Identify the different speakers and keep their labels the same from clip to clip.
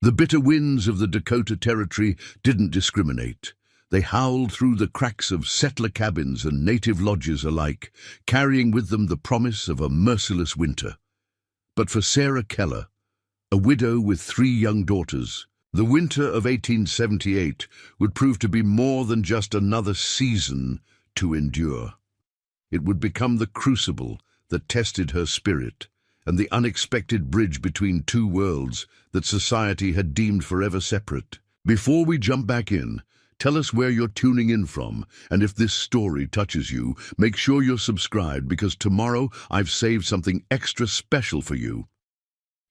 Speaker 1: The bitter winds of the Dakota Territory didn't discriminate. They howled through the cracks of settler cabins and native lodges alike, carrying with them the promise of a merciless winter. But for Sarah Keller, a widow with 3 young daughters, the winter of 1878 would prove to be more than just another season to endure. It would become the crucible that tested her spirit, and the unexpected bridge between 2 worlds that society had deemed forever separate. Before we jump back in, tell us where you're tuning in from, and if this story touches you, make sure you're subscribed, because tomorrow I've saved something extra special for you.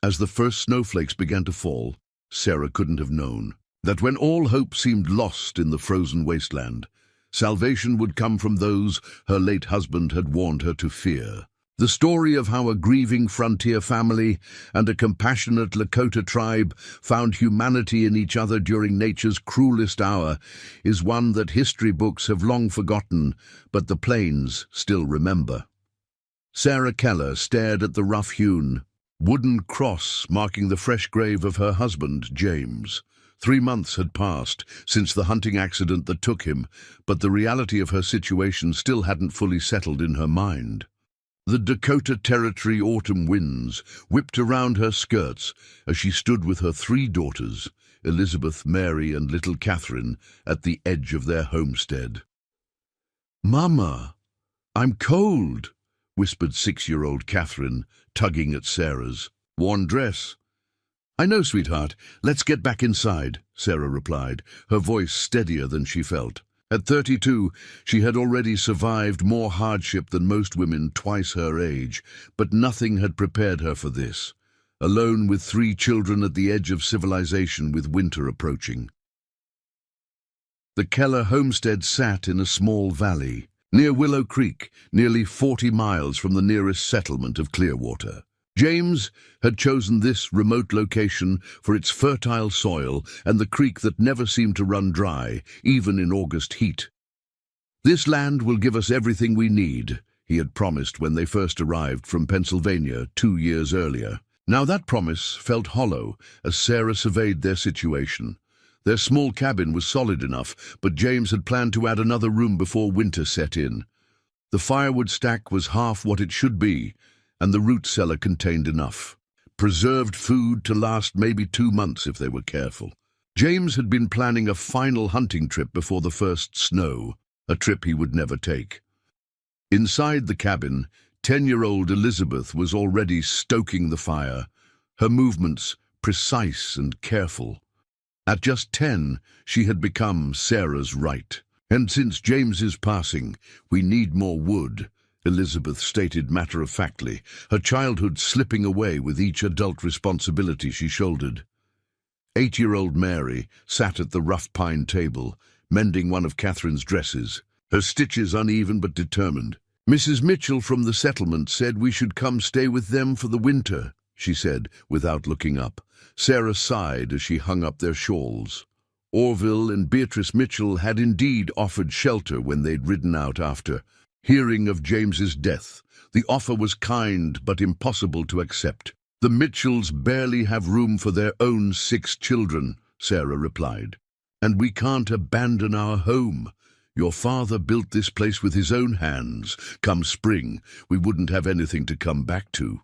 Speaker 1: As the first snowflakes began to fall, Sarah couldn't have known that when all hope seemed lost in the frozen wasteland, salvation would come from those her late husband had warned her to fear. The story of how a grieving frontier family and a compassionate Lakota tribe found humanity in each other during nature's cruelest hour is one that history books have long forgotten, but the plains still remember. Sarah Keller stared at the rough-hewn wooden cross marking the fresh grave of her husband, James. 3 months had passed since the hunting accident that took him, but the reality of her situation still hadn't fully settled in her mind. The Dakota Territory autumn winds whipped around her skirts as she stood with her 3 daughters, Elizabeth, Mary, and little Catherine, at the edge of their homestead. "Mama, I'm cold," whispered 6-year-old Catherine, tugging at Sarah's worn dress. "I know, sweetheart. Let's get back inside," Sarah replied, her voice steadier than she felt. At 32, she had already survived more hardship than most women twice her age, but nothing had prepared her for this, alone with 3 children at the edge of civilization with winter approaching. The Keller homestead sat in a small valley, near Willow Creek, nearly 40 miles from the nearest settlement of Clearwater. James had chosen this remote location for its fertile soil and the creek that never seemed to run dry, even in August heat. "This land will give us everything we need," he had promised when they first arrived from Pennsylvania 2 years earlier. Now that promise felt hollow as Sarah surveyed their situation. Their small cabin was solid enough, but James had planned to add another room before winter set in. The firewood stack was half what it should be, and the root cellar contained enough. Preserved food to last maybe 2 months if they were careful. James had been planning a final hunting trip before the first snow, a trip he would never take. Inside the cabin, 10-year-old Elizabeth was already stoking the fire, her movements precise and careful. At just 10, she had become Sarah's right. "And since James's passing, we need more wood," Elizabeth stated matter-of-factly, her childhood slipping away with each adult responsibility she shouldered. 8-year-old Mary sat at the rough pine table, mending one of Catherine's dresses, her stitches uneven but determined. "Mrs. Mitchell from the settlement said we should come stay with them for the winter," she said, without looking up. Sarah sighed as she hung up their shawls. Orville and Beatrice Mitchell had indeed offered shelter when they'd ridden out after hearing of James's death. The offer was kind but impossible to accept. "The Mitchells barely have room for their own 6 children," Sarah replied. "And we can't abandon our home. Your father built this place with his own hands. Come spring, we wouldn't have anything to come back to."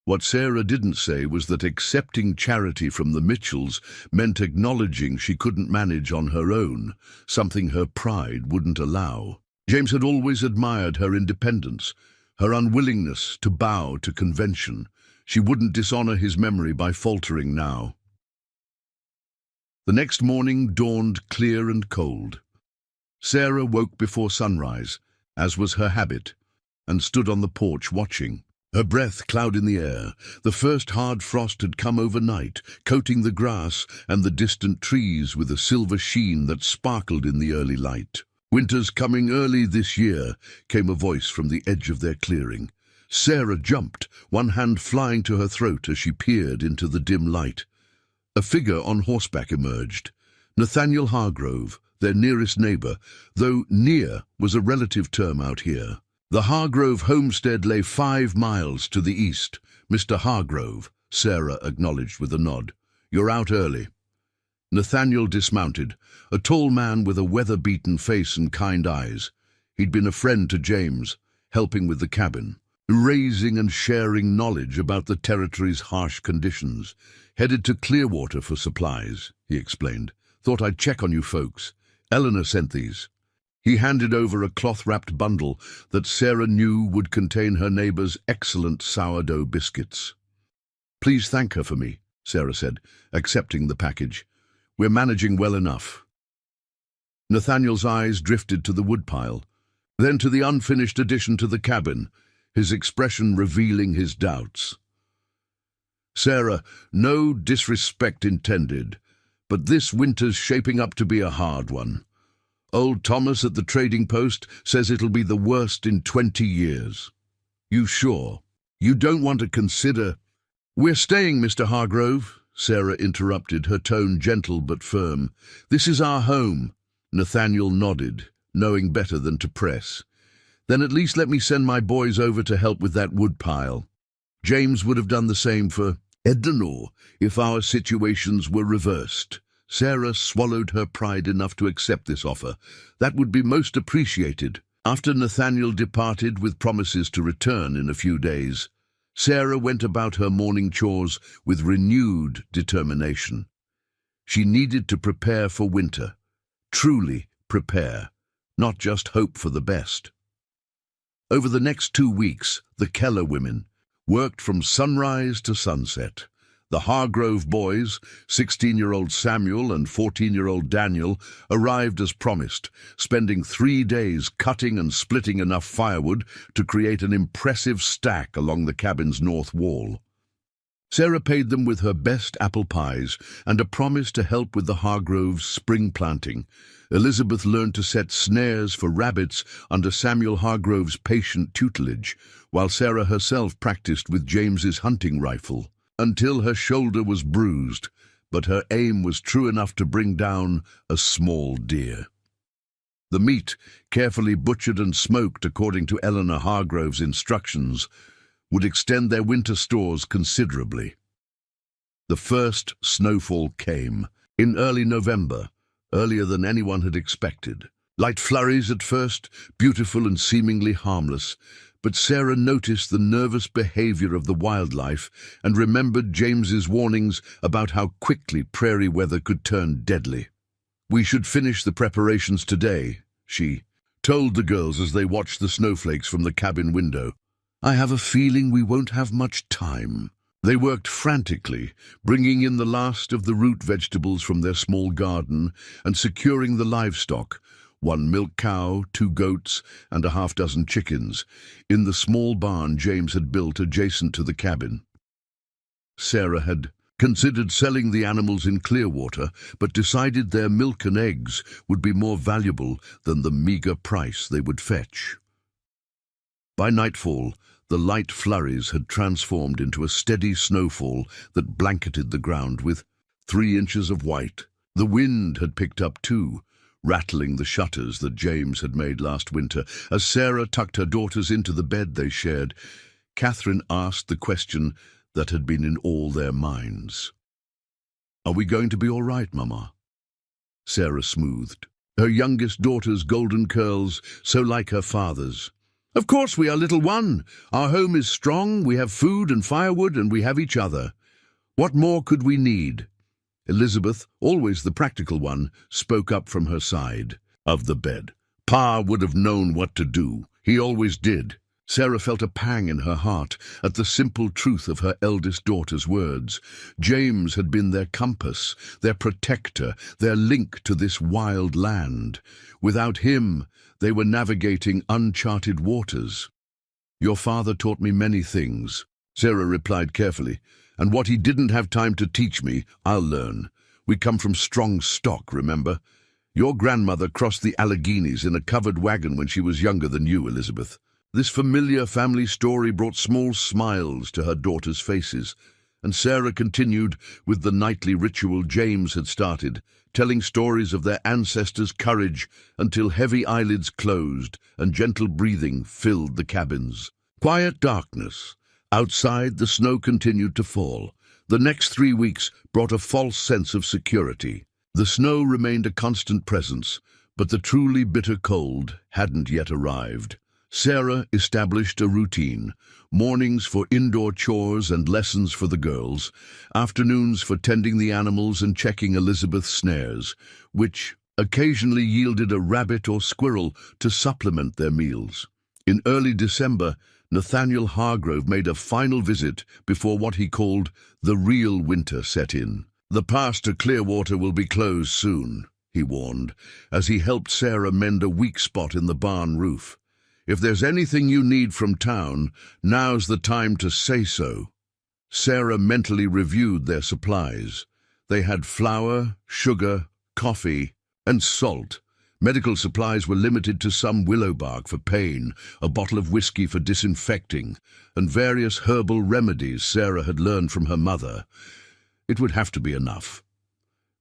Speaker 1: What Sarah didn't say was that accepting charity from the Mitchells meant acknowledging she couldn't manage on her own, something her pride wouldn't allow. James had always admired her independence, her unwillingness to bow to convention. She wouldn't dishonor his memory by faltering now. The next morning dawned clear and cold. Sarah woke before sunrise, as was her habit, and stood on the porch watching. Her breath cloud in the air. The first hard frost had come overnight, coating the grass and the distant trees with a silver sheen that sparkled in the early light. "Winter's coming early this year," came a voice from the edge of their clearing. Sarah jumped, one hand flying to her throat as she peered into the dim light. A figure on horseback emerged. Nathaniel Hargrove, their nearest neighbor, though near was a relative term out here. The Hargrove homestead lay 5 miles to the east. "Mr. Hargrove," Sarah acknowledged with a nod. You're out early." Nathaniel dismounted, a tall man with a weather-beaten face and kind eyes. He'd been a friend to James, helping with the cabin, raising and sharing knowledge about the territory's harsh conditions. "Headed to Clearwater for supplies," he explained. "Thought I'd check on you folks. Eleanor sent these." He handed over a cloth-wrapped bundle that Sarah knew would contain her neighbor's excellent sourdough biscuits. "Please thank her for me," Sarah said, accepting the package. "We're managing well enough." Nathaniel's eyes drifted to the woodpile, then to the unfinished addition to the cabin, his expression revealing his doubts. "Sarah, no disrespect intended, but this winter's shaping up to be a hard one. Old Thomas at the trading post says it'll be the worst in 20 years. You sure? You don't want to consider—" "We're staying, Mr. Hargrove," Sarah interrupted, her tone gentle but firm. "This is our home." Nathaniel nodded, knowing better than to press. "Then at least let me send my boys over to help with that woodpile. James would have done the same for Edinor if our situations were reversed." Sarah swallowed her pride enough to accept this offer. "That would be most appreciated." After Nathaniel departed with promises to return in a few days, Sarah went about her morning chores with renewed determination. She needed to prepare for winter, truly prepare, not just hope for the best. Over the next 2 weeks, the Keller women worked from sunrise to sunset. The Hargrove boys, 16-year-old Samuel and 14-year-old Daniel, arrived as promised, spending 3 days cutting and splitting enough firewood to create an impressive stack along the cabin's north wall. Sarah paid them with her best apple pies and a promise to help with the Hargroves' spring planting. Elizabeth learned to set snares for rabbits under Samuel Hargrove's patient tutelage, while Sarah herself practiced with James's hunting rifle, until her shoulder was bruised, but her aim was true enough to bring down a small deer. The meat, carefully butchered and smoked according to Eleanor Hargrove's instructions, would extend their winter stores considerably. The first snowfall came, in early November, earlier than anyone had expected. Light flurries at first, beautiful and seemingly harmless, but Sarah noticed the nervous behavior of the wildlife and remembered James's warnings about how quickly prairie weather could turn deadly. "We should finish the preparations today," she told the girls as they watched the snowflakes from the cabin window. "I have a feeling we won't have much time." They worked frantically, bringing in the last of the root vegetables from their small garden and securing the livestock, 1 milk cow, 2 goats, and a half-dozen chickens, in the small barn James had built adjacent to the cabin. Sarah had considered selling the animals in Clearwater, but decided their milk and eggs would be more valuable than the meager price they would fetch. By nightfall, the light flurries had transformed into a steady snowfall that blanketed the ground with 3 inches of white. The wind had picked up too, rattling the shutters that James had made last winter. As Sarah tucked her daughters into the bed they shared, Catherine asked the question that had been in all their minds. "Are we going to be all right, Mama?" Sarah smoothed, her youngest daughter's golden curls so like her father's. "Of course we are, little one. Our home is strong, we have food and firewood, and we have each other. What more could we need?" Elizabeth, always the practical one, spoke up from her side of the bed. "Pa would have known what to do. He always did." Sarah felt a pang in her heart at the simple truth of her eldest daughter's words. James had been their compass, their protector, their link to this wild land. Without him, they were navigating uncharted waters. "Your father taught me many things," Sarah replied carefully, "and what he didn't have time to teach me, I'll learn. We come from strong stock, remember? Your grandmother crossed the Alleghenies in a covered wagon when she was younger than you, Elizabeth." This familiar family story brought small smiles to her daughters' faces, and Sarah continued with the nightly ritual James had started, telling stories of their ancestors' courage until heavy eyelids closed and gentle breathing filled the cabins. Quiet darkness. Outside, the snow continued to fall. The next 3 weeks brought a false sense of security. The snow remained a constant presence, but the truly bitter cold hadn't yet arrived. Sarah established a routine: mornings for indoor chores and lessons for the girls, afternoons for tending the animals and checking Elizabeth's snares, which occasionally yielded a rabbit or squirrel to supplement their meals. In early December, Nathaniel Hargrove made a final visit before what he called the real winter set in. "The pass to Clearwater will be closed soon," he warned, as he helped Sarah mend a weak spot in the barn roof. "If there's anything you need from town, now's the time to say so." Sarah mentally reviewed their supplies. They had flour, sugar, coffee, and salt. Medical supplies were limited to some willow bark for pain, a bottle of whiskey for disinfecting, and various herbal remedies Sarah had learned from her mother. It would have to be enough.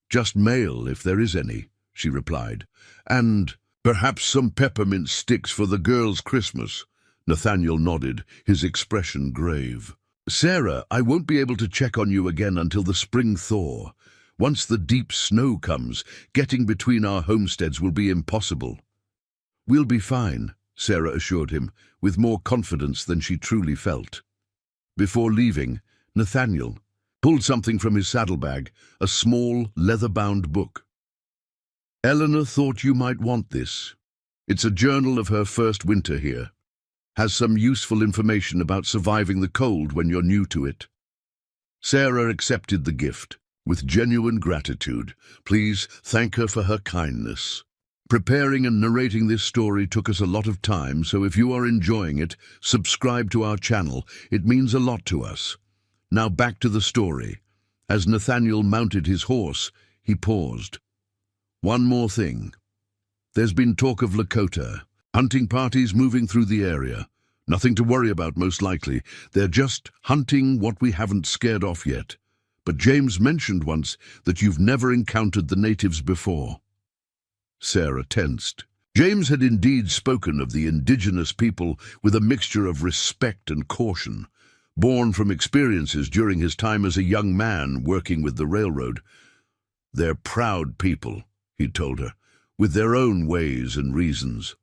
Speaker 1: "Just mail, if there is any," she replied. "And perhaps some peppermint sticks for the girls' Christmas." Nathaniel nodded, his expression grave. "Sarah, I won't be able to check on you again until the spring thaw. Once the deep snow comes, getting between our homesteads will be impossible." "We'll be fine," Sarah assured him, with more confidence than she truly felt. Before leaving, Nathaniel pulled something from his saddlebag, a small, leather-bound book. "Eleanor thought you might want this. It's a journal of her first winter here. Has some useful information about surviving the cold when you're new to it." Sarah accepted the gift with genuine gratitude. Please thank her for her kindness. Preparing and narrating this story took us a lot of time, so if you are enjoying it, subscribe to our channel. It means a lot to us. Now back to the story. As Nathaniel mounted his horse, he paused. "One more thing. There's been talk of Lakota, hunting parties moving through the area. Nothing to worry about, most likely. They're just hunting what we haven't scared off yet. But James mentioned once that you've never encountered the natives before." Sarah tensed. James had indeed spoken of the indigenous people with a mixture of respect and caution, born from experiences during his time as a young man working with the railroad. "They're proud people," he told her, "with their own ways and reasons.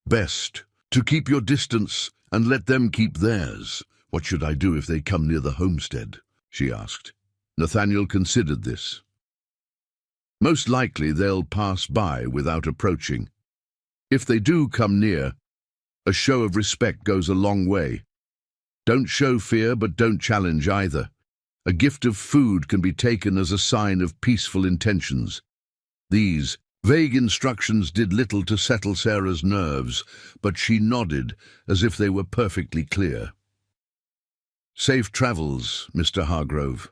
Speaker 1: Best to keep your distance and let them keep theirs." "What should I do if they come near the homestead?" she asked. Nathaniel considered this. "Most likely they'll pass by without approaching. If they do come near, a show of respect goes a long way. Don't show fear, but don't challenge either. A gift of food can be taken as a sign of peaceful intentions." These vague instructions did little to settle Sarah's nerves, but she nodded as if they were perfectly clear. "Safe travels, Mr. Hargrove."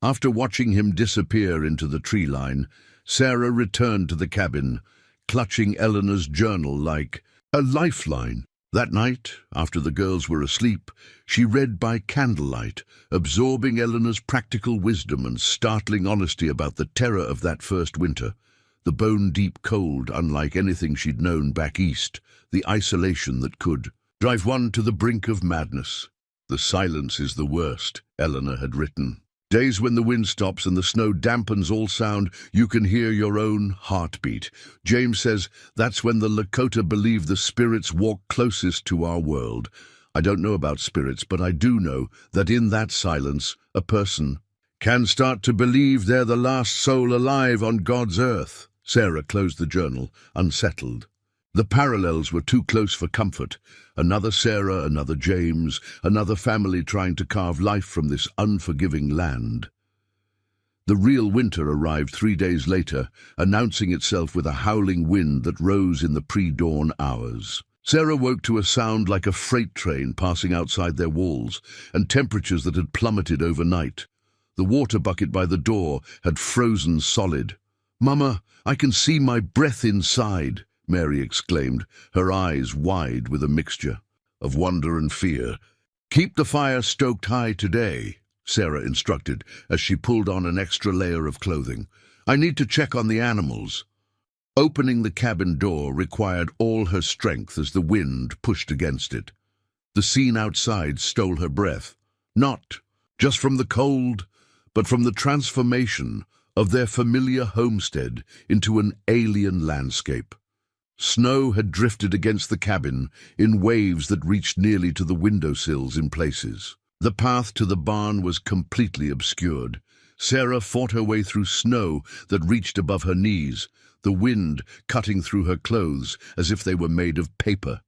Speaker 1: After watching him disappear into the tree line, Sarah returned to the cabin, clutching Eleanor's journal like a lifeline. That night, after the girls were asleep, she read by candlelight, absorbing Eleanor's practical wisdom and startling honesty about the terror of that first winter, the bone-deep cold unlike anything she'd known back east, the isolation that could drive one to the brink of madness. "The silence is the worst," Eleanor had written. "Days when the wind stops and the snow dampens all sound, you can hear your own heartbeat. James says that's when the Lakota believe the spirits walk closest to our world. I don't know about spirits, but I do know that in that silence, a person can start to believe they're the last soul alive on God's earth." Sarah closed the journal, unsettled. The parallels were too close for comfort. Another Sarah, another James, another family trying to carve life from this unforgiving land. The real winter arrived 3 days later, announcing itself with a howling wind that rose in the pre-dawn hours. Sarah woke to a sound like a freight train passing outside their walls, and temperatures that had plummeted overnight. The water bucket by the door had frozen solid. "Mama, I can see my breath inside," Mary exclaimed, her eyes wide with a mixture of wonder and fear. "Keep the fire stoked high today," Sarah instructed as she pulled on an extra layer of clothing. "I need to check on the animals." Opening the cabin door required all her strength as the wind pushed against it. The scene outside stole her breath. Not just from the cold, but from the transformation of their familiar homestead into an alien landscape. Snow had drifted against the cabin in waves that reached nearly to the windowsills in places. The path to the barn was completely obscured. Sarah fought her way through snow that reached above her knees, the wind cutting through her clothes as if they were made of paper.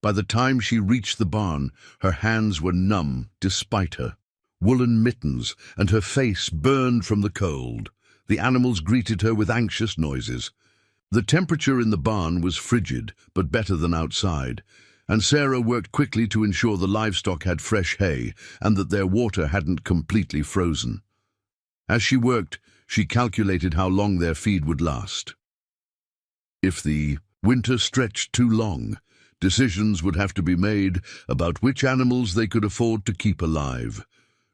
Speaker 1: By the time she reached the barn, her hands were numb despite her. Woolen mittens, and her face burned from the cold. The animals greeted her with anxious noises. The temperature in the barn was frigid, but better than outside, and Sarah worked quickly to ensure the livestock had fresh hay and that their water hadn't completely frozen. As she worked, she calculated how long their feed would last. If the winter stretched too long, decisions would have to be made about which animals they could afford to keep alive.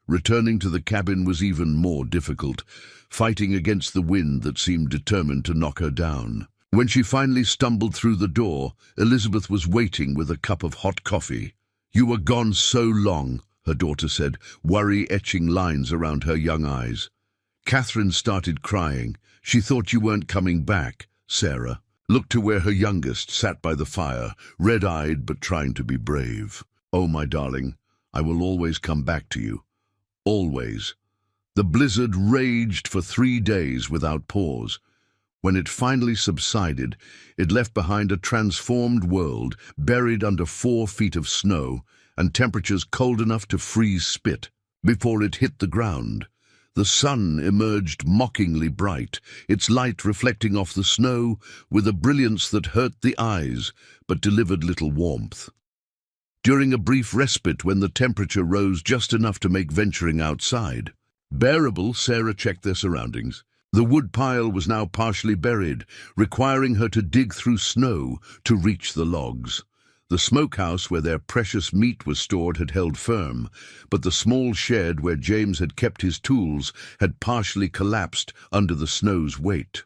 Speaker 1: Returning to the cabin was even more difficult, fighting against the wind that seemed determined to knock her down. When she finally stumbled through the door, Elizabeth was waiting with a cup of hot coffee. "You were gone so long," her daughter said, worry etching lines around her young eyes. Catherine started crying. "She thought you weren't coming back." Sarah looked to where her youngest sat by the fire, red-eyed but trying to be brave. "Oh, my darling, I will always come back to you. Always." The blizzard raged for 3 days without pause. When it finally subsided, it left behind a transformed world buried under 4 feet of snow and temperatures cold enough to freeze spit. Before it hit the ground, the sun emerged mockingly bright, its light reflecting off the snow with a brilliance that hurt the eyes but delivered little warmth. During a brief respite when the temperature rose just enough to make venturing outside bearable, Sarah checked their surroundings. The wood pile was now partially buried, requiring her to dig through snow to reach the logs. The smokehouse where their precious meat was stored had held firm, but the small shed where James had kept his tools had partially collapsed under the snow's weight.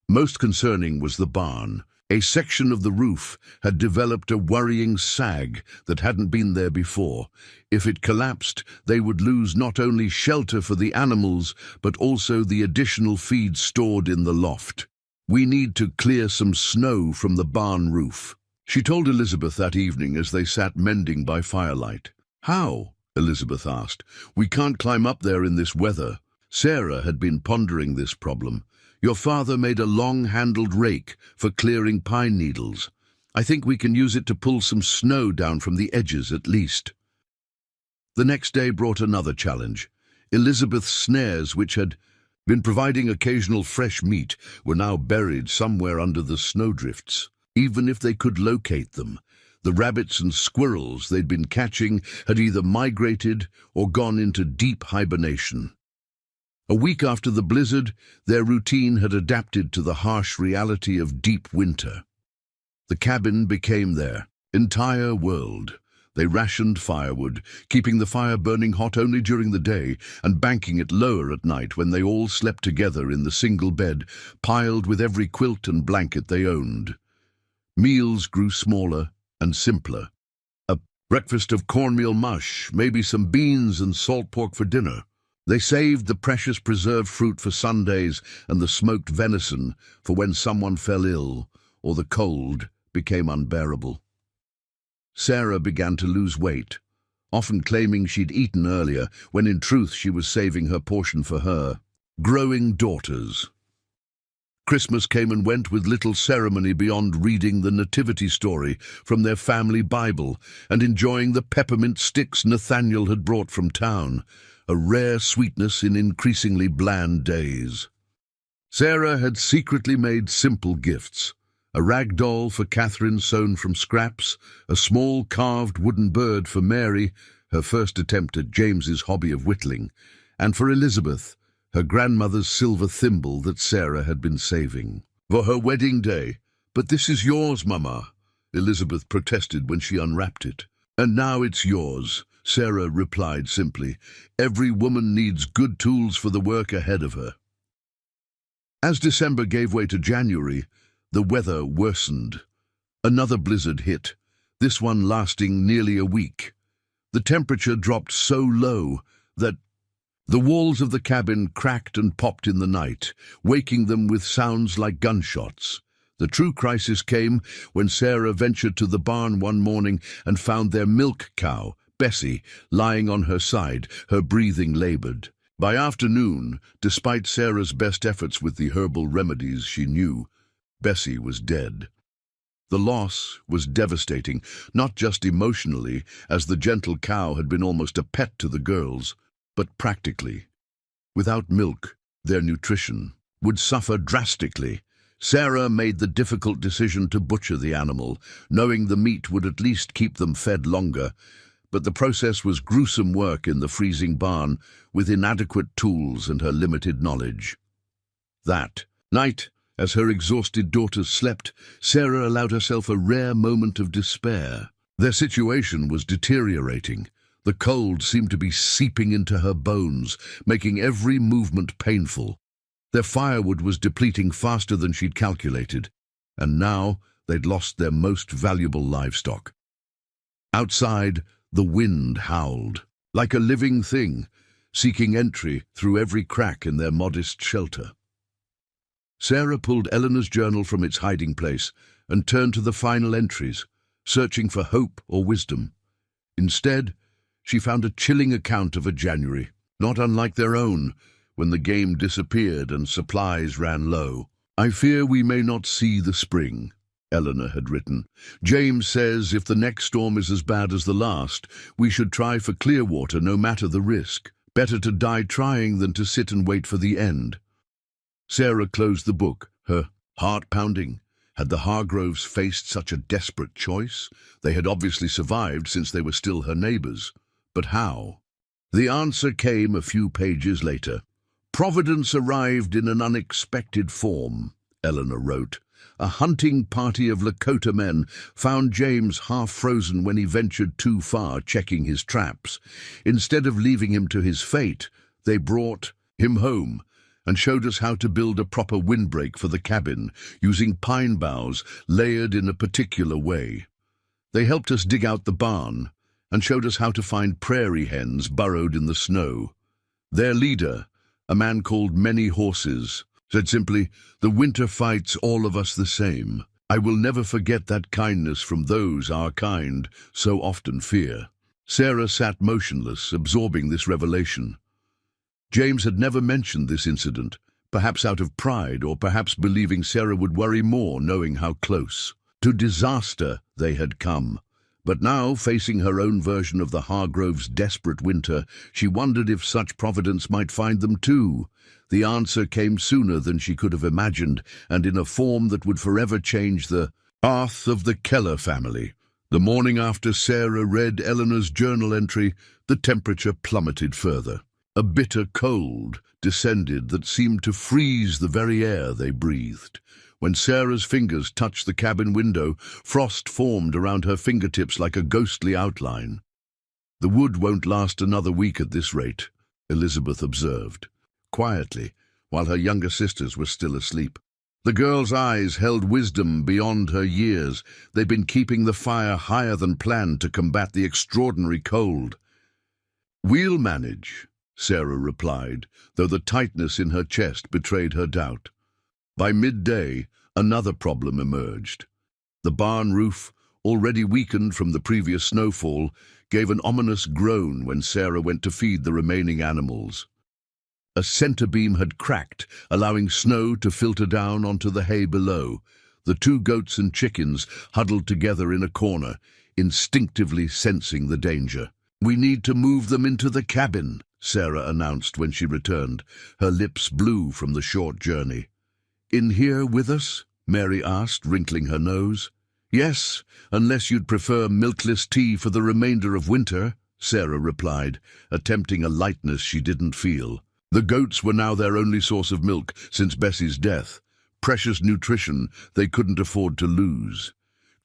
Speaker 1: Most concerning was the barn. A section of the roof had developed a worrying sag that hadn't been there before. If it collapsed, they would lose not only shelter for the animals, but also the additional feed stored in the loft. "We need to clear some snow from the barn roof," she told Elizabeth that evening as they sat mending by firelight. "How?" Elizabeth asked. "We can't climb up there in this weather." Sarah had been pondering this problem. "Your father made a long-handled rake for clearing pine needles. I think we can use it to pull some snow down from the edges at least." The next day brought another challenge. Elizabeth's snares, which had been providing occasional fresh meat, were now buried somewhere under the snowdrifts. Even if they could locate them, the rabbits and squirrels they'd been catching had either migrated or gone into deep hibernation. A week after the blizzard, their routine had adapted to the harsh reality of deep winter. The cabin became their entire world. They rationed firewood, keeping the fire burning hot only during the day and banking it lower at night when they all slept together in the single bed, piled with every quilt and blanket they owned. Meals grew smaller and simpler. A breakfast of cornmeal mush, maybe some beans and salt pork for dinner. They saved the precious preserved fruit for Sundays and the smoked venison for when someone fell ill or the cold became unbearable. Sarah began to lose weight, often claiming she'd eaten earlier, when in truth she was saving her portion for her growing daughters. Christmas came and went with little ceremony beyond reading the nativity story from their family Bible and enjoying the peppermint sticks Nathaniel had brought from town, a rare sweetness in increasingly bland days. Sarah had secretly made simple gifts: a rag doll for Catherine sewn from scraps, a small carved wooden bird for Mary, her first attempt at James's hobby of whittling, and for Elizabeth, her grandmother's silver thimble that Sarah had been saving for her wedding day. "But this is yours, Mama," Elizabeth protested when she unwrapped it. "And now it's yours," Sarah replied simply. "Every woman needs good tools for the work ahead of her." As December gave way to January, the weather worsened. Another blizzard hit, this one lasting nearly a week. The temperature dropped so low that the walls of the cabin cracked and popped in the night, waking them with sounds like gunshots. The true crisis came when Sarah ventured to the barn one morning and found their milk cow, Bessie, lying on her side, her breathing labored. By afternoon, despite Sarah's best efforts with the herbal remedies she knew, Bessie was dead. The loss was devastating, not just emotionally, as the gentle cow had been almost a pet to the girls, but practically. Without milk, their nutrition would suffer drastically. Sarah made the difficult decision to butcher the animal, knowing the meat would at least keep them fed longer, but the process was gruesome work in the freezing barn with inadequate tools and her limited knowledge. That night, as her exhausted daughters slept, Sarah allowed herself a rare moment of despair. Their situation was deteriorating. The cold seemed to be seeping into her bones, making every movement painful. Their firewood was depleting faster than she'd calculated, and now they'd lost their most valuable livestock. Outside, the wind howled, like a living thing, seeking entry through every crack in their modest shelter. Sarah pulled Eleanor's journal from its hiding place and turned to the final entries, searching for hope or wisdom. Instead, she found a chilling account of a January, not unlike their own, when the game disappeared and supplies ran low. "I fear we may not see the spring," Eleanor had written. "James says if the next storm is as bad as the last, we should try for clear water no matter the risk. Better to die trying than to sit and wait for the end." Sarah closed the book, her heart pounding. Had the Hargroves faced such a desperate choice? They had obviously survived since they were still her neighbors. But how? The answer came a few pages later. "Providence arrived in an unexpected form," Eleanor wrote. "A hunting party of Lakota men found James half-frozen when he ventured too far, checking his traps. Instead of leaving him to his fate, they brought him home and showed us how to build a proper windbreak for the cabin, using pine boughs layered in a particular way. They helped us dig out the barn and showed us how to find prairie hens burrowed in the snow. Their leader, a man called Many Horses, said simply, 'The winter fights all of us the same. I will never forget that kindness from those our kind so often fear.'" Sarah sat motionless, absorbing this revelation. James had never mentioned this incident, perhaps out of pride or perhaps believing Sarah would worry more knowing how close to disaster they had come. But now, facing her own version of the Hargroves' desperate winter, she wondered if such providence might find them too. The answer came sooner than she could have imagined, and in a form that would forever change the path of the Keller family. The morning after Sarah read Eleanor's journal entry, the temperature plummeted further. A bitter cold descended that seemed to freeze the very air they breathed. When Sarah's fingers touched the cabin window, frost formed around her fingertips like a ghostly outline. "The wood won't last another week at this rate," Elizabeth observed, quietly, while her younger sisters were still asleep. The girl's eyes held wisdom beyond her years. They'd been keeping the fire higher than planned to combat the extraordinary cold. "We'll manage," Sarah replied, though the tightness in her chest betrayed her doubt. By midday, another problem emerged. The barn roof, already weakened from the previous snowfall, gave an ominous groan when Sarah went to feed the remaining animals. A center beam had cracked, allowing snow to filter down onto the hay below. The two goats and chickens huddled together in a corner, instinctively sensing the danger. "We need to move them into the cabin," Sarah announced when she returned, her lips blue from the short journey. "In here with us?" Mary asked, wrinkling her nose. "Yes, unless you'd prefer milkless tea for the remainder of winter," Sarah replied, attempting a lightness she didn't feel. The goats were now their only source of milk since Bessie's death, precious nutrition they couldn't afford to lose.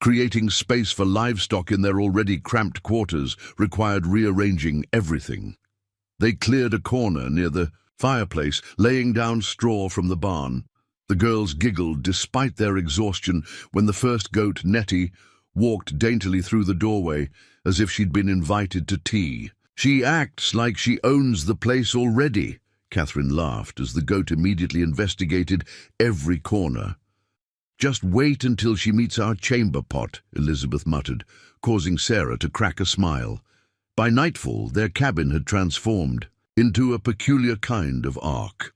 Speaker 1: Creating space for livestock in their already cramped quarters required rearranging everything. They cleared a corner near the fireplace, laying down straw from the barn. The girls giggled despite their exhaustion when the first goat, Nettie, walked daintily through the doorway as if she'd been invited to tea. "She acts like she owns the place already," Catherine laughed as the goat immediately investigated every corner. "Just wait until she meets our chamber pot," Elizabeth muttered, causing Sarah to crack a smile. By nightfall, their cabin had transformed into a peculiar kind of ark.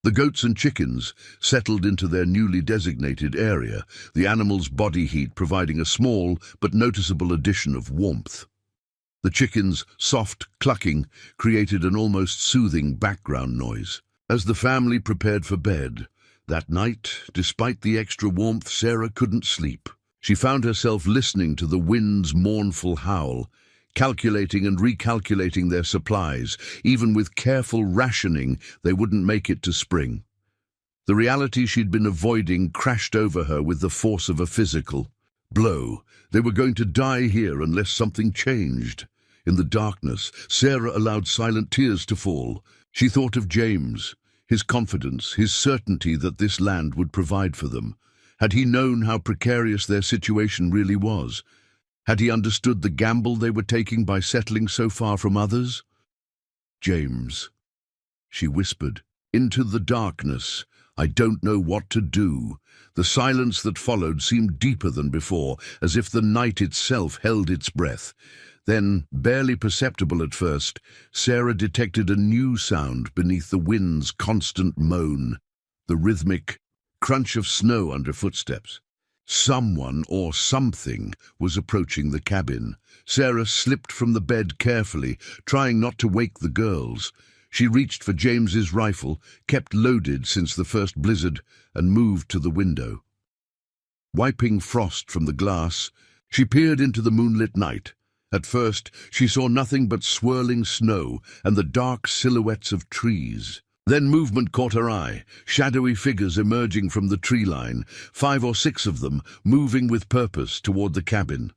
Speaker 1: The goats and chickens settled into their newly designated area, the animals' body heat providing a small but noticeable addition of warmth. The chickens' soft clucking created an almost soothing background noise. As the family prepared for bed, that night, despite the extra warmth, Sarah couldn't sleep. She found herself listening to the wind's mournful howl, calculating and recalculating their supplies. Even with careful rationing, they wouldn't make it to spring. The reality she'd been avoiding crashed over her with the force of a physical blow. They were going to die here unless something changed. In the darkness, Sarah allowed silent tears to fall. She thought of James, his confidence, his certainty that this land would provide for them. Had he known how precarious their situation really was? Had he understood the gamble they were taking by settling so far from others? "James," she whispered, into the darkness. "I don't know what to do." The silence that followed seemed deeper than before, as if the night itself held its breath. Then, barely perceptible at first, Sarah detected a new sound beneath the wind's constant moan, the rhythmic crunch of snow under footsteps. Someone or something was approaching the cabin. Sarah slipped from the bed carefully, trying not to wake the girls. She reached for James's rifle, kept loaded since the first blizzard, and moved to the window. Wiping frost from the glass, she peered into the moonlit night. At first, she saw nothing but swirling snow and the dark silhouettes of trees. Then movement caught her eye, shadowy figures emerging from the tree line, 5 or 6 of them moving with purpose toward the cabin.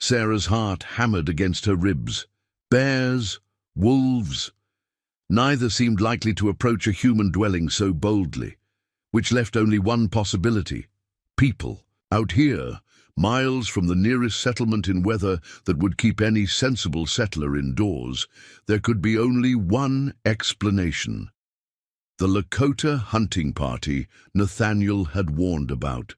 Speaker 1: Sarah's heart hammered against her ribs. Bears, wolves. Neither seemed likely to approach a human dwelling so boldly, which left only one possibility: people. Out here, miles from the nearest settlement in weather that would keep any sensible settler indoors, there could be only one explanation: the Lakota hunting party Nathaniel had warned about.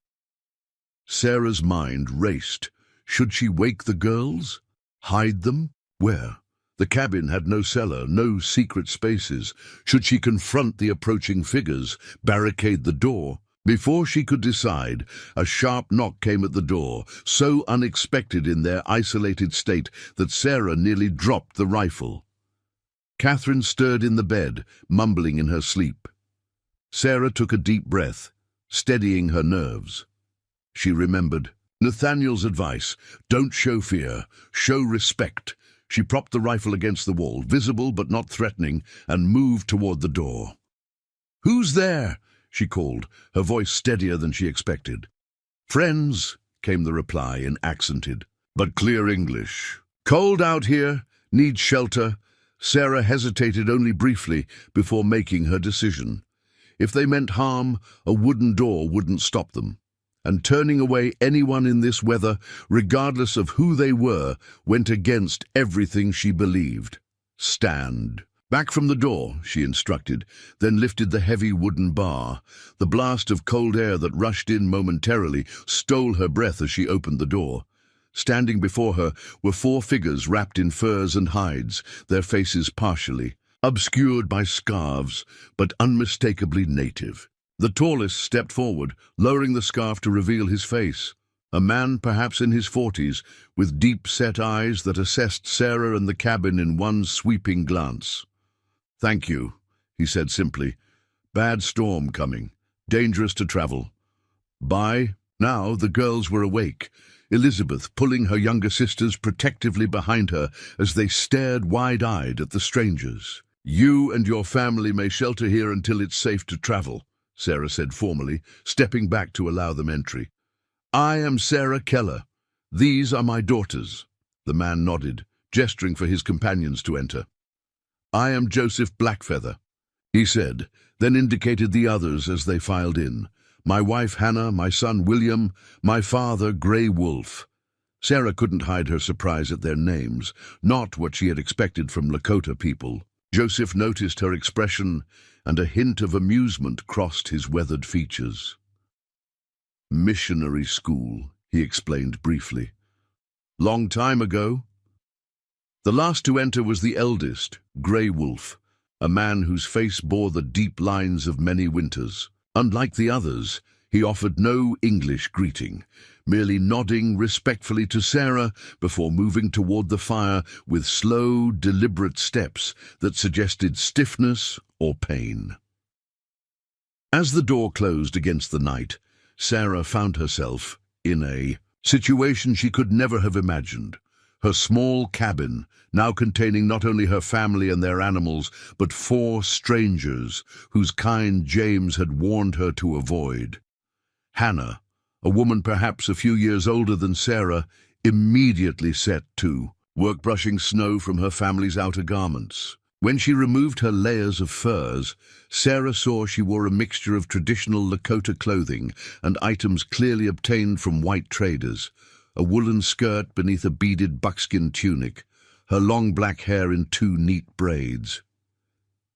Speaker 1: Sarah's mind raced. Should she wake the girls? Hide them? Where? The cabin had no cellar, no secret spaces. Should she confront the approaching figures, barricade the door? Before she could decide, a sharp knock came at the door, so unexpected in their isolated state that Sarah nearly dropped the rifle. Catherine stirred in the bed, mumbling in her sleep. Sarah took a deep breath, steadying her nerves. She remembered Nathaniel's advice: don't show fear, show respect. She propped the rifle against the wall, visible but not threatening, and moved toward the door. "Who's there?" she called, her voice steadier than she expected. "Friends," came the reply in accented but clear English. "Cold out here, need shelter." Sarah hesitated only briefly before making her decision. If they meant harm, a wooden door wouldn't stop them. And turning away anyone in this weather, regardless of who they were, went against everything she believed. "Stand." "Back from the door," she instructed, then lifted the heavy wooden bar. The blast of cold air that rushed in momentarily stole her breath as she opened the door. Standing before her were 4 figures wrapped in furs and hides, their faces partially obscured by scarves, but unmistakably native. The tallest stepped forward, lowering the scarf to reveal his face. A man perhaps in his 40s, with deep-set eyes that assessed Sarah and the cabin in one sweeping glance. "Thank you," he said simply. "Bad storm coming. Dangerous to travel." Bye. Now the girls were awake, Elizabeth pulling her younger sisters protectively behind her as they stared wide-eyed at the strangers. "You and your family may shelter here until it's safe to travel," Sarah said formally, stepping back to allow them entry. "I am Sarah Keller. These are my daughters." The man nodded, gesturing for his companions to enter. "I am Joseph Blackfeather," he said, then indicated the others as they filed in. My wife Hannah, my son William, my father Grey Wolf. Sarah couldn't hide her surprise at their names, not what she had expected from Lakota people. Joseph noticed her expression, and a hint of amusement crossed his weathered features. Missionary school, he explained briefly. Long time ago. The last to enter was the eldest, Grey Wolf, a man whose face bore the deep lines of many winters. Unlike the others, he offered no English greeting, merely nodding respectfully to Sarah before moving toward the fire with slow, deliberate steps that suggested stiffness or pain. As the door closed against the night, Sarah found herself in a situation she could never have imagined. Her small cabin, now containing not only her family and their animals, but 4 strangers whose kind James had warned her to avoid. Hannah, a woman perhaps a few years older than Sarah, immediately set to work brushing snow from her family's outer garments. When she removed her layers of furs, Sarah saw she wore a mixture of traditional Lakota clothing and items clearly obtained from white traders, a woolen skirt beneath a beaded buckskin tunic, her long black hair in 2 neat braids.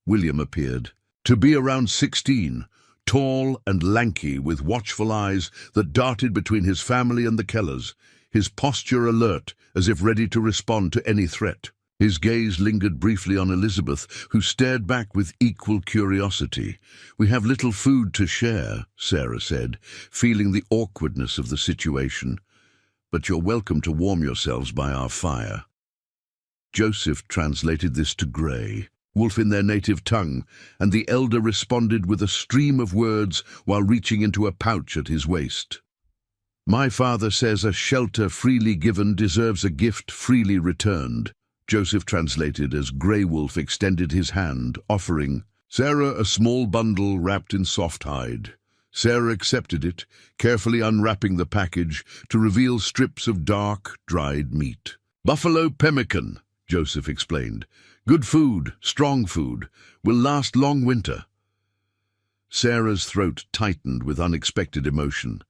Speaker 1: William appeared, to be around 16, tall and lanky with watchful eyes that darted between his family and the Kellers, his posture alert as if ready to respond to any threat. His gaze lingered briefly on Elizabeth, who stared back with equal curiosity. "We have little food to share," Sarah said, feeling the awkwardness of the situation. "But you're welcome to warm yourselves by our fire." Joseph translated this to Grey Wolf in their native tongue, and the elder responded with a stream of words while reaching into a pouch at his waist. "My father says a shelter freely given deserves a gift freely returned," Joseph translated as Grey Wolf extended his hand, offering Sarah a small bundle wrapped in soft hide. Sarah accepted it, carefully unwrapping the package to reveal strips of dark, dried meat. "Buffalo pemmican," Joseph explained. "Good food, strong food, will last long winter." Sarah's throat tightened with unexpected emotion.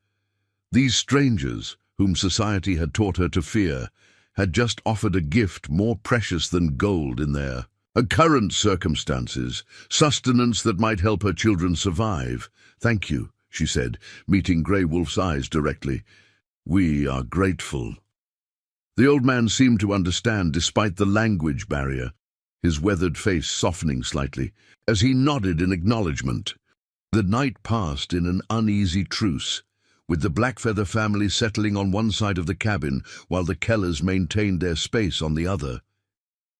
Speaker 1: These strangers, whom society had taught her to fear, had just offered a gift more precious than gold in their current circumstances, sustenance that might help her children survive. "Thank you," she said, meeting Grey Wolf's eyes directly. "We are grateful." The old man seemed to understand despite the language barrier, his weathered face softening slightly, as he nodded in acknowledgement. The night passed in an uneasy truce, with the Blackfeather family settling on one side of the cabin while the Kellers maintained their space on the other.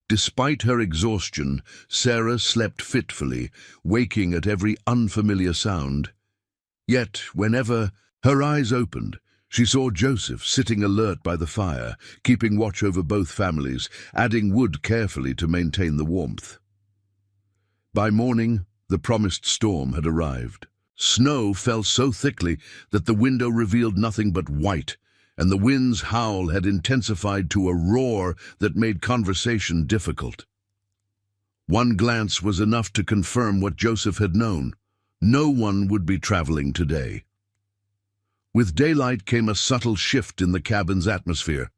Speaker 1: Despite her exhaustion, Sarah slept fitfully, waking at every unfamiliar sound. Yet, whenever her eyes opened, she saw Joseph sitting alert by the fire, keeping watch over both families, adding wood carefully to maintain the warmth. By morning, the promised storm had arrived. Snow fell so thickly that the window revealed nothing but white, and the wind's howl had intensified to a roar that made conversation difficult. One glance was enough to confirm what Joseph had known. No one would be traveling today. With daylight came a subtle shift in the cabin's atmosphere.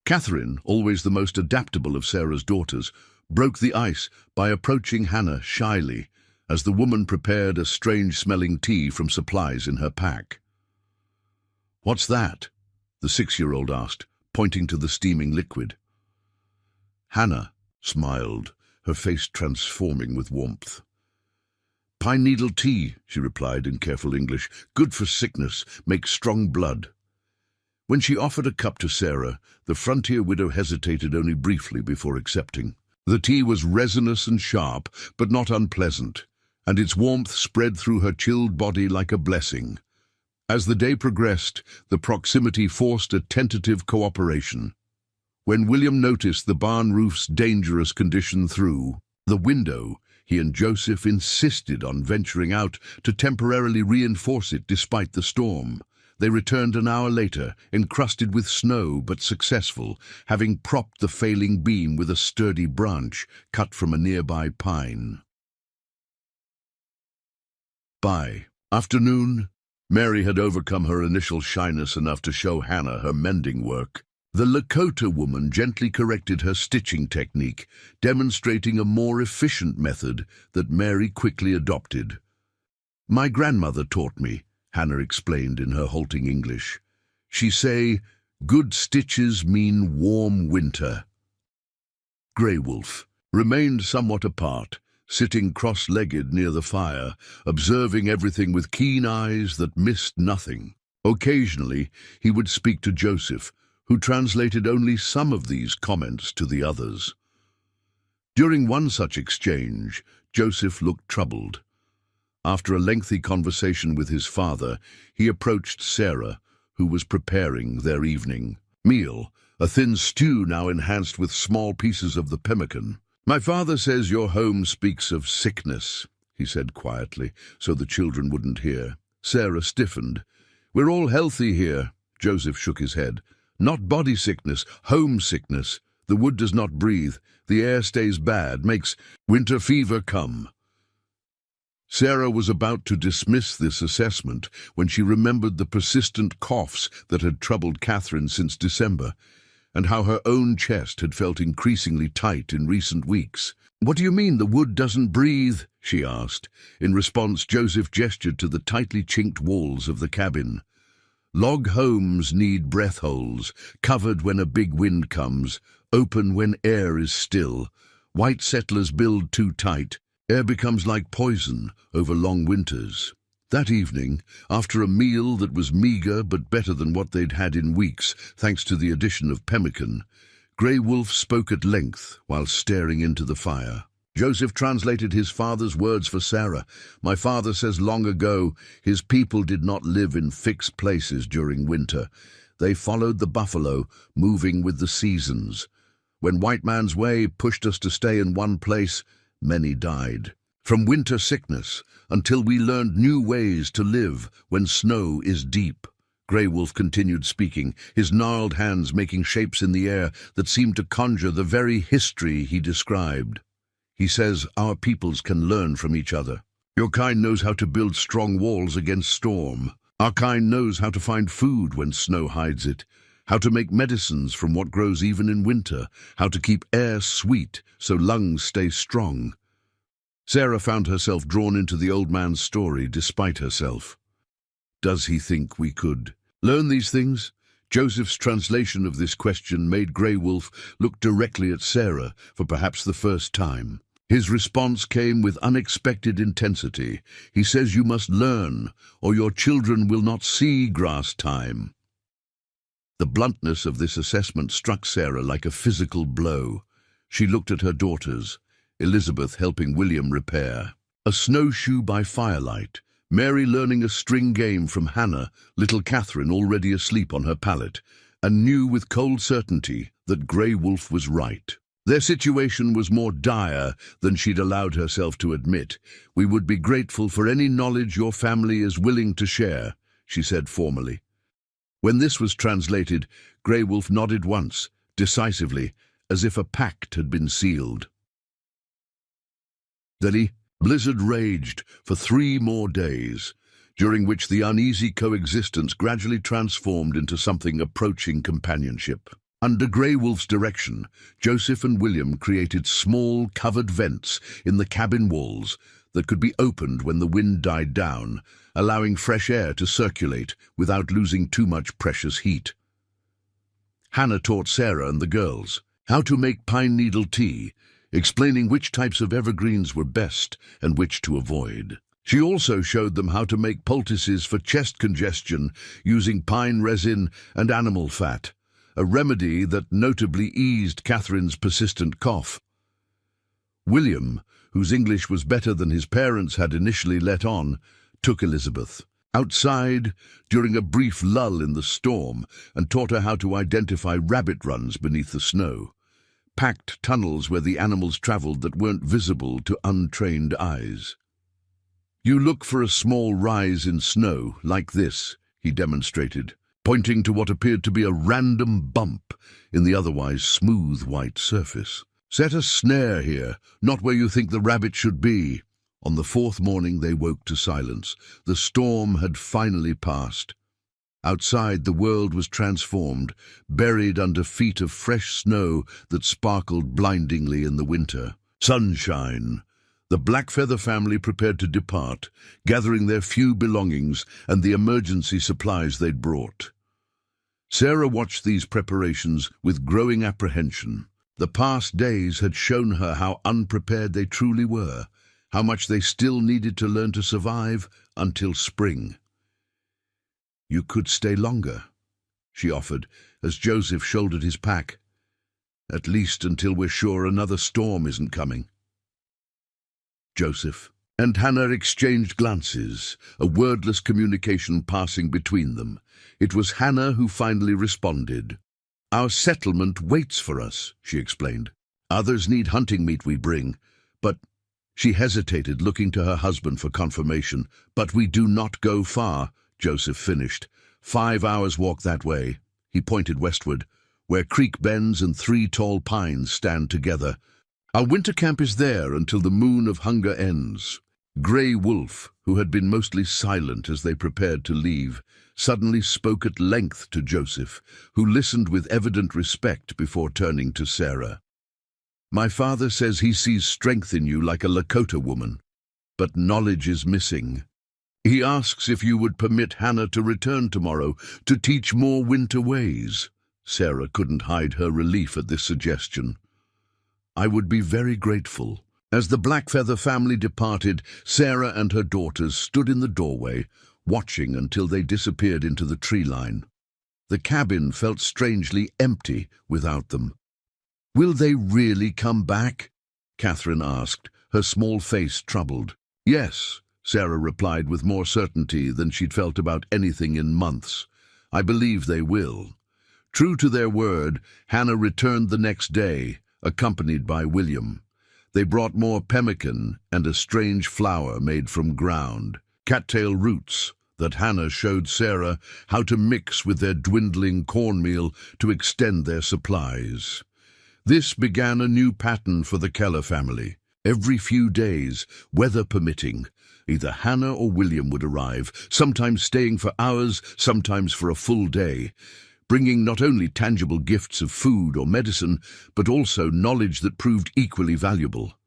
Speaker 1: Catherine, always the most adaptable of Sarah's daughters, broke the ice by approaching Hannah shyly, as the woman prepared a strange-smelling tea from supplies in her pack. "What's that?" the 6-year-old asked, pointing to the steaming liquid. Hannah smiled, her face transforming with warmth. "Pine needle tea," she replied in careful English. "Good for sickness, makes strong blood." When she offered a cup to Sarah, the frontier widow hesitated only briefly before accepting. The tea was resinous and sharp, but not unpleasant, and its warmth spread through her chilled body like a blessing. As the day progressed, the proximity forced a tentative cooperation. When William noticed the barn roof's dangerous condition through the window, he and Joseph insisted on venturing out to temporarily reinforce it despite the storm. They returned an hour later, encrusted with snow but successful, having propped the failing beam with a sturdy branch cut from a nearby pine. By afternoon, Mary had overcome her initial shyness enough to show Hannah her mending work. The Lakota woman gently corrected her stitching technique, demonstrating a more efficient method that Mary quickly adopted. "My grandmother taught me," Hannah explained in her halting English. "She say, good stitches mean warm winter." Grey Wolf remained somewhat apart, sitting cross-legged near the fire, observing everything with keen eyes that missed nothing. Occasionally, he would speak to Joseph, who translated only some of these comments to the others. During one such exchange, Joseph looked troubled. After a lengthy conversation with his father, he approached Sarah, who was preparing their evening meal, a thin stew now enhanced with small pieces of the pemmican. "My father says your home speaks of sickness," he said quietly, so the children wouldn't hear. Sarah stiffened. "We're all healthy here," Joseph shook his head. "Not body sickness, home sickness. The wood does not breathe. The air stays bad, makes winter fever come." Sarah was about to dismiss this assessment when she remembered the persistent coughs that had troubled Catherine since December, and how her own chest had felt increasingly tight in recent weeks. "What do you mean the wood doesn't breathe?" she asked. In response, Joseph gestured to the tightly chinked walls of the cabin. "Log homes need breath holes, covered when a big wind comes, open when air is still. White settlers build too tight. Air becomes like poison over long winters." That evening, after a meal that was meager but better than what they'd had in weeks, thanks to the addition of pemmican, Grey Wolf spoke at length while staring into the fire. Joseph translated his father's words for Sarah. "My father says long ago his people did not live in fixed places during winter. They followed the buffalo, moving with the seasons. When white man's way pushed us to stay in one place, many died. From winter sickness until we learned new ways to live when snow is deep." Grey Wolf continued speaking, his gnarled hands making shapes in the air that seemed to conjure the very history he described. "He says our peoples can learn from each other. Your kind knows how to build strong walls against storm. Our kind knows how to find food when snow hides it, how to make medicines from what grows even in winter, how to keep air sweet so lungs stay strong." Sarah found herself drawn into the old man's story despite herself. "Does he think we could learn these things?" Joseph's translation of this question made Grey Wolf look directly at Sarah for perhaps the first time. His response came with unexpected intensity. "He says you must learn, or your children will not see grass time." The bluntness of this assessment struck Sarah like a physical blow. She looked at her daughters, Elizabeth helping William repair. A snowshoe by firelight, Mary learning a string game from Hannah, little Catherine already asleep on her pallet, and knew with cold certainty that Grey Wolf was right. Their situation was more dire than she'd allowed herself to admit. "We would be grateful for any knowledge your family is willing to share," she said formally. When this was translated, Grey Wolf nodded once, decisively, as if a pact had been sealed. Then blizzard raged for 3 more days, during which the uneasy coexistence gradually transformed into something approaching companionship. Under Grey Wolf's direction, Joseph and William created small, covered vents in the cabin walls that could be opened when the wind died down, allowing fresh air to circulate without losing too much precious heat. Hannah taught Sarah and the girls how to make pine needle tea, explaining which types of evergreens were best and which to avoid. She also showed them how to make poultices for chest congestion using pine resin and animal fat, a remedy that notably eased Catherine's persistent cough. William, whose English was better than his parents had initially let on, took Elizabeth outside during a brief lull in the storm and taught her how to identify rabbit runs beneath the snow, packed tunnels where the animals traveled that weren't visible to untrained eyes. "You look for a small rise in snow, like this," he demonstrated, pointing to what appeared to be a random bump in the otherwise smooth white surface. "Set a snare here, not where you think the rabbit should be." On the fourth morning they woke to silence. The storm had finally passed. Outside, the world was transformed, buried under feet of fresh snow that sparkled blindingly in the winter. Sunshine. The Blackfeather family prepared to depart, gathering their few belongings and the emergency supplies they'd brought. Sarah watched these preparations with growing apprehension. The past days had shown her how unprepared they truly were, how much they still needed to learn to survive until spring. "You could stay longer," she offered, as Joseph shouldered his pack. "At least until we're sure another storm isn't coming." Joseph and Hannah exchanged glances, a wordless communication passing between them. It was Hannah who finally responded. "Our settlement waits for us," she explained. "Others need hunting meat we bring, but—" She hesitated, looking to her husband for confirmation. "But we do not go far," Joseph finished. 5 hours' walk that way." He pointed westward, where creek bends and 3 tall pines stand together. "Our winter camp is there until the moon of hunger ends." Grey Wolf, who had been mostly silent as they prepared to leave, suddenly spoke at length to Joseph, who listened with evident respect before turning to Sarah. "My father says he sees strength in you like a Lakota woman, but knowledge is missing. He asks if you would permit Hannah to return tomorrow to teach more winter ways." Sarah couldn't hide her relief at this suggestion. "I would be very grateful." As the Blackfeather family departed, Sarah and her daughters stood in the doorway, watching until they disappeared into the tree line. The cabin felt strangely empty without them. "Will they really come back?" Catherine asked, her small face troubled. "Yes," Sarah replied with more certainty than she'd felt about anything in months. "I believe they will." True to their word, Hannah returned the next day, accompanied by William. They brought more pemmican and a strange flour made from ground, cattail roots, that Hannah showed Sarah how to mix with their dwindling cornmeal to extend their supplies. This began a new pattern for the Keller family. Every few days, weather permitting, either Hannah or William would arrive, sometimes staying for hours, sometimes for a full day, bringing not only tangible gifts of food or medicine, but also knowledge that proved equally valuable.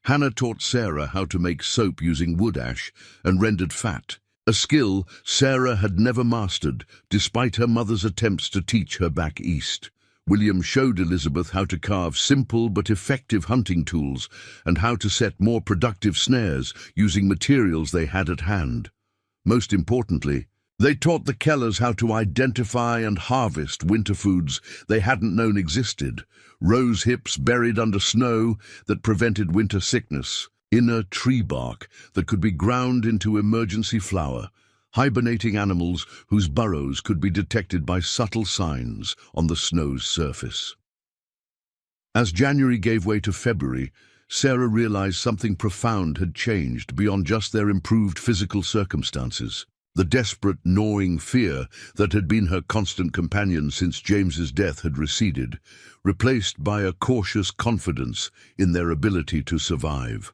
Speaker 1: Hannah taught Sarah how to make soap using wood ash and rendered fat, a skill Sarah had never mastered, despite her mother's attempts to teach her back east. William showed Elizabeth how to carve simple but effective hunting tools and how to set more productive snares using materials they had at hand. Most importantly, they taught the Kellers how to identify and harvest winter foods they hadn't known existed, rose hips buried under snow that prevented winter sickness, inner tree bark that could be ground into emergency flour, hibernating animals whose burrows could be detected by subtle signs on the snow's surface. As January gave way to February, Sarah realized something profound had changed beyond just their improved physical circumstances. The desperate, gnawing fear that had been her constant companion since James's death had receded, replaced by a cautious confidence in their ability to survive.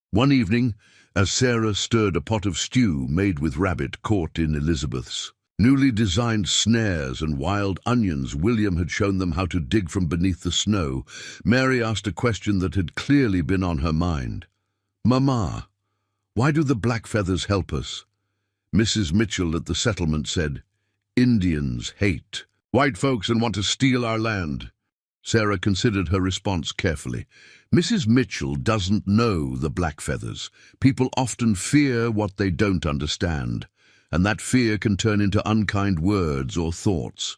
Speaker 1: One evening, as Sarah stirred a pot of stew made with rabbit caught in Elizabeth's newly designed snares and wild onions William had shown them how to dig from beneath the snow, Mary asked a question that had clearly been on her mind. "Mama, why do the Blackfeathers help us?" Mrs. Mitchell at the settlement said, "Indians hate white folks and want to steal our land." Sarah considered her response carefully. "Mrs. Mitchell doesn't know the Blackfeathers. People often fear what they don't understand, and that fear can turn into unkind words or thoughts."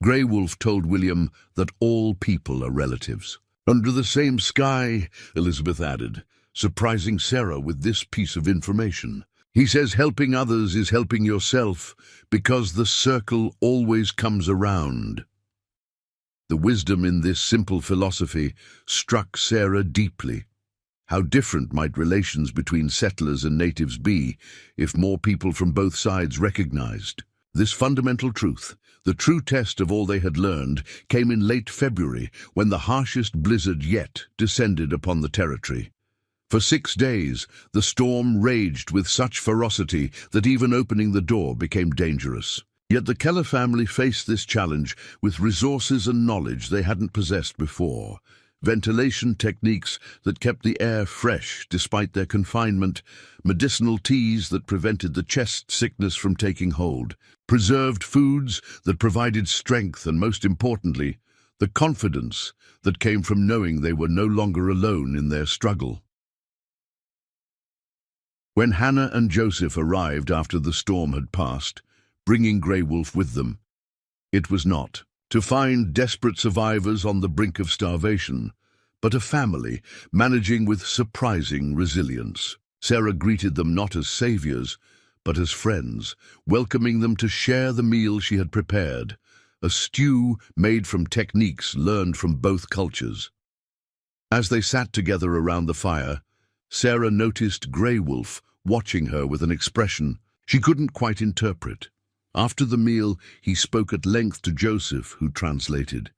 Speaker 1: Grey Wolf told William that all people are relatives. "Under the same sky," Elizabeth added, surprising Sarah with this piece of information. "He says helping others is helping yourself, because the circle always comes around." The wisdom in this simple philosophy struck Sarah deeply. How different might relations between settlers and natives be if more people from both sides recognized this fundamental truth? The true test of all they had learned came in late February, when the harshest blizzard yet descended upon the territory. For 6 days, the storm raged with such ferocity that even opening the door became dangerous. Yet the Keller family faced this challenge with resources and knowledge they hadn't possessed before. Ventilation techniques that kept the air fresh despite their confinement, medicinal teas that prevented the chest sickness from taking hold, preserved foods that provided strength, and most importantly, the confidence that came from knowing they were no longer alone in their struggle. When Hannah and Joseph arrived after the storm had passed, bringing Grey Wolf with them, it was not to find desperate survivors on the brink of starvation, but a family managing with surprising resilience. Sarah greeted them not as saviors, but as friends, welcoming them to share the meal she had prepared, a stew made from techniques learned from both cultures. As they sat together around the fire, Sarah noticed Grey Wolf watching her with an expression she couldn't quite interpret. After the meal, he spoke at length to Joseph, who translated.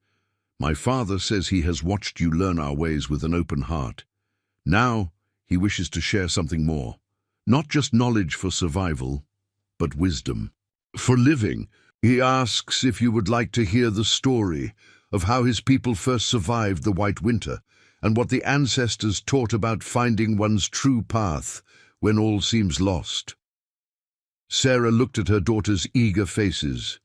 Speaker 1: "My father says he has watched you learn our ways with an open heart. Now he wishes to share something more. Not just knowledge for survival, but wisdom for living. He asks if you would like to hear the story of how his people first survived the White Winter and what the ancestors taught about finding one's true path when all seems lost." Sarah looked at her daughter's eager faces,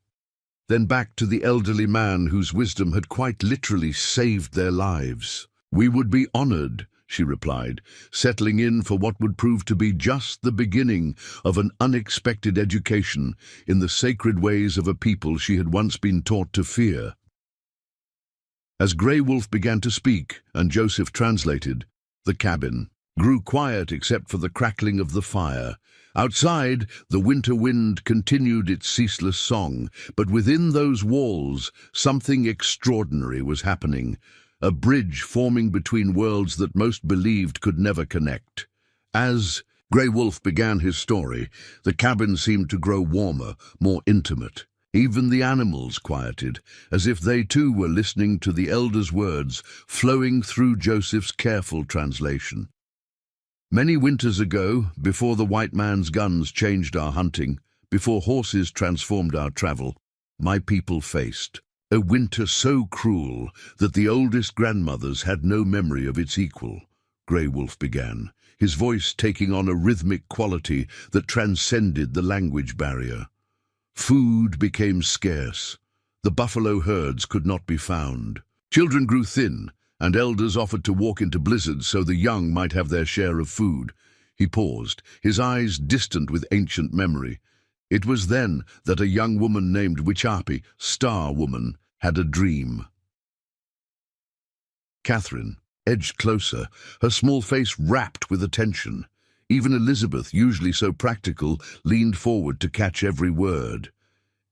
Speaker 1: then back to the elderly man whose wisdom had quite literally saved their lives. "We would be honored," she replied, settling in for what would prove to be just the beginning of an unexpected education in the sacred ways of a people she had once been taught to fear. As Grey Wolf began to speak and Joseph translated, the cabin grew quiet except for the crackling of the fire. Outside, the winter wind continued its ceaseless song, but within those walls, something extraordinary was happening, a bridge forming between worlds that most believed could never connect. As Grey Wolf began his story, the cabin seemed to grow warmer, more intimate. Even the animals quieted, as if they too were listening to the elder's words flowing through Joseph's careful translation. "Many winters ago, before the white man's guns changed our hunting, before horses transformed our travel, my people faced a winter so cruel that the oldest grandmothers had no memory of its equal," Grey Wolf began, his voice taking on a rhythmic quality that transcended the language barrier. "Food became scarce. The buffalo herds could not be found. Children grew thin, and elders offered to walk into blizzards so the young might have their share of food." He paused, his eyes distant with ancient memory. It was then that a young woman named Wichapi, Star Woman, had a dream. Catherine edged closer, her small face rapt with attention. Even Elizabeth, usually so practical, leaned forward to catch every word.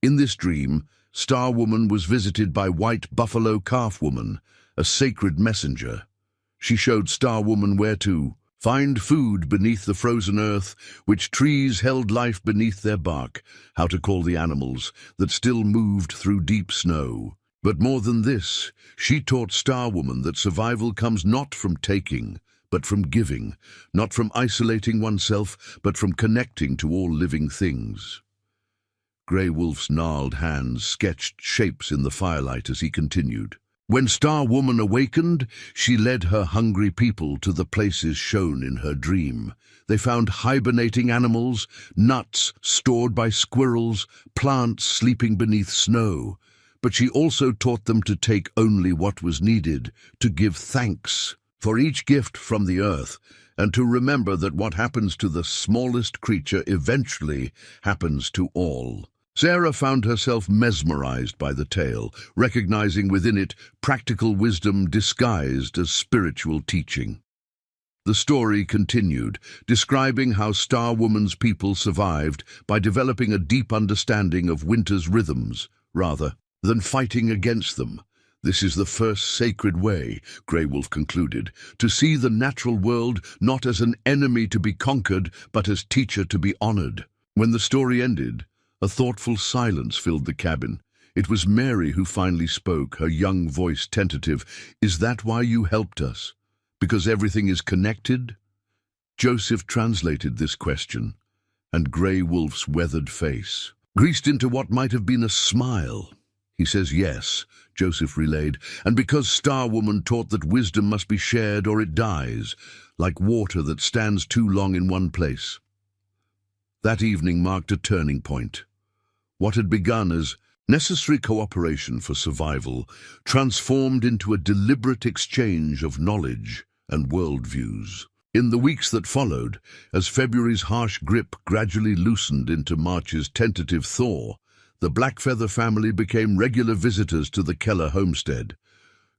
Speaker 1: In this dream, Star Woman was visited by White Buffalo Calf Woman, a sacred messenger. She showed Star Woman where to find food beneath the frozen earth, which trees held life beneath their bark, how to call the animals that still moved through deep snow. But more than this, she taught Star Woman that survival comes not from taking, but from giving, not from isolating oneself, but from connecting to all living things. Grey Wolf's gnarled hands sketched shapes in the firelight as he continued. "When Star Woman awakened, she led her hungry people to the places shown in her dream. They found hibernating animals, nuts stored by squirrels, plants sleeping beneath snow. But she also taught them to take only what was needed, to give thanks for each gift from the earth, and to remember that what happens to the smallest creature eventually happens to all." Sarah found herself mesmerized by the tale, recognizing within it practical wisdom disguised as spiritual teaching. The story continued, describing how Star Woman's people survived by developing a deep understanding of winter's rhythms, rather than fighting against them. "This is the first sacred way," Grey Wolf concluded, "to see the natural world not as an enemy to be conquered, but as teacher to be honored." When the story ended, a thoughtful silence filled the cabin. It was Mary who finally spoke, her young voice tentative. "Is that why you helped us? Because everything is connected?" Joseph translated this question, and Grey Wolf's weathered face greased into what might have been a smile. He says yes, Joseph relayed, and because Star Woman taught that wisdom must be shared or it dies, like water that stands too long in one place. That evening marked a turning point. What had begun as necessary cooperation for survival transformed into a deliberate exchange of knowledge and worldviews. In the weeks that followed, as February's harsh grip gradually loosened into March's tentative thaw, the Blackfeather family became regular visitors to the Keller homestead.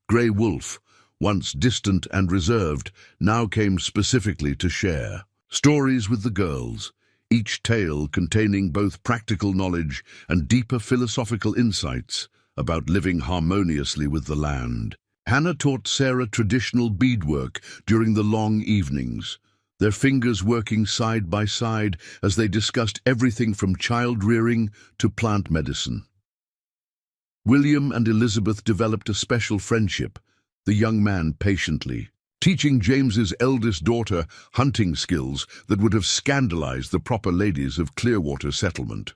Speaker 1: Grey Wolf, once distant and reserved, now came specifically to share stories with the girls, each tale containing both practical knowledge and deeper philosophical insights about living harmoniously with the land. Hannah taught Sarah traditional beadwork during the long evenings, their fingers working side by side as they discussed everything from child-rearing to plant medicine. William and Elizabeth developed a special friendship, the young man patiently teaching James's eldest daughter hunting skills that would have scandalized the proper ladies of Clearwater settlement.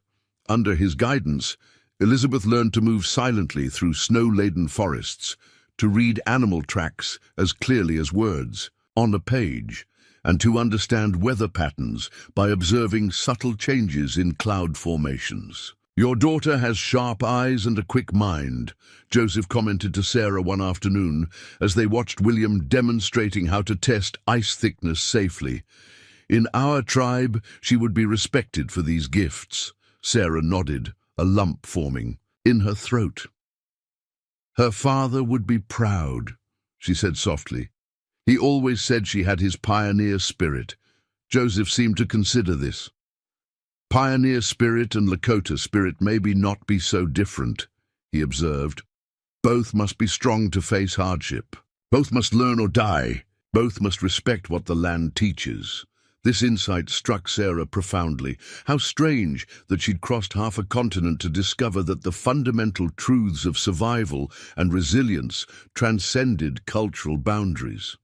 Speaker 1: Under his guidance, Elizabeth learned to move silently through snow-laden forests, to read animal tracks as clearly as words on a page, and to understand weather patterns by observing subtle changes in cloud formations. "Your daughter has sharp eyes and a quick mind," Joseph commented to Sarah one afternoon as they watched William demonstrating how to test ice thickness safely. "In our tribe, she would be respected for these gifts." Sarah nodded, a lump forming in her throat. "Her father would be proud," she said softly. "He always said she had his pioneer spirit." Joseph seemed to consider this. "Pioneer spirit and Lakota spirit maybe not be so different," he observed. "Both must be strong to face hardship. Both must learn or die. Both must respect what the land teaches." This insight struck Sarah profoundly. How strange that she'd crossed half a continent to discover that the fundamental truths of survival and resilience transcended cultural boundaries.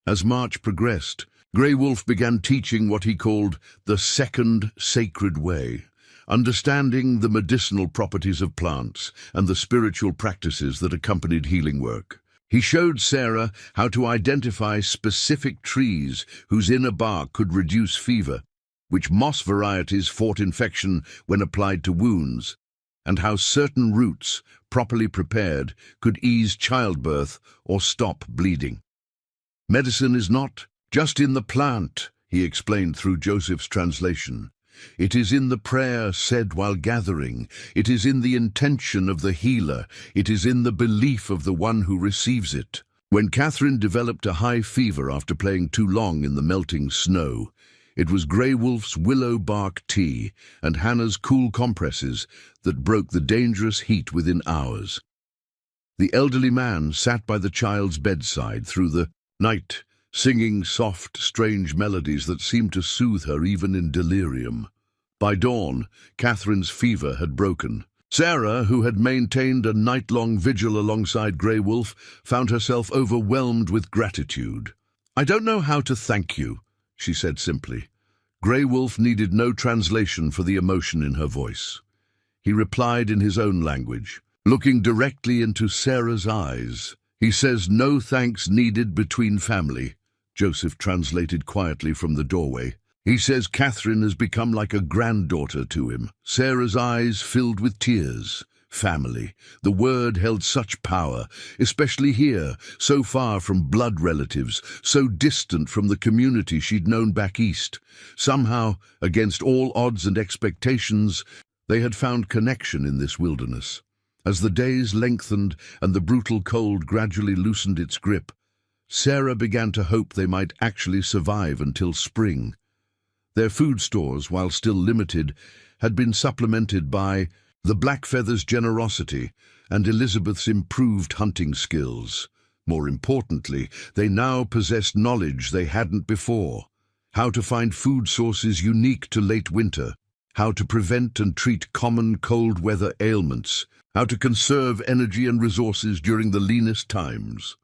Speaker 1: As March progressed, Grey Wolf began teaching what he called the second sacred way, understanding the medicinal properties of plants and the spiritual practices that accompanied healing work. He showed Sarah how to identify specific trees whose inner bark could reduce fever, which moss varieties fought infection when applied to wounds, and how certain roots, properly prepared, could ease childbirth or stop bleeding. "Medicine is not just in the plant," he explained through Joseph's translation. "It is in the prayer said while gathering. It is in the intention of the healer. It is in the belief of the one who receives it." When Catherine developed a high fever after playing too long in the melting snow, it was Grey Wolf's willow bark tea and Hannah's cool compresses that broke the dangerous heat within hours. The elderly man sat by the child's bedside through the night, singing soft, strange melodies that seemed to soothe her even in delirium. By dawn, Catherine's fever had broken. Sarah, who had maintained a night-long vigil alongside Grey Wolf, found herself overwhelmed with gratitude. "I don't know how to thank you," she said simply. Grey Wolf needed no translation for the emotion in her voice. He replied in his own language, looking directly into Sarah's eyes. "He says no thanks needed between family," Joseph translated quietly from the doorway. "He says Catherine has become like a granddaughter to him." Sarah's eyes filled with tears. Family. The word held such power, especially here, so far from blood relatives, so distant from the community she'd known back east. Somehow, against all odds and expectations, they had found connection in this wilderness. As the days lengthened and the brutal cold gradually loosened its grip, Sarah began to hope they might actually survive until spring. Their food stores, while still limited, had been supplemented by the Blackfeather's generosity and Elizabeth's improved hunting skills. More importantly, they now possessed knowledge they hadn't before: how to find food sources unique to late winter, how to prevent and treat common cold weather ailments, how to conserve energy and resources during the leanest times.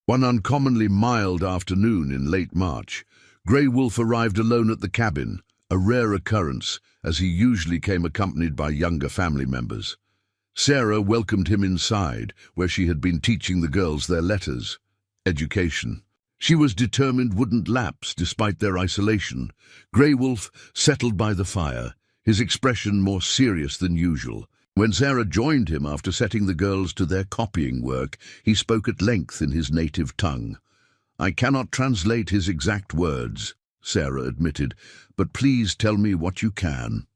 Speaker 1: One uncommonly mild afternoon in late March, Grey Wolf arrived alone at the cabin, a rare occurrence, as he usually came accompanied by younger family members. Sarah welcomed him inside, where she had been teaching the girls their letters, education. She was determined wouldn't lapse despite their isolation. Grey Wolf settled by the fire, his expression more serious than usual. When Sarah joined him after setting the girls to their copying work, he spoke at length in his native tongue. "I cannot translate his exact words," Sarah admitted, "but please tell me what you can."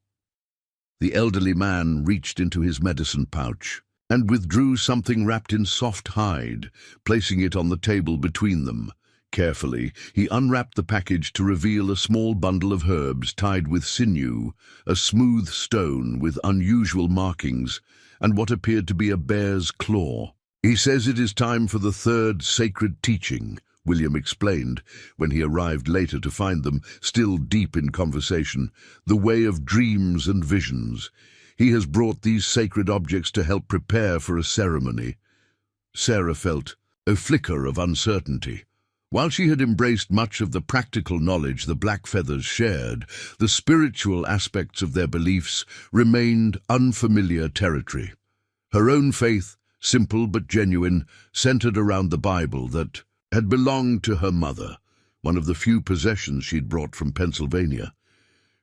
Speaker 1: The elderly man reached into his medicine pouch and withdrew something wrapped in soft hide, placing it on the table between them. Carefully, he unwrapped the package to reveal a small bundle of herbs tied with sinew, a smooth stone with unusual markings, and what appeared to be a bear's claw. "He says it is time for the third sacred teaching," William explained, when he arrived later to find them still deep in conversation, "the way of dreams and visions. He has brought these sacred objects to help prepare for a ceremony." Sarah felt a flicker of uncertainty. While she had embraced much of the practical knowledge the Blackfeathers shared, the spiritual aspects of their beliefs remained unfamiliar territory. Her own faith, simple but genuine, centered around the Bible that had belonged to her mother, one of the few possessions she'd brought from Pennsylvania.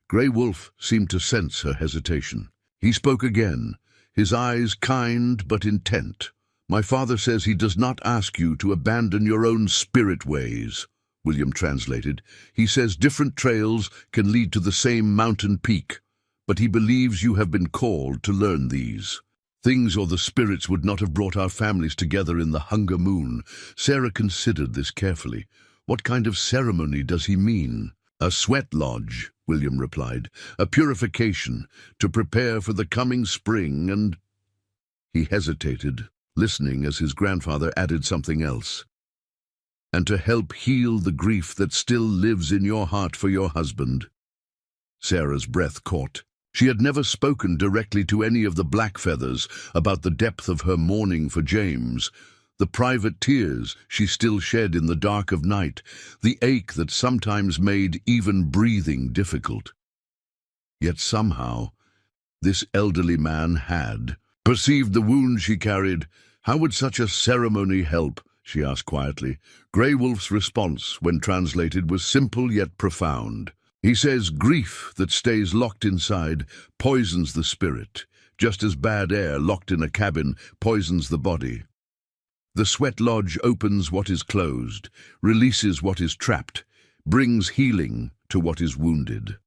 Speaker 1: Grey Wolf seemed to sense her hesitation. He spoke again, his eyes kind but intent. "My father says he does not ask you to abandon your own spirit ways," William translated. "He says different trails can lead to the same mountain peak, but he believes you have been called to learn these things, or the spirits would not have brought our families together in the Hunger Moon." Sarah considered this carefully. "What kind of ceremony does he mean?" "A sweat lodge," William replied. "A purification to prepare for the coming spring and—" He hesitated, listening as his grandfather added something else. "And to help heal the grief that still lives in your heart for your husband." Sarah's breath caught. She had never spoken directly to any of the Blackfeathers about the depth of her mourning for James, the private tears she still shed in the dark of night, the ache that sometimes made even breathing difficult. Yet somehow, this elderly man had perceived the wound she carried. "How would such a ceremony help?" she asked quietly. Grey Wolf's response, when translated, was simple yet profound. He says grief that stays locked inside poisons the spirit, just as bad air locked in a cabin poisons the body. The sweat lodge opens what is closed, releases what is trapped, brings healing to what is wounded.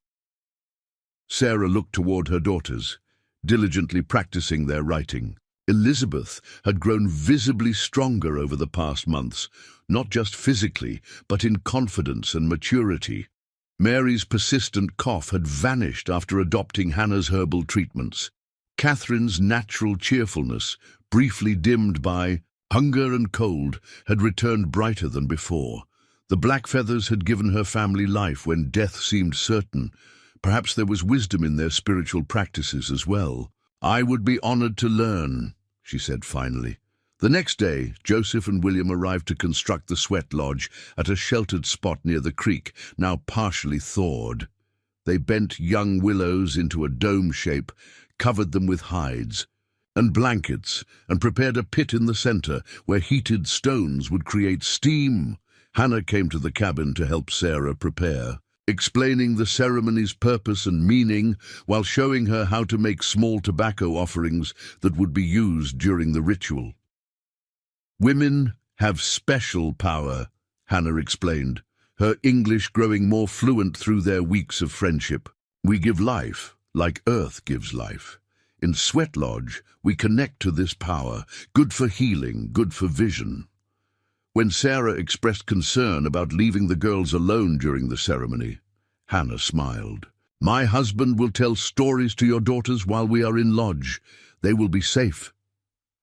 Speaker 1: Sarah looked toward her daughters, diligently practicing their writing. Elizabeth had grown visibly stronger over the past months, not just physically, but in confidence and maturity. Mary's persistent cough had vanished after adopting Hannah's herbal treatments. Catherine's natural cheerfulness, briefly dimmed by hunger and cold, had returned brighter than before. The Blackfeathers had given her family life when death seemed certain. Perhaps there was wisdom in their spiritual practices as well. "I would be honored to learn," she said finally. The next day, Joseph and William arrived to construct the sweat lodge at a sheltered spot near the creek, now partially thawed. They bent young willows into a dome shape, covered them with hides and blankets, and prepared a pit in the center where heated stones would create steam. Hannah came to the cabin to help Sarah prepare, explaining the ceremony's purpose and meaning while showing her how to make small tobacco offerings that would be used during the ritual. "Women have special power," Hannah explained, her English growing more fluent through their weeks of friendship. "We give life, like Earth gives life. In Sweat Lodge, we connect to this power, good for healing, good for vision." When Sarah expressed concern about leaving the girls alone during the ceremony, Hannah smiled. "My husband will tell stories to your daughters while we are in lodge. They will be safe."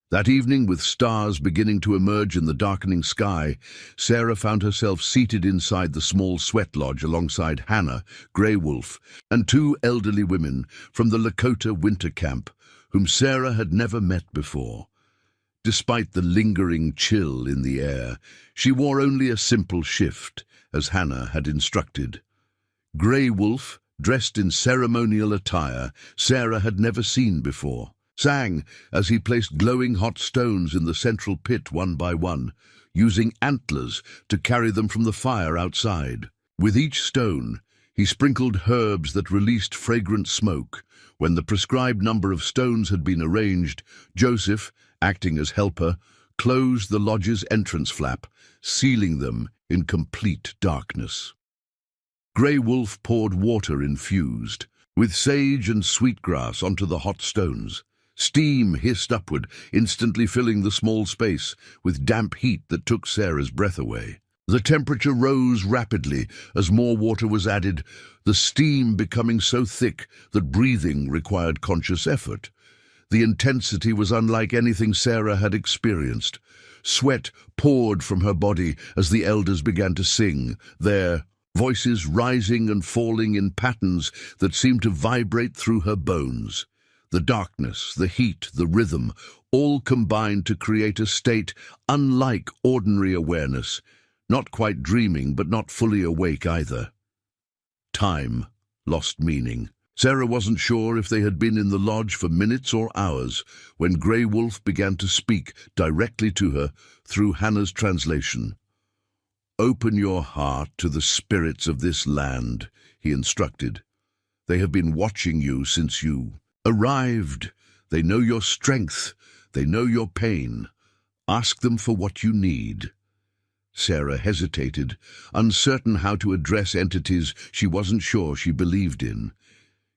Speaker 1: That evening, with stars beginning to emerge in the darkening sky, Sarah found herself seated inside the small sweat lodge alongside Hannah, Grey Wolf, and two elderly women from the Lakota winter camp, whom Sarah had never met before. Despite the lingering chill in the air, she wore only a simple shift, as Hannah had instructed. Grey Wolf, dressed in ceremonial attire Sarah had never seen before, sang as he placed glowing hot stones in the central pit one by one, using antlers to carry them from the fire outside. With each stone, he sprinkled herbs that released fragrant smoke. When the prescribed number of stones had been arranged, Joseph, acting as helper, closed the lodge's entrance flap, sealing them in complete darkness. Grey Wolf poured water infused with sage and sweetgrass onto the hot stones. Steam hissed upward, instantly filling the small space with damp heat that took Sarah's breath away. The temperature rose rapidly as more water was added, the steam becoming so thick that breathing required conscious effort. The intensity was unlike anything Sarah had experienced. Sweat poured from her body as the elders began to sing, their voices rising and falling in patterns that seemed to vibrate through her bones. The darkness, the heat, the rhythm, all combined to create a state unlike ordinary awareness, not quite dreaming but not fully awake either. Time lost meaning. Sarah wasn't sure if they had been in the lodge for minutes or hours when Grey Wolf began to speak directly to her through Hannah's translation. "Open your heart to the spirits of this land," he instructed. "They have been watching you since you arrived. They know your strength. They know your pain. Ask them for what you need." Sarah hesitated, uncertain how to address entities she wasn't sure she believed in.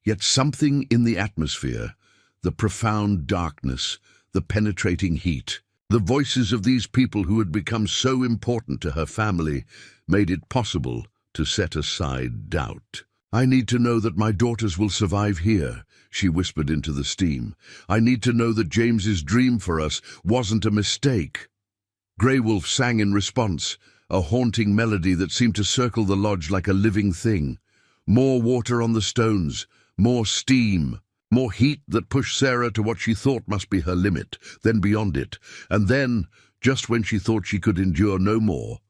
Speaker 1: Yet something in the atmosphere, the profound darkness, the penetrating heat, the voices of these people who had become so important to her family, made it possible to set aside doubt. "I need to know that my daughters will survive here," she whispered into the steam. "I need to know that James's dream for us wasn't a mistake." Grey Wolf sang in response, a haunting melody that seemed to circle the lodge like a living thing. More water on the stones, more steam, more heat that pushed Sarah to what she thought must be her limit, then beyond it. And then, just when she thought she could endure no more,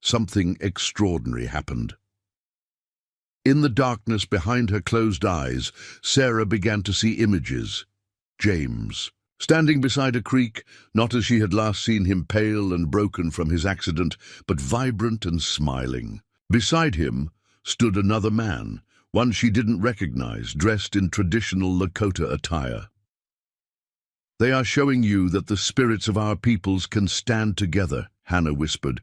Speaker 1: something extraordinary happened. In the darkness behind her closed eyes, Sarah began to see images. James, standing beside a creek, not as she had last seen him, pale and broken from his accident, but vibrant and smiling. Beside him stood another man, one she didn't recognize, dressed in traditional Lakota attire. "They are showing you that the spirits of our peoples can stand together," Hannah whispered,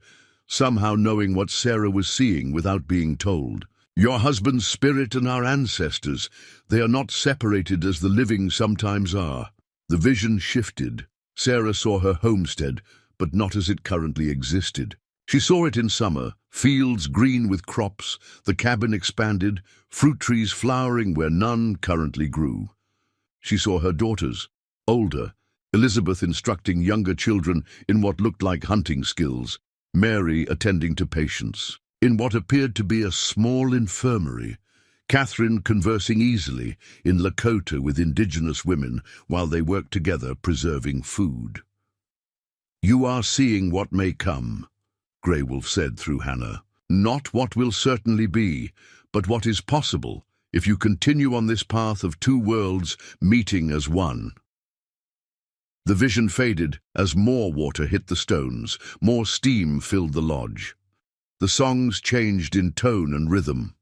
Speaker 1: somehow knowing what Sarah was seeing without being told. "Your husband's spirit and our ancestors, they are not separated as the living sometimes are." The vision shifted. Sarah saw her homestead, but not as it currently existed. She saw it in summer, fields green with crops, the cabin expanded, fruit trees flowering where none currently grew. She saw her daughters, older, Elizabeth instructing younger children in what looked like hunting skills, Mary attending to patients. In what appeared to be a small infirmary, Catherine conversing easily in Lakota with indigenous women while they worked together preserving food. "You are seeing what may come," Grey Wolf said through Hannah. "Not what will certainly be, but what is possible if you continue on this path of two worlds meeting as one." The vision faded as more water hit the stones, more steam filled the lodge. The songs changed in tone and rhythm.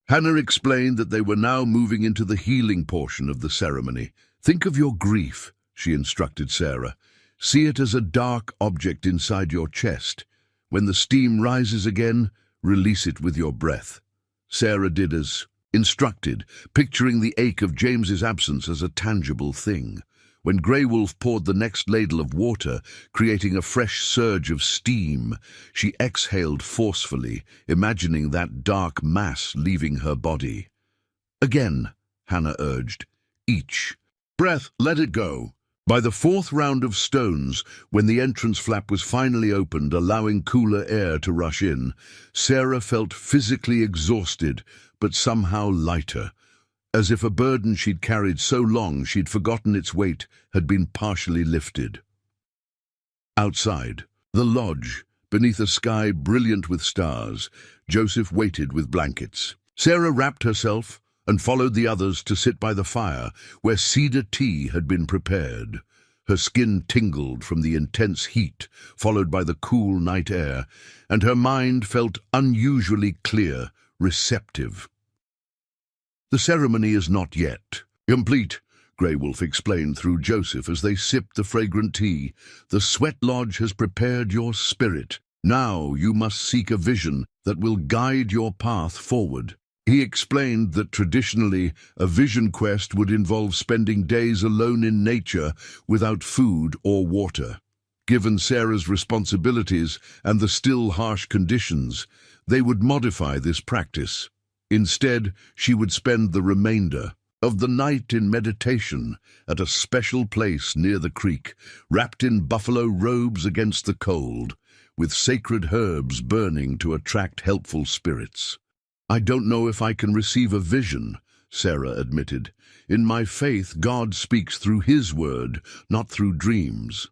Speaker 1: Hannah explained that they were now moving into the healing portion of the ceremony. "Think of your grief," she instructed Sarah. "See it as a dark object inside your chest. When the steam rises again, release it with your breath." Sarah did as instructed, picturing the ache of James's absence as a tangible thing. When Grey Wolf poured the next ladle of water, creating a fresh surge of steam, she exhaled forcefully, imagining that dark mass leaving her body. "Again," Hannah urged. "Each breath, let it go." By the fourth round of stones, when the entrance flap was finally opened, allowing cooler air to rush in, Sarah felt physically exhausted, but somehow lighter, as if a burden she'd carried so long she'd forgotten its weight had been partially lifted. Outside, the lodge, beneath a sky brilliant with stars, Joseph waited with blankets. Sarah wrapped herself and followed the others to sit by the fire where cedar tea had been prepared. Her skin tingled from the intense heat, followed by the cool night air, and her mind felt unusually clear, receptive. "The ceremony is not yet complete," Grey Wolf explained through Joseph as they sipped the fragrant tea. "The Sweat Lodge has prepared your spirit. Now you must seek a vision that will guide your path forward." He explained that traditionally, a vision quest would involve spending days alone in nature without food or water. Given Sarah's responsibilities and the still harsh conditions, they would modify this practice. Instead, she would spend the remainder of the night in meditation at a special place near the creek, wrapped in buffalo robes against the cold, with sacred herbs burning to attract helpful spirits. "I don't know if I can receive a vision," Sarah admitted. "In my faith, God speaks through His word, not through dreams."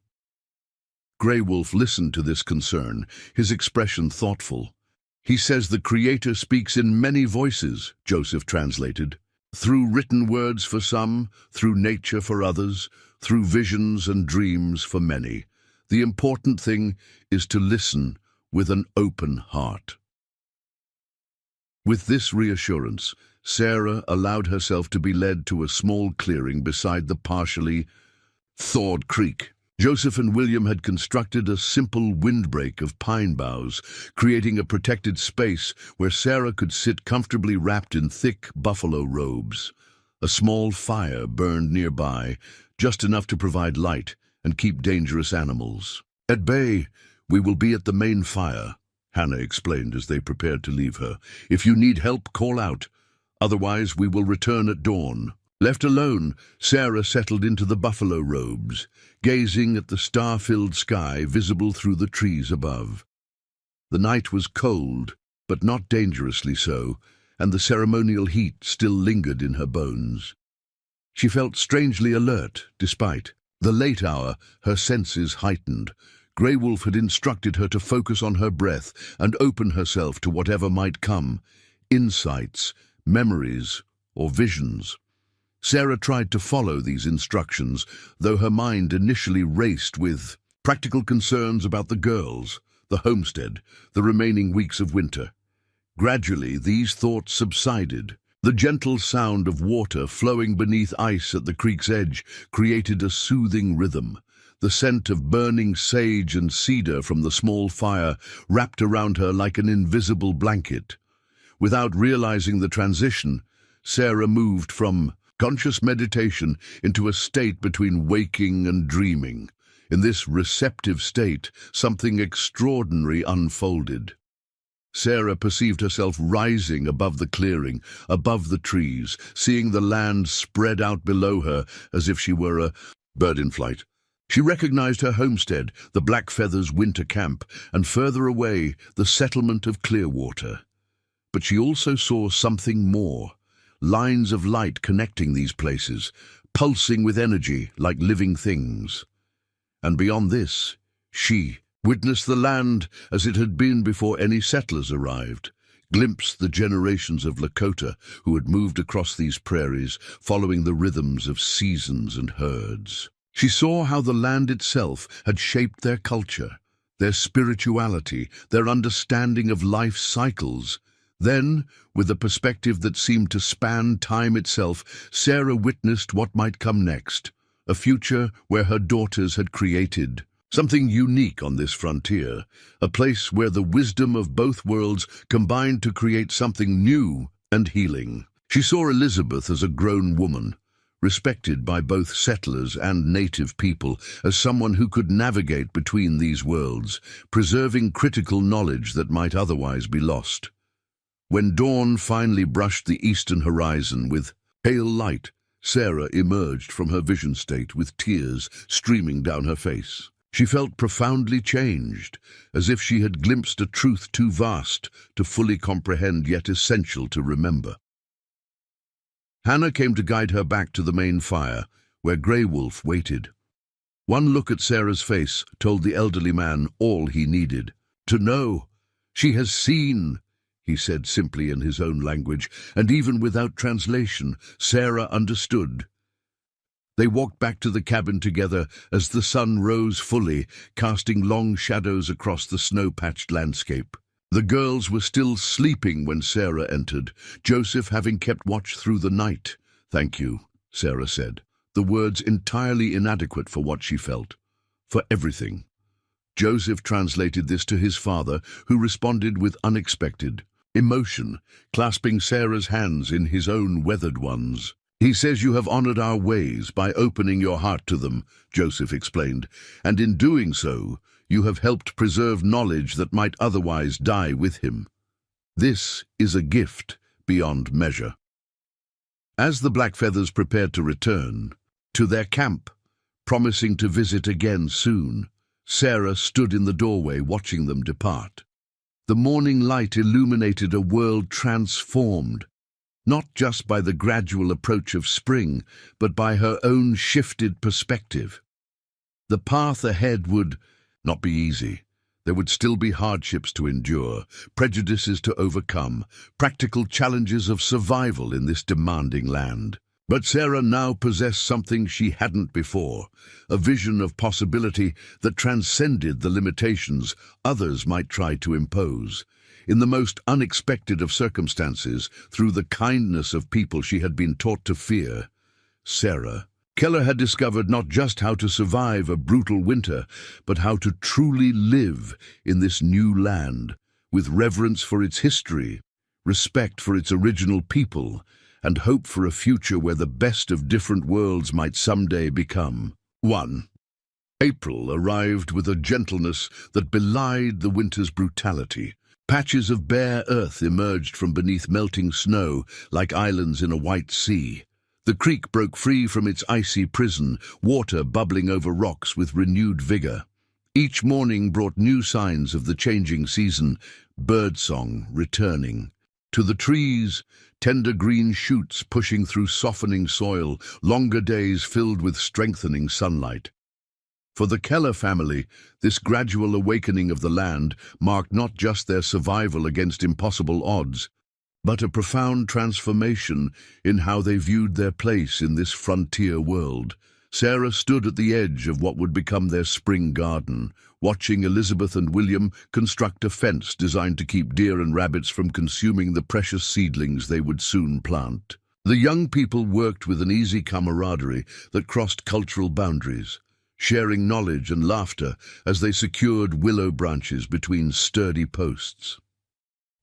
Speaker 1: Grey Wolf listened to this concern, his expression thoughtful. "He says the Creator speaks in many voices," Joseph translated. "Through written words for some, through nature for others, through visions and dreams for many. The important thing is to listen with an open heart." With this reassurance, Sarah allowed herself to be led to a small clearing beside the partially thawed creek. Joseph and William had constructed a simple windbreak of pine boughs, creating a protected space where Sarah could sit comfortably wrapped in thick buffalo robes. A small fire burned nearby, just enough to provide light and keep dangerous animals at bay. "We will be at the main fire," Hannah explained as they prepared to leave her. "If you need help, call out. Otherwise, we will return at dawn." Left alone, Sarah settled into the buffalo robes, gazing at the star-filled sky visible through the trees above. The night was cold, but not dangerously so, and the ceremonial heat still lingered in her bones. She felt strangely alert, despite the late hour, her senses heightened. Grey Wolf had instructed her to focus on her breath and open herself to whatever might come, insights, memories, or visions. Sarah tried to follow these instructions, though her mind initially raced with practical concerns about the girls, the homestead, the remaining weeks of winter. Gradually, these thoughts subsided. The gentle sound of water flowing beneath ice at the creek's edge created a soothing rhythm. The scent of burning sage and cedar from the small fire wrapped around her like an invisible blanket. Without realizing the transition, Sarah moved from conscious meditation into a state between waking and dreaming. In this receptive state, something extraordinary unfolded. Sarah perceived herself rising above the clearing, above the trees, seeing the land spread out below her as if she were a bird in flight. She recognized her homestead, the Blackfeathers' winter camp, and further away, the settlement of Clearwater. But she also saw something more. Lines of light connecting these places, pulsing with energy like living things. And beyond this, she witnessed the land as it had been before any settlers arrived, glimpsed the generations of Lakota who had moved across these prairies, following the rhythms of seasons and herds. She saw how the land itself had shaped their culture, their spirituality, their understanding of life's cycles. Then, with a perspective that seemed to span time itself, Sarah witnessed what might come next, a future where her daughters had created something unique on this frontier, a place where the wisdom of both worlds combined to create something new and healing. She saw Elizabeth as a grown woman, respected by both settlers and native people, as someone who could navigate between these worlds, preserving critical knowledge that might otherwise be lost. When dawn finally brushed the eastern horizon with pale light, Sarah emerged from her vision state with tears streaming down her face. She felt profoundly changed, as if she had glimpsed a truth too vast to fully comprehend yet essential to remember. Hannah came to guide her back to the main fire, where Grey Wolf waited. One look at Sarah's face told the elderly man all he needed to know. "She has seen," he said simply in his own language, and even without translation, Sarah understood. They walked back to the cabin together as the sun rose fully, casting long shadows across the snow-patched landscape. The girls were still sleeping when Sarah entered, Joseph having kept watch through the night. "Thank you," Sarah said, the words entirely inadequate for what she felt. "For everything." Joseph translated this to his father, who responded with unexpected emotion, clasping Sarah's hands in his own weathered ones. "He says you have honored our ways by opening your heart to them," Joseph explained, "and in doing so, you have helped preserve knowledge that might otherwise die with him. This is a gift beyond measure." As the Blackfeathers prepared to return to their camp, promising to visit again soon, Sarah stood in the doorway watching them depart. The morning light illuminated a world transformed, not just by the gradual approach of spring, but by her own shifted perspective. The path ahead would not be easy. There would still be hardships to endure, prejudices to overcome, practical challenges of survival in this demanding land. But Sarah now possessed something she hadn't before, a vision of possibility that transcended the limitations others might try to impose. In the most unexpected of circumstances, through the kindness of people she had been taught to fear, Sarah Keller had discovered not just how to survive a brutal winter, but how to truly live in this new land, with reverence for its history, respect for its original people, and hope for a future where the best of different worlds might someday become one. April arrived with a gentleness that belied the winter's brutality. Patches of bare earth emerged from beneath melting snow like islands in a white sea. The creek broke free from its icy prison, water bubbling over rocks with renewed vigor. Each morning brought new signs of the changing season, birdsong returning. To the trees, tender green shoots pushing through softening soil, longer days filled with strengthening sunlight. For the Keller family, this gradual awakening of the land marked not just their survival against impossible odds, but a profound transformation in how they viewed their place in this frontier world. Sarah stood at the edge of what would become their spring garden, watching Elizabeth and William construct a fence designed to keep deer and rabbits from consuming the precious seedlings they would soon plant. The young people worked with an easy camaraderie that crossed cultural boundaries, sharing knowledge and laughter as they secured willow branches between sturdy posts.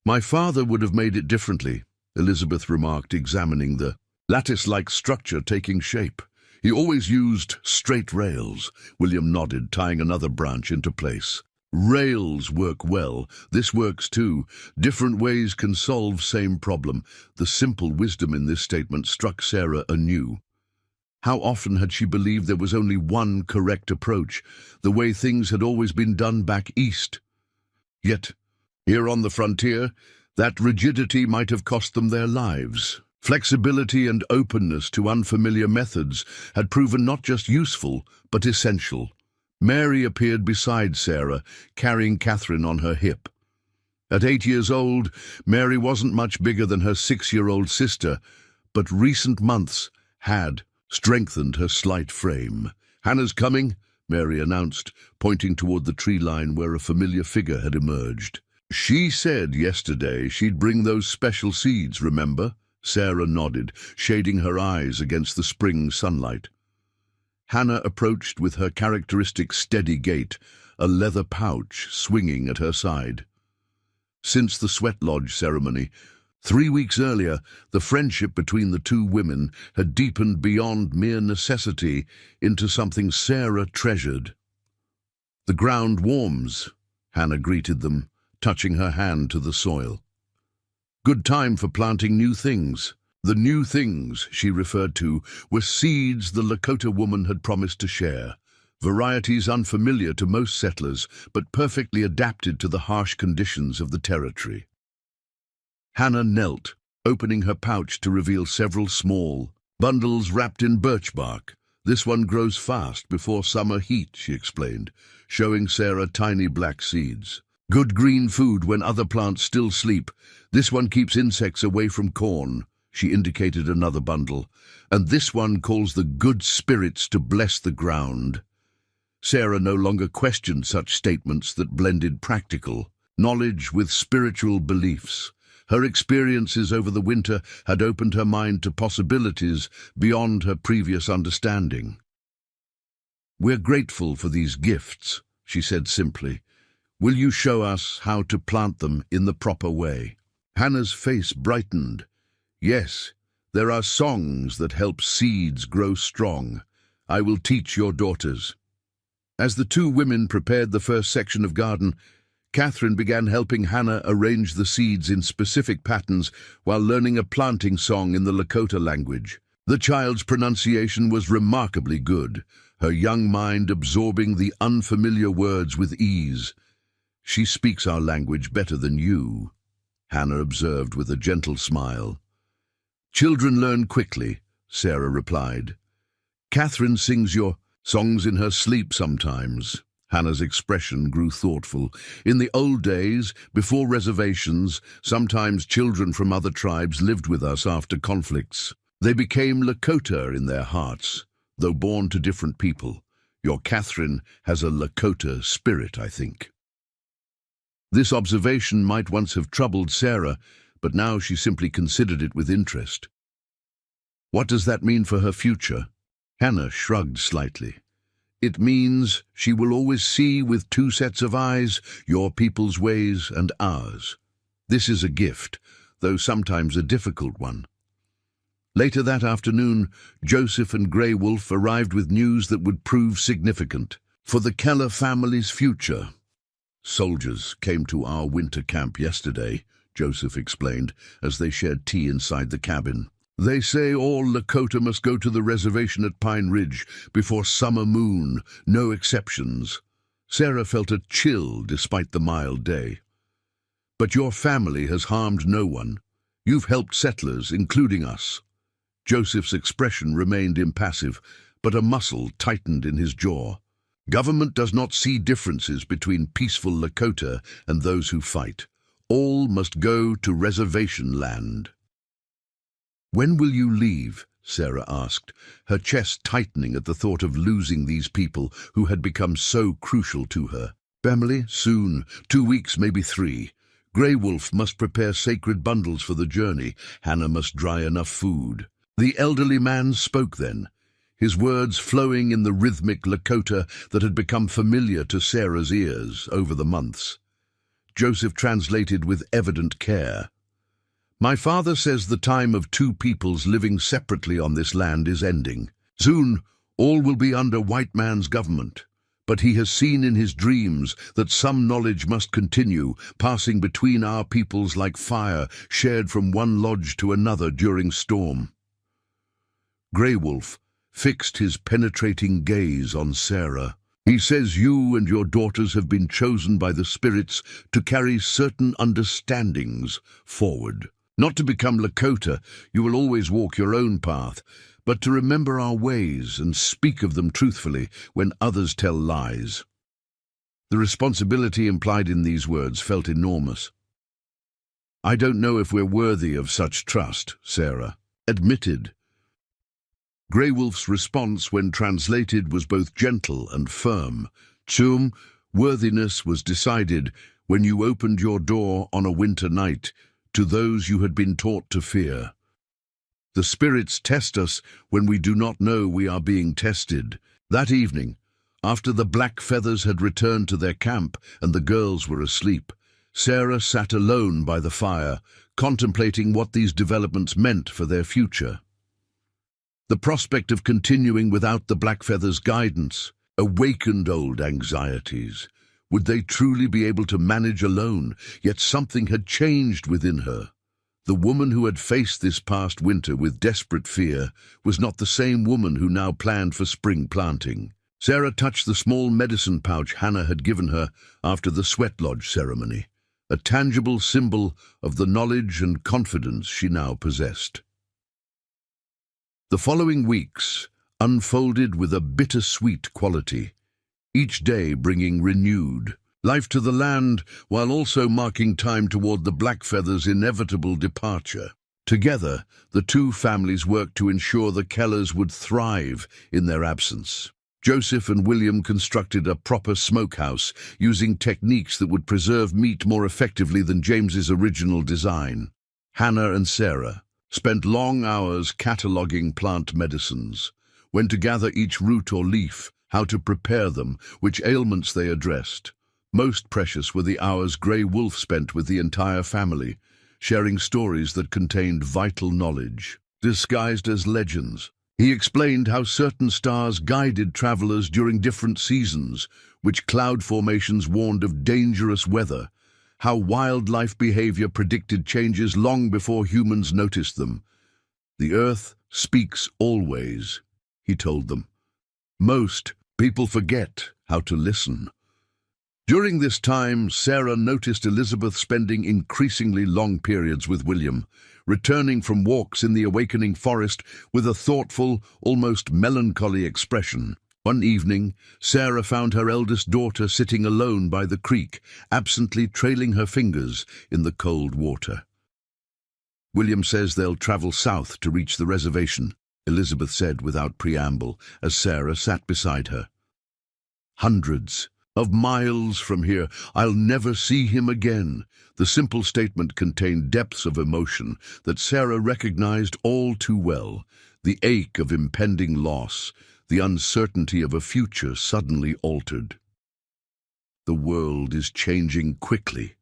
Speaker 1: "My father would have made it differently," Elizabeth remarked, examining the lattice-like structure taking shape. "He always used straight rails," William nodded, tying another branch into place. "Rails work well. This works too. Different ways can solve same problem." The simple wisdom in this statement struck Sarah anew. How often had she believed there was only one correct approach, the way things had always been done back east? Yet, here on the frontier, that rigidity might have cost them their lives. Flexibility and openness to unfamiliar methods had proven not just useful, but essential. Mary appeared beside Sarah, carrying Catherine on her hip. At 8 years old, Mary wasn't much bigger than her 6-year-old sister, but recent months had strengthened her slight frame. "Hannah's coming," Mary announced, pointing toward the tree line where a familiar figure had emerged. "She said yesterday she'd bring those special seeds, remember?" Sarah nodded, shading her eyes against the spring sunlight. Hannah approached with her characteristic steady gait, a leather pouch swinging at her side. Since the sweat lodge ceremony, 3 weeks earlier, the friendship between the two women had deepened beyond mere necessity into something Sarah treasured. "The ground warms," Hannah greeted them, touching her hand to the soil. "Good time for planting new things." The new things she referred to were seeds the Lakota woman had promised to share, varieties unfamiliar to most settlers but perfectly adapted to the harsh conditions of the territory. Hannah knelt, opening her pouch to reveal several small bundles wrapped in birch bark. This one grows fast before summer heat, she explained, showing Sarah tiny black seeds. Good green food when other plants still sleep. This one keeps insects away from corn, she indicated another bundle. And this one calls the good spirits to bless the ground. Sarah no longer questioned such statements that blended practical knowledge with spiritual beliefs. Her experiences over the winter had opened her mind to possibilities beyond her previous understanding. "We're grateful for these gifts," she said simply. "Will you show us how to plant them in the proper way?" Hannah's face brightened. "Yes, there are songs that help seeds grow strong. I will teach your daughters." As the two women prepared the first section of garden, Catherine began helping Hannah arrange the seeds in specific patterns while learning a planting song in the Lakota language. The child's pronunciation was remarkably good, her young mind absorbing the unfamiliar words with ease. "She speaks our language better than you," Hannah observed with a gentle smile. "Children learn quickly," Sarah replied. "Catherine sings your songs in her sleep sometimes." Hannah's expression grew thoughtful. "In the old days, before reservations, sometimes children from other tribes lived with us after conflicts. They became Lakota in their hearts, though born to different people. Your Catherine has a Lakota spirit, I think." This observation might once have troubled Sarah, but now she simply considered it with interest. "What does that mean for her future?" Hannah shrugged slightly. "It means she will always see with two sets of eyes, your people's ways and ours. This is a gift, though sometimes a difficult one." Later that afternoon, Joseph and Grey Wolf arrived with news that would prove significant for the Keller family's future. "Soldiers came to our winter camp yesterday," Joseph explained, as they shared tea inside the cabin. "They say all Lakota must go to the reservation at Pine Ridge before summer moon, no exceptions." Sarah felt a chill despite the mild day. "But your family has harmed no one. You've helped settlers, including us." Joseph's expression remained impassive, but a muscle tightened in his jaw. "Government does not see differences between peaceful Lakota and those who fight. All must go to reservation land." "When will you leave?" Sarah asked, her chest tightening at the thought of losing these people who had become so crucial to her. "Family, soon. 2 weeks, maybe 3. Grey Wolf must prepare sacred bundles for the journey. Hannah must dry enough food." The elderly man spoke then, his words flowing in the rhythmic Lakota that had become familiar to Sarah's ears over the months. Joseph translated with evident care. "My father says the time of two peoples living separately on this land is ending. Soon, all will be under white man's government. But he has seen in his dreams that some knowledge must continue, passing between our peoples like fire shared from one lodge to another during storm." Grey Wolf fixed his penetrating gaze on Sarah. "He says you and your daughters have been chosen by the spirits to carry certain understandings forward. Not to become Lakota, you will always walk your own path, but to remember our ways and speak of them truthfully when others tell lies." The responsibility implied in these words felt enormous. "I don't know if we're worthy of such trust," Sarah admitted. Grey Wolf's response, when translated, was both gentle and firm. "Chum, worthiness was decided when you opened your door on a winter night to those you had been taught to fear. The spirits test us when we do not know we are being tested." That evening, after the black feathers had returned to their camp and the girls were asleep, Sarah sat alone by the fire, contemplating what these developments meant for their future. The prospect of continuing without the Blackfeather's guidance awakened old anxieties. Would they truly be able to manage alone? Yet something had changed within her. The woman who had faced this past winter with desperate fear was not the same woman who now planned for spring planting. Sarah touched the small medicine pouch Hannah had given her after the sweat lodge ceremony, a tangible symbol of the knowledge and confidence she now possessed. The following weeks unfolded with a bittersweet quality, each day bringing renewed life to the land while also marking time toward the Blackfeathers' inevitable departure. Together, the two families worked to ensure the Kellers would thrive in their absence. Joseph and William constructed a proper smokehouse using techniques that would preserve meat more effectively than James's original design. Hannah and Sarah spent long hours cataloging plant medicines, when to gather each root or leaf, how to prepare them, which ailments they addressed. Most precious were the hours Grey Wolf spent with the entire family, sharing stories that contained vital knowledge. Disguised as legends, he explained how certain stars guided travelers during different seasons, which cloud formations warned of dangerous weather, how wildlife behavior predicted changes long before humans noticed them. "The earth speaks always," he told them. "Most people forget how to listen." During this time, Sarah noticed Elizabeth spending increasingly long periods with William, returning from walks in the awakening forest with a thoughtful, almost melancholy expression. One evening, Sarah found her eldest daughter sitting alone by the creek, absently trailing her fingers in the cold water. "William says they'll travel south to reach the reservation," Elizabeth said without preamble as Sarah sat beside her. "Hundreds of miles from here. I'll never see him again." The simple statement contained depths of emotion that Sarah recognized all too well: the ache of impending loss, the uncertainty of a future suddenly altered. "The world is changing quickly,"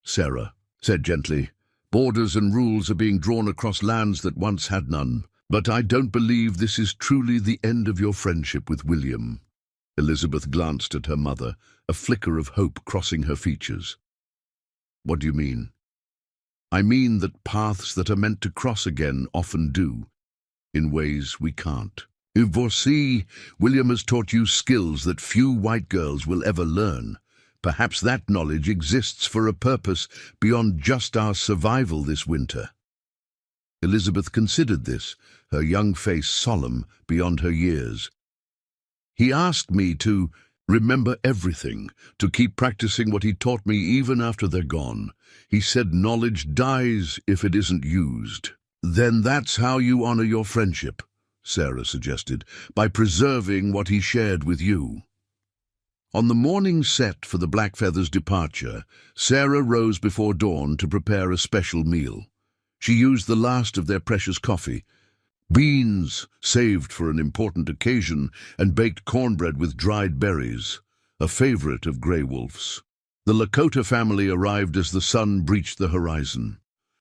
Speaker 1: Sarah said gently. "Borders and rules are being drawn across lands that once had none. But I don't believe this is truly the end of your friendship with William." Elizabeth glanced at her mother, a flicker of hope crossing her features. "What do you mean?" "I mean that paths that are meant to cross again often do, in ways we can't. Voici, William has taught you skills that few white girls will ever learn. Perhaps that knowledge exists for a purpose beyond just our survival this winter." Elizabeth considered this, her young face solemn beyond her years. "He asked me to remember everything, to keep practicing what he taught me even after they're gone. He said knowledge dies if it isn't used." "Then that's how you honor your friendship," Sarah suggested, "by preserving what he shared with you." On the morning set for the Blackfeathers' departure, Sarah rose before dawn to prepare a special meal. She used the last of their precious coffee, beans saved for an important occasion, and baked cornbread with dried berries, a favorite of Grey Wolf's. The Lakota family arrived as the sun breached the horizon.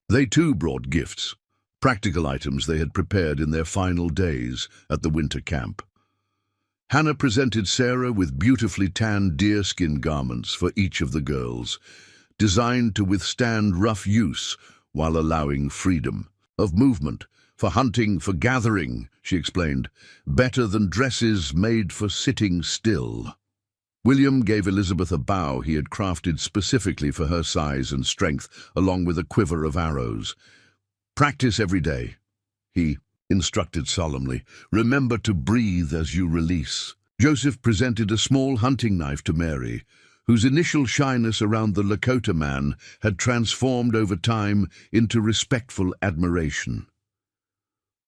Speaker 1: They too brought gifts, practical items they had prepared in their final days at the winter camp. Hannah presented Sarah with beautifully tanned deerskin garments for each of the girls, designed to withstand rough use while allowing freedom of movement. "For hunting, for gathering," she explained, "better than dresses made for sitting still." William gave Elizabeth a bow he had crafted specifically for her size and strength, along with a quiver of arrows. "Practice every day," he instructed solemnly. "Remember to breathe as you release." Joseph presented a small hunting knife to Mary, whose initial shyness around the Lakota man had transformed over time into respectful admiration.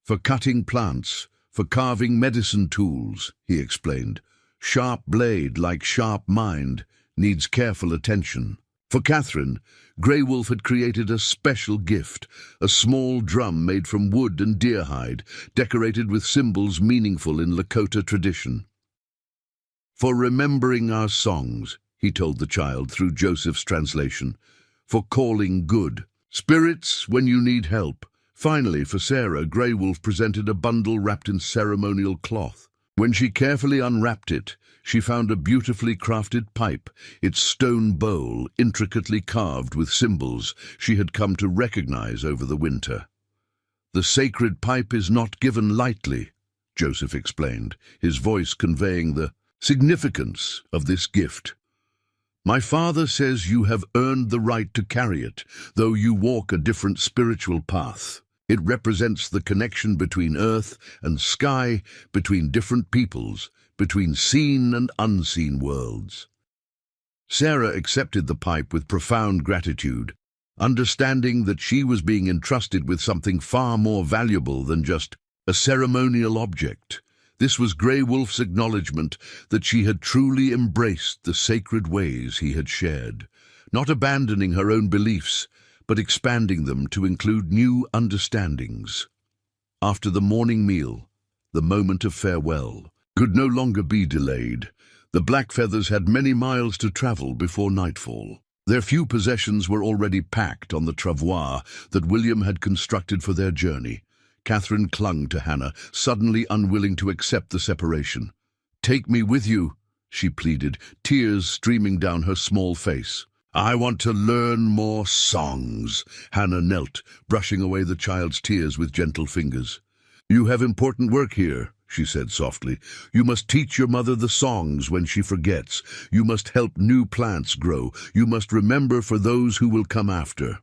Speaker 1: "For cutting plants, for carving medicine tools," he explained. "Sharp blade, like sharp mind, needs careful attention." For Catherine, Grey Wolf had created a special gift, a small drum made from wood and deer hide, decorated with symbols meaningful in Lakota tradition. "For remembering our songs," he told the child through Joseph's translation. "For calling good. Spirits when you need help." Finally, for Sarah, Grey Wolf presented a bundle wrapped in ceremonial cloth. When she carefully unwrapped it, she found a beautifully crafted pipe, its stone bowl intricately carved with symbols she had come to recognize over the winter. "The sacred pipe is not given lightly," Joseph explained, his voice conveying the significance of this gift. "My father says you have earned the right to carry it, though you walk a different spiritual path." It represents the connection between earth and sky, between different peoples, between seen and unseen worlds. Sarah accepted the pipe with profound gratitude, understanding that she was being entrusted with something far more valuable than just a ceremonial object. This was Grey Wolf's acknowledgement that she had truly embraced the sacred ways he had shared, not abandoning her own beliefs, but expanding them to include new understandings. After the morning meal, the moment of farewell could no longer be delayed. The Blackfeathers had many miles to travel before nightfall. Their few possessions were already packed on the travois that William had constructed for their journey. Catherine clung to Hannah, suddenly unwilling to accept the separation. "Take me with you," she pleaded, tears streaming down her small face. "I want to learn more songs." Hannah knelt, brushing away the child's tears with gentle fingers. "You have important work here," she said softly. "You must teach your mother the songs when she forgets. You must help new plants grow. You must remember for those who will come after."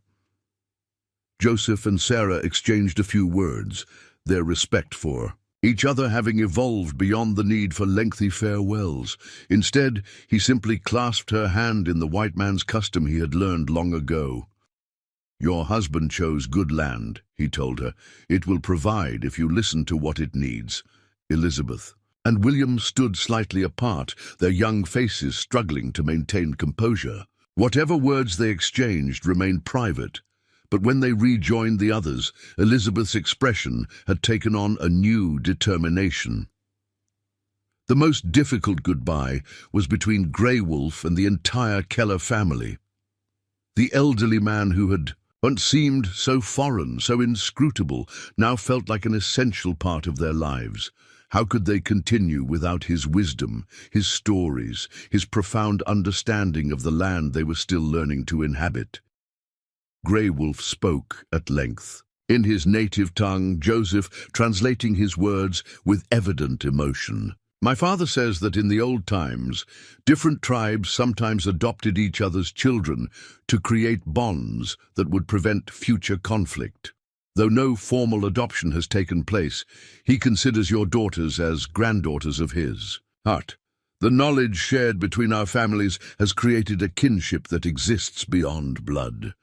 Speaker 1: Joseph and Sarah exchanged a few words, their respect for each other having evolved beyond the need for lengthy farewells. Instead, he simply clasped her hand in the white man's custom he had learned long ago. "Your husband chose good land," he told her. "It will provide if you listen to what it needs." Elizabeth and William stood slightly apart, their young faces struggling to maintain composure. Whatever words they exchanged remained private. But when they rejoined the others, Elizabeth's expression had taken on a new determination. The most difficult goodbye was between Grey Wolf and the entire Keller family. The elderly man who had once seemed so foreign, so inscrutable, now felt like an essential part of their lives. How could they continue without his wisdom, his stories, his profound understanding of the land they were still learning to inhabit? Grey Wolf spoke at length, in his native tongue, Joseph translating his words with evident emotion. "My father says that in the old times, different tribes sometimes adopted each other's children to create bonds that would prevent future conflict. Though no formal adoption has taken place, he considers your daughters as granddaughters of his. The knowledge shared between our families has created a kinship that exists beyond blood."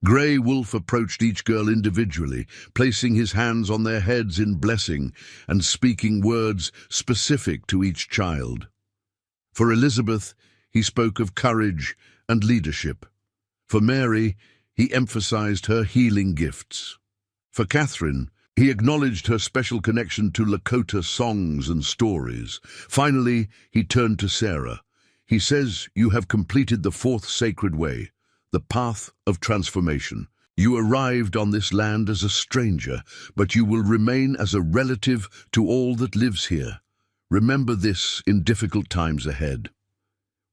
Speaker 1: Grey Wolf approached each girl individually, placing his hands on their heads in blessing and speaking words specific to each child. For Elizabeth, he spoke of courage and leadership. For Mary, he emphasized her healing gifts. For Catherine, he acknowledged her special connection to Lakota songs and stories. Finally, he turned to Sarah. "He says you have completed the fourth sacred way, the path of transformation. You arrived on this land as a stranger, but you will remain as a relative to all that lives here. Remember this in difficult times ahead."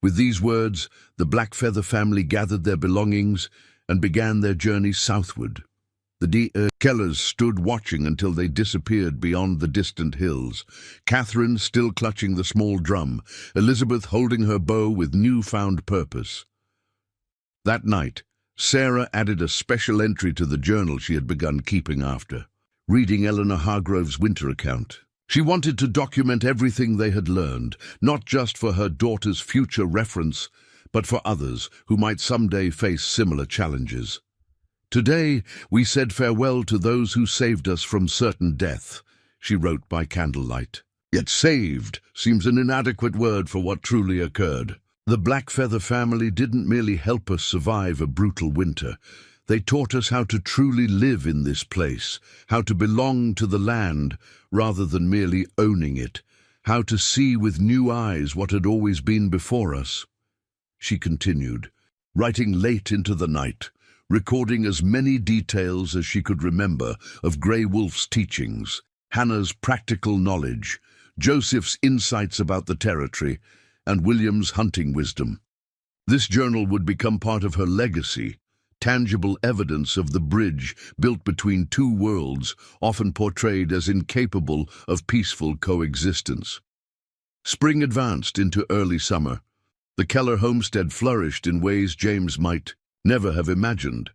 Speaker 1: With these words, the Blackfeather family gathered their belongings and began their journey southward. The Kellers stood watching until they disappeared beyond the distant hills, Catherine still clutching the small drum, Elizabeth holding her bow with newfound purpose. That night, Sarah added a special entry to the journal she had begun keeping after, reading Eleanor Hargrove's winter account. She wanted to document everything they had learned, not just for her daughter's future reference, but for others who might someday face similar challenges. "Today, we said farewell to those who saved us from certain death," she wrote by candlelight. Yet saved seems an inadequate word for what truly occurred. The Blackfeather family didn't merely help us survive a brutal winter. They taught us how to truly live in this place, how to belong to the land rather than merely owning it, how to see with new eyes what had always been before us. She continued, writing late into the night, recording as many details as she could remember of Grey Wolf's teachings, Hannah's practical knowledge, Joseph's insights about the territory, and William's hunting wisdom. This journal would become part of her legacy, tangible evidence of the bridge built between two worlds, often portrayed as incapable of peaceful coexistence. Spring advanced into early summer. The Keller homestead flourished in ways James might never have imagined.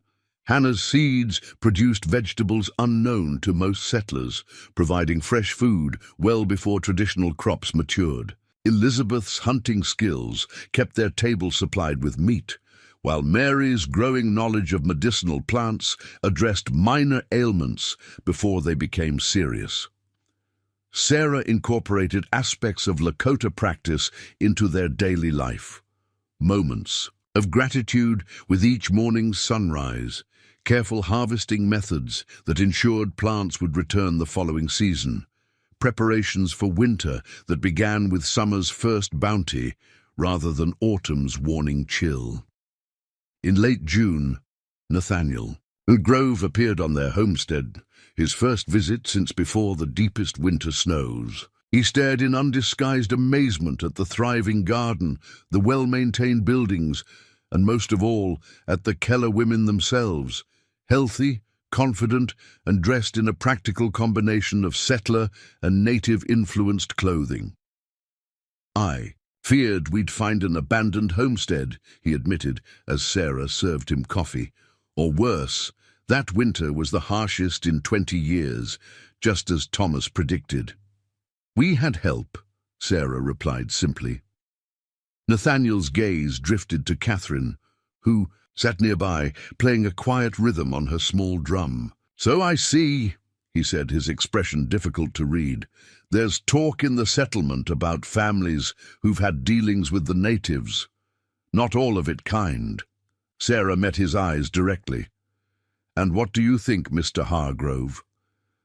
Speaker 1: Hannah's seeds produced vegetables unknown to most settlers, providing fresh food well before traditional crops matured. Elizabeth's hunting skills kept their table supplied with meat, while Mary's growing knowledge of medicinal plants addressed minor ailments before they became serious. Sarah incorporated aspects of Lakota practice into their daily life. Moments of gratitude with each morning's sunrise, careful harvesting methods that ensured plants would return the following season, preparations for winter that began with summer's first bounty rather than autumn's warning chill. In late June, Nathaniel Grove appeared on their homestead, his first visit since before the deepest winter snows. He stared in undisguised amazement at the thriving garden, the well-maintained buildings, and most of all, at the Keller women themselves, healthy, confident, and dressed in a practical combination of settler and native-influenced clothing. "I feared we'd find an abandoned homestead," he admitted as Sarah served him coffee. "Or worse, that winter was the harshest in 20 years, just as Thomas predicted." "We had help," Sarah replied simply. Nathaniel's gaze drifted to Catherine, who sat nearby, playing a quiet rhythm on her small drum. "So I see," he said, his expression difficult to read. "There's talk in the settlement about families who've had dealings with the natives. Not all of it kind." Sarah met his eyes directly. "And what do you think, Mr. Hargrove?"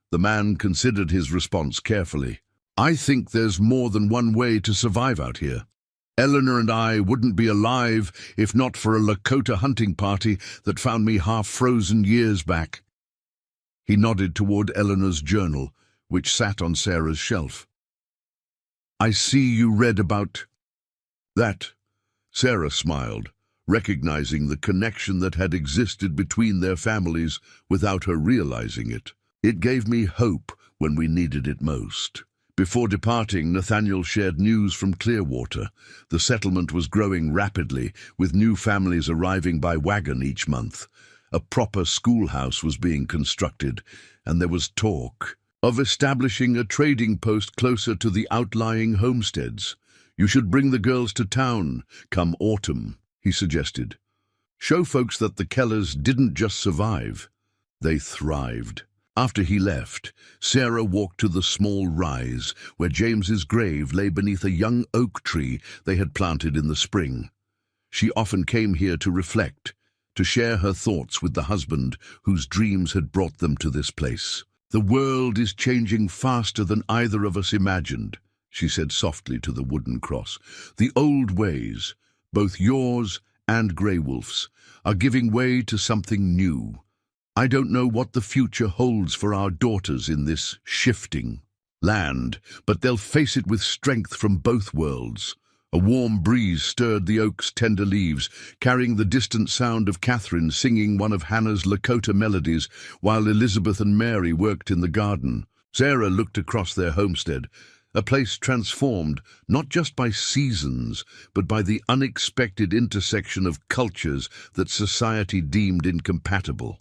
Speaker 1: The man considered his response carefully. "I think there's more than one way to survive out here. Eleanor and I wouldn't be alive if not for a Lakota hunting party that found me half-frozen years back." He nodded toward Eleanor's journal, which sat on Sarah's shelf. "I see you read about that." Sarah smiled, recognizing the connection that had existed between their families without her realizing it. "It gave me hope when we needed it most." Before departing, Nathaniel shared news from Clearwater. The settlement was growing rapidly, with new families arriving by wagon each month. A proper schoolhouse was being constructed, and there was talk of establishing a trading post closer to the outlying homesteads. "You should bring the girls to town, come autumn," he suggested. "Show folks that the Kellers didn't just survive, they thrived." After he left, Sarah walked to the small rise where James's grave lay beneath a young oak tree they had planted in the spring. She often came here to reflect, to share her thoughts with the husband whose dreams had brought them to this place. "The world is changing faster than either of us imagined," she said softly to the wooden cross. "The old ways, both yours and Grey Wolf's, are giving way to something new. I don't know what the future holds for our daughters in this shifting land, but they'll face it with strength from both worlds." A warm breeze stirred the oak's tender leaves, carrying the distant sound of Catherine singing one of Hannah's Lakota melodies while Elizabeth and Mary worked in the garden. Sarah looked across their homestead, a place transformed not just by seasons, but by the unexpected intersection of cultures that society deemed incompatible.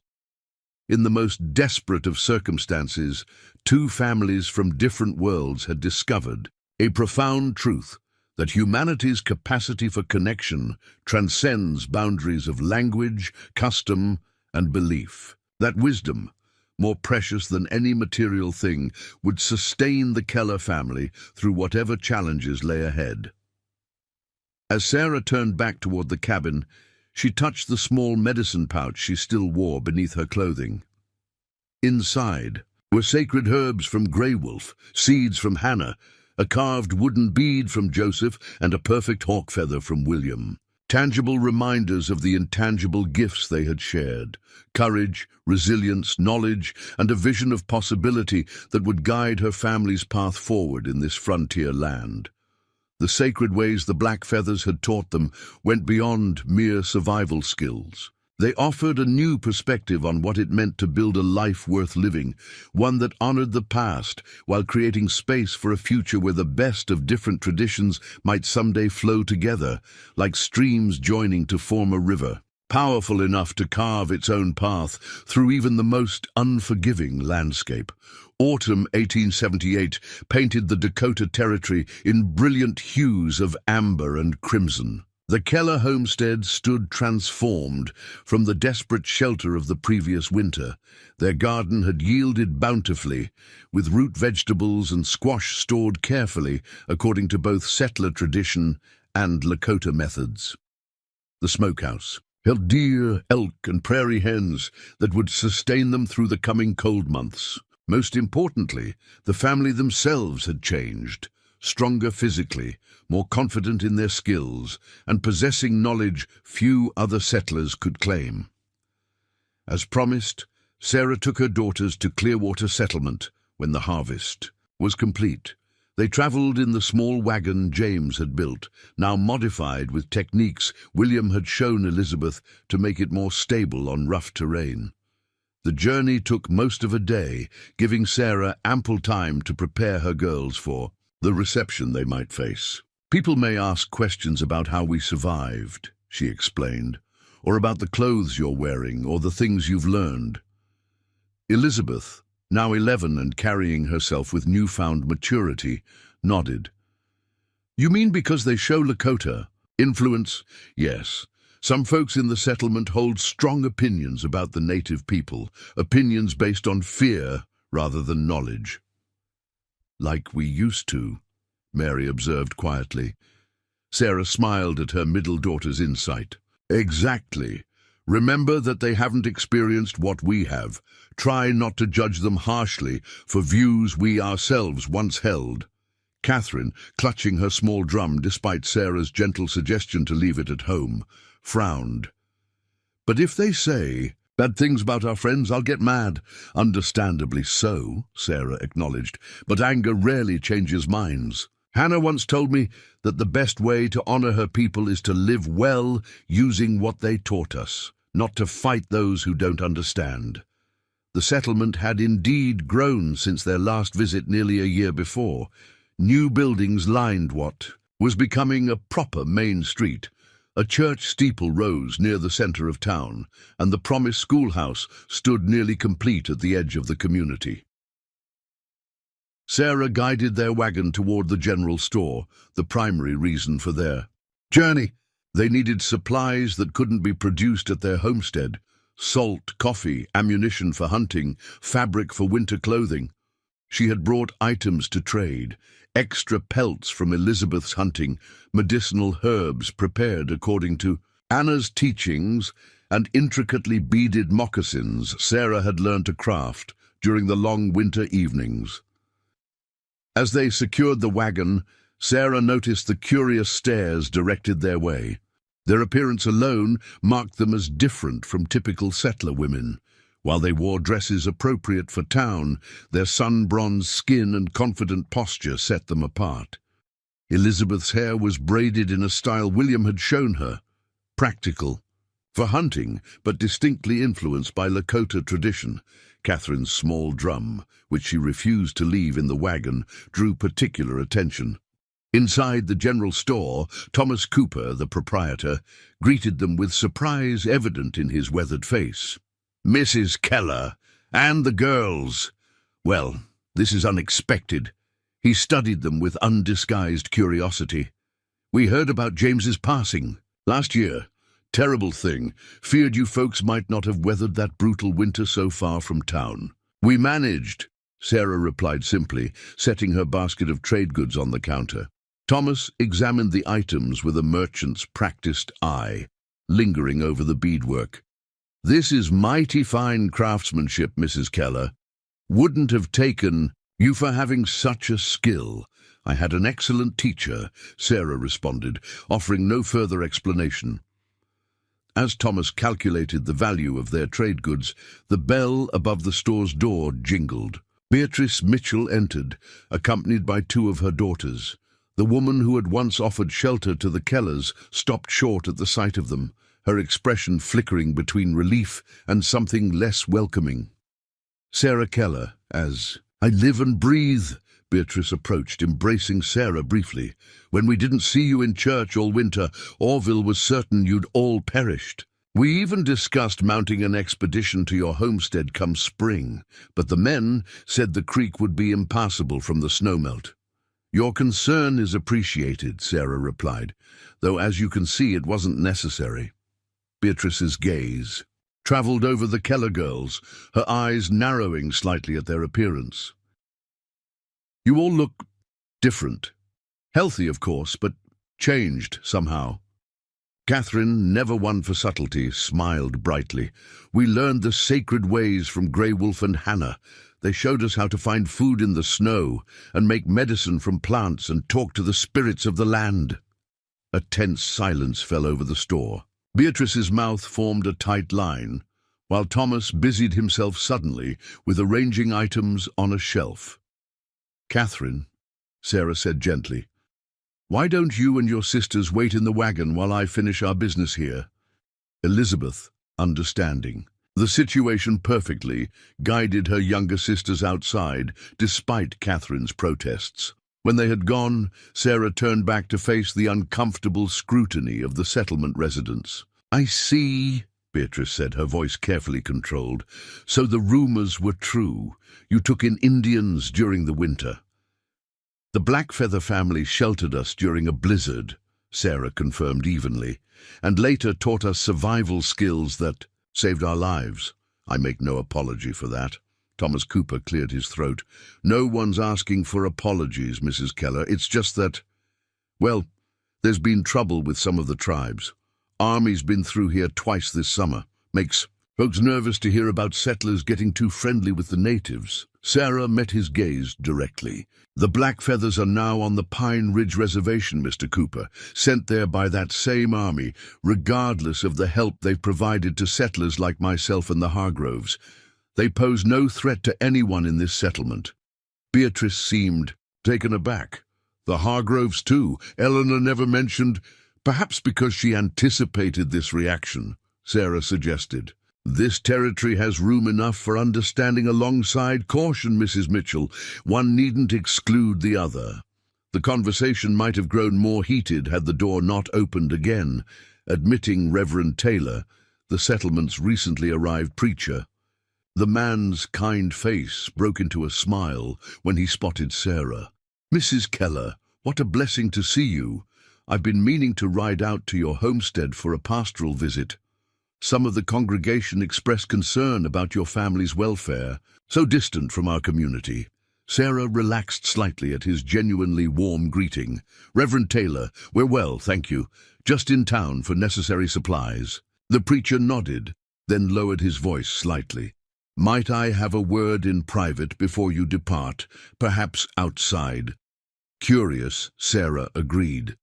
Speaker 1: In the most desperate of circumstances, two families from different worlds had discovered a profound truth: that humanity's capacity for connection transcends boundaries of language, custom, and belief. That wisdom, more precious than any material thing, would sustain the Keller family through whatever challenges lay ahead. As Sarah turned back toward the cabin, she touched the small medicine pouch she still wore beneath her clothing. Inside were sacred herbs from Grey Wolf, seeds from Hannah, a carved wooden bead from Joseph, and a perfect hawk feather from William. Tangible reminders of the intangible gifts they had shared: courage, resilience, knowledge, and a vision of possibility that would guide her family's path forward in this frontier land. The sacred ways the black feathers had taught them went beyond mere survival skills. They offered a new perspective on what it meant to build a life worth living, one that honored the past while creating space for a future where the best of different traditions might someday flow together, like streams joining to form a river. powerful enough to carve its own path through even the most unforgiving landscape. Autumn 1878 painted the Dakota Territory in brilliant hues of amber and crimson. The Keller homestead stood transformed from the desperate shelter of the previous winter. Their garden had yielded bountifully, with root vegetables and squash stored carefully according to both settler tradition and Lakota methods. The smokehouse held deer, elk, and prairie hens that would sustain them through the coming cold months. Most importantly, the family themselves had changed, stronger physically, more confident in their skills, and possessing knowledge few other settlers could claim. As promised, Sarah took her daughters to Clearwater Settlement when the harvest was complete. They traveled in the small wagon James had built, now modified with techniques William had shown Elizabeth to make it more stable on rough terrain. The journey took most of a day, giving Sarah ample time to prepare her girls for the reception they might face. "People may ask questions about how we survived," she explained, "or about the clothes you're wearing or the things you've learned." Elizabeth, now 11 and carrying herself with newfound maturity, nodded. "You mean because they show Lakota influence?" "Yes. Some folks in the settlement hold strong opinions about the native people, opinions based on fear rather than knowledge." "Like we used to," Mary observed quietly. Sarah smiled at her middle daughter's insight. "Exactly. Remember that they haven't experienced what we have. Try not to judge them harshly for views we ourselves once held." Catherine, clutching her small drum despite Sarah's gentle suggestion to leave it at home, frowned. "But if they say bad things about our friends, I'll get mad." "Understandably so," Sarah acknowledged, "but anger rarely changes minds. Hannah once told me that the best way to honor her people is to live well using what they taught us, not to fight those who don't understand." The settlement had indeed grown since their last visit nearly a year before. New buildings lined what was becoming a proper main street. A church steeple rose near the center of town, and the Promise schoolhouse stood nearly complete at the edge of the community. Sarah guided their wagon toward the general store, the primary reason for their journey. They needed supplies that couldn't be produced at their homestead: salt, coffee, ammunition for hunting, fabric for winter clothing. She had brought items to trade: extra pelts from Elizabeth's hunting, medicinal herbs prepared according to Anna's teachings, and intricately beaded moccasins Sarah had learned to craft during the long winter evenings. As they secured the wagon, Sarah noticed the curious stares directed their way. Their appearance alone marked them as different from typical settler women. While they wore dresses appropriate for town, their sun-bronzed skin and confident posture set them apart. Elizabeth's hair was braided in a style William had shown her, practical for hunting, but distinctly influenced by Lakota tradition. Catherine's small drum, which she refused to leave in the wagon, drew particular attention. Inside the general store, Thomas Cooper, the proprietor, greeted them with surprise evident in his weathered face. "Mrs. Keller, and the girls. Well, this is unexpected." He studied them with undisguised curiosity. "We heard about James's passing last year. Terrible thing. Feared you folks might not have weathered that brutal winter so far from town." "We managed," Sarah replied simply, setting her basket of trade goods on the counter. Thomas examined the items with a merchant's practiced eye, lingering over the beadwork. "This is mighty fine craftsmanship, Mrs. Keller. Wouldn't have taken you for having such a skill." "I had an excellent teacher," Sarah responded, offering no further explanation. As Thomas calculated the value of their trade goods, the bell above the store's door jingled. Beatrice Mitchell entered, accompanied by two of her daughters. The woman who had once offered shelter to the Kellers stopped short at the sight of them, her expression flickering between relief and something less welcoming. "Sarah Keller, as I live and breathe," Beatrice approached, embracing Sarah briefly. "When we didn't see you in church all winter, Orville was certain you'd all perished." We even discussed mounting an expedition to your homestead come spring, but the men said the creek would be impassable from the snowmelt. Your concern is appreciated, Sarah replied, though as you can see it wasn't necessary. Beatrice's gaze travelled over the Keller girls, her eyes narrowing slightly at their appearance. You all look different. Healthy, of course, but changed somehow. Catherine, never one for subtlety, smiled brightly. We learned the sacred ways from Grey Wolf and Hannah. They showed us how to find food in the snow and make medicine from plants and talk to the spirits of the land. A tense silence fell over the store. Beatrice's mouth formed a tight line, while Thomas busied himself suddenly with arranging items on a shelf. Catherine, Sarah said gently, why don't you and your sisters wait in the wagon while I finish our business here? Elizabeth, understanding the situation perfectly, guided her younger sisters outside, despite Catherine's protests. When they had gone, Sarah turned back to face the uncomfortable scrutiny of the settlement residents. I see, Beatrice said, her voice carefully controlled. So the rumors were true. You took in Indians during the winter. The Blackfeather family sheltered us during a blizzard, Sarah confirmed evenly, and later taught us survival skills that saved our lives. I make no apology for that. Thomas Cooper cleared his throat. No one's asking for apologies, Mrs. Keller. It's just that, well, there's been trouble with some of the tribes. Army's been through here twice this summer. Makes folks nervous to hear about settlers getting too friendly with the natives. Sarah met his gaze directly. The Blackfeathers are now on the Pine Ridge Reservation, Mr. Cooper, sent there by that same army, regardless of the help they've provided to settlers like myself and the Hargroves. They pose no threat to anyone in this settlement. Beatrice seemed taken aback. The Hargroves, too. Eleanor never mentioned, perhaps because she anticipated this reaction, Sarah suggested. This territory has room enough for understanding alongside caution, Mrs. Mitchell. One needn't exclude the other. The conversation might have grown more heated had the door not opened again, admitting Reverend Taylor, the settlement's recently arrived preacher. The man's kind face broke into a smile when he spotted Sarah. Mrs. Keller, what a blessing to see you. I've been meaning to ride out to your homestead for a pastoral visit. Some of the congregation expressed concern about your family's welfare, so distant from our community. Sarah relaxed slightly at his genuinely warm greeting. Reverend Taylor, we're well, thank you. Just in town for necessary supplies. The preacher nodded, then lowered his voice slightly. Might I have a word in private before you depart, perhaps outside? Curious, Sarah agreed.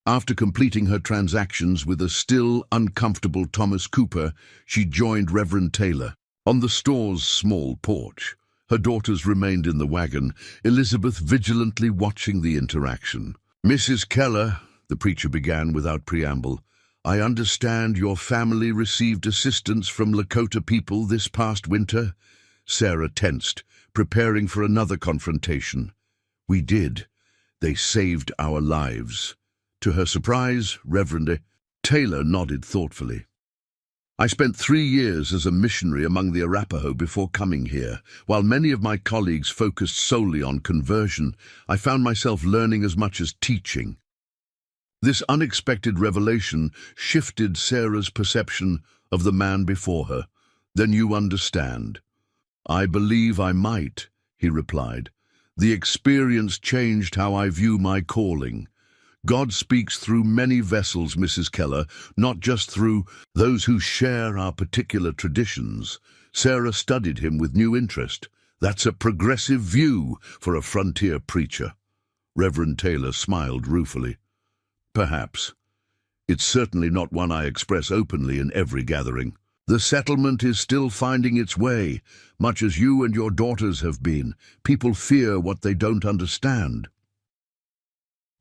Speaker 1: After completing her transactions with a still uncomfortable Thomas Cooper, she joined Reverend Taylor on the store's small porch. Her daughters remained in the wagon, Elizabeth vigilantly watching the interaction. Mrs. Keller, the preacher began without preamble, I understand your family received assistance from Lakota people this past winter? Sarah tensed, preparing for another confrontation. We did. They saved our lives. To her surprise, Reverend Taylor nodded thoughtfully. I spent 3 years as a missionary among the Arapaho before coming here. While many of my colleagues focused solely on conversion, I found myself learning as much as teaching. This unexpected revelation shifted Sarah's perception of the man before her. Then you understand. I believe I might, he replied. The experience changed how I view my calling. God speaks through many vessels, Mrs. Keller, not just through those who share our particular traditions. Sarah studied him with new interest. That's a progressive view for a frontier preacher. Reverend Taylor smiled ruefully. Perhaps. It's certainly not one I express openly in every gathering. The settlement is still finding its way, much as you and your daughters have been. People fear what they don't understand.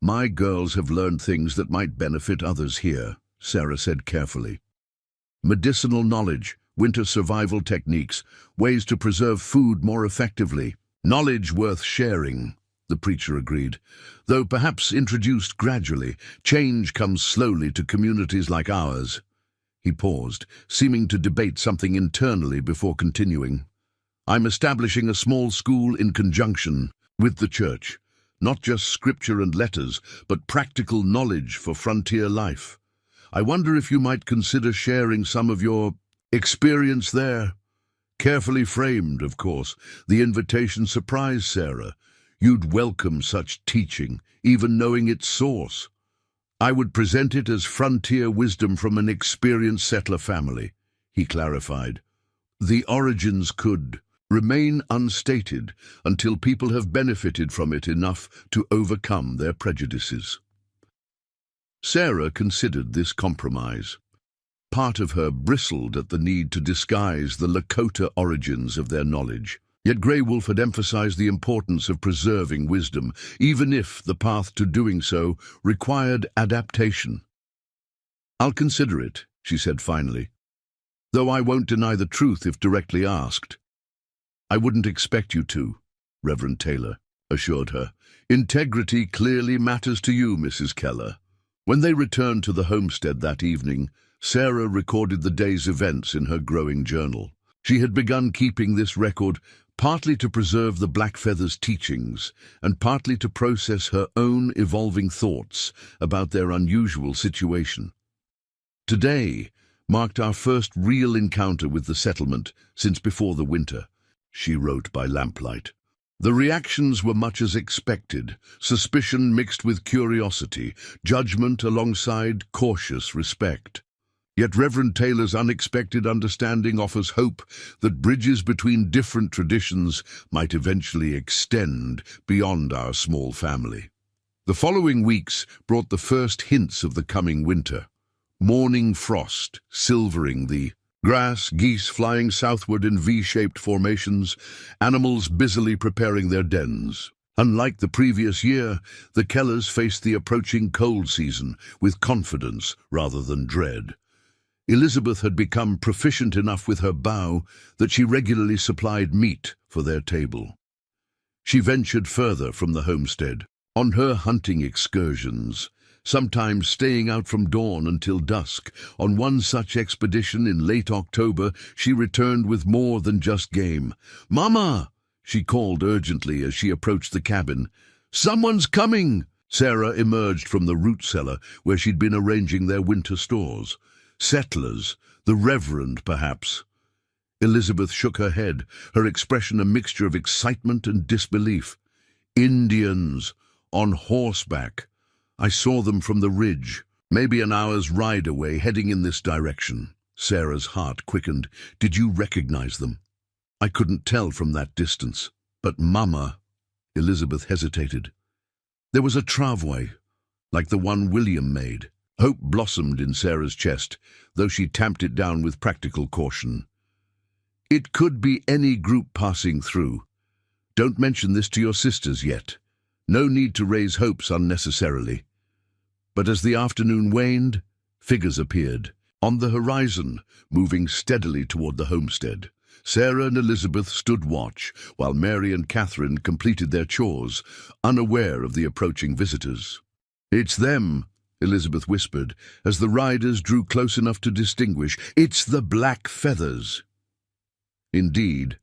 Speaker 1: My girls have learned things that might benefit others here, Sarah said carefully. Medicinal knowledge, winter survival techniques, ways to preserve food more effectively. Knowledge worth sharing, the preacher agreed. Though perhaps introduced gradually, change comes slowly to communities like ours. He paused, seeming to debate something internally before continuing. I'm establishing a small school in conjunction with the church. Not just scripture and letters, but practical knowledge for frontier life. I wonder if you might consider sharing some of your experience there. Carefully framed, of course, the invitation surprised Sarah. You'd welcome such teaching, even knowing its source. I would present it as frontier wisdom from an experienced settler family, he clarified. The origins could remain unstated until people have benefited from it enough to overcome their prejudices. Sarah considered this compromise. Part of her bristled at the need to disguise the Lakota origins of their knowledge. Yet Grey Wolf had emphasized the importance of preserving wisdom, even if the path to doing so required adaptation. I'll consider it, she said finally, though I won't deny the truth if directly asked. I wouldn't expect you to, Reverend Taylor assured her. Integrity clearly matters to you, Mrs. Keller. When they returned to the homestead that evening, Sarah recorded the day's events in her growing journal. She had begun keeping this record partly to preserve the Blackfeather's teachings and partly to process her own evolving thoughts about their unusual situation. Today marked our first real encounter with the settlement since before the winter, she wrote by lamplight. The reactions were much as expected, suspicion mixed with curiosity, judgment alongside cautious respect. Yet Reverend Taylor's unexpected understanding offers hope that bridges between different traditions might eventually extend beyond our small family. The following weeks brought the first hints of the coming winter. Morning frost silvering the grass, geese flying southward in V-shaped formations, animals busily preparing their dens. Unlike the previous year, the Kellers faced the approaching cold season with confidence rather than dread. Elizabeth had become proficient enough with her bow that she regularly supplied meat for their table. She ventured further from the homestead, on her hunting excursions, sometimes staying out from dawn until dusk. On one such expedition in late October, she returned with more than just game. "Mama!" she called urgently as she approached the cabin. "Someone's coming!" Sarah emerged from the root cellar where she'd been arranging their winter stores. Settlers, the Reverend, perhaps. Elizabeth shook her head, her expression a mixture of excitement and disbelief. "Indians, on horseback. I saw them from the ridge, maybe an hour's ride away, heading in this direction." Sarah's heart quickened. "Did you recognize them?" "I couldn't tell from that distance. But Mama," Elizabeth hesitated. "There was a travois, like the one William made." Hope blossomed in Sarah's chest, though she tamped it down with practical caution. "It could be any group passing through. Don't mention this to your sisters yet. No need to raise hopes unnecessarily." But as the afternoon waned, figures appeared, on the horizon, moving steadily toward the homestead. Sarah and Elizabeth stood watch, while Mary and Catherine completed their chores, unaware of the approaching visitors. "It's them," Elizabeth whispered, as the riders drew close enough to distinguish. "It's the Blackfeathers." Indeed,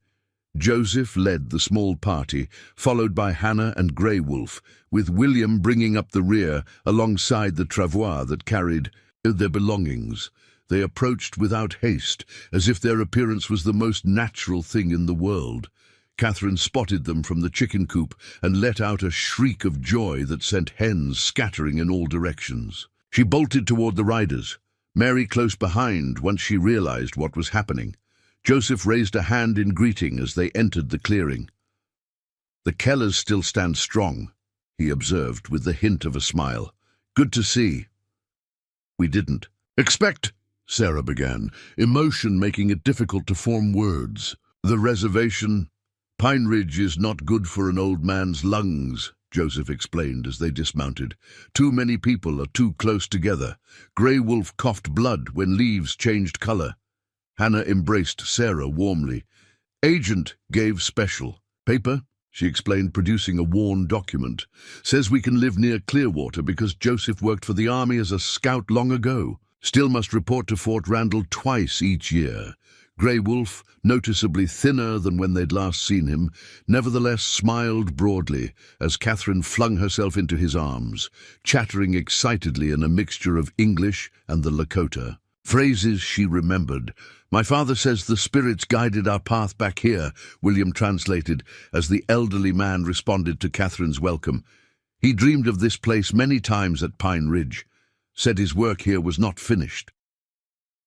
Speaker 1: Joseph led the small party, followed by Hannah and Grey Wolf, with William bringing up the rear alongside the travois that carried their belongings. They approached without haste, as if their appearance was the most natural thing in the world. Catherine spotted them from the chicken coop and let out a shriek of joy that sent hens scattering in all directions. She bolted toward the riders, Mary close behind once she realized what was happening. Joseph raised a hand in greeting as they entered the clearing. "The Kellers still stand strong," he observed with the hint of a smile. "Good to see." "We didn't expect," Sarah began, emotion making it difficult to form words. "The reservation. Pine Ridge is not good for an old man's lungs," Joseph explained as they dismounted. "Too many people are too close together. Grey Wolf coughed blood when leaves changed color." Hannah embraced Sarah warmly. "Agent gave special. Paper," she explained, producing a worn document. "Says we can live near Clearwater because Joseph worked for the army as a scout long ago." still must report to Fort Randall twice each year. Grey Wolf, noticeably thinner than when they'd last seen him, nevertheless smiled broadly as Catherine flung herself into his arms, chattering excitedly in a mixture of English and the Lakota. Phrases she remembered. "My father says the spirits guided our path back here," William translated as the elderly man responded to Catherine's welcome. He dreamed of this place many times at Pine Ridge, said his work here was not finished.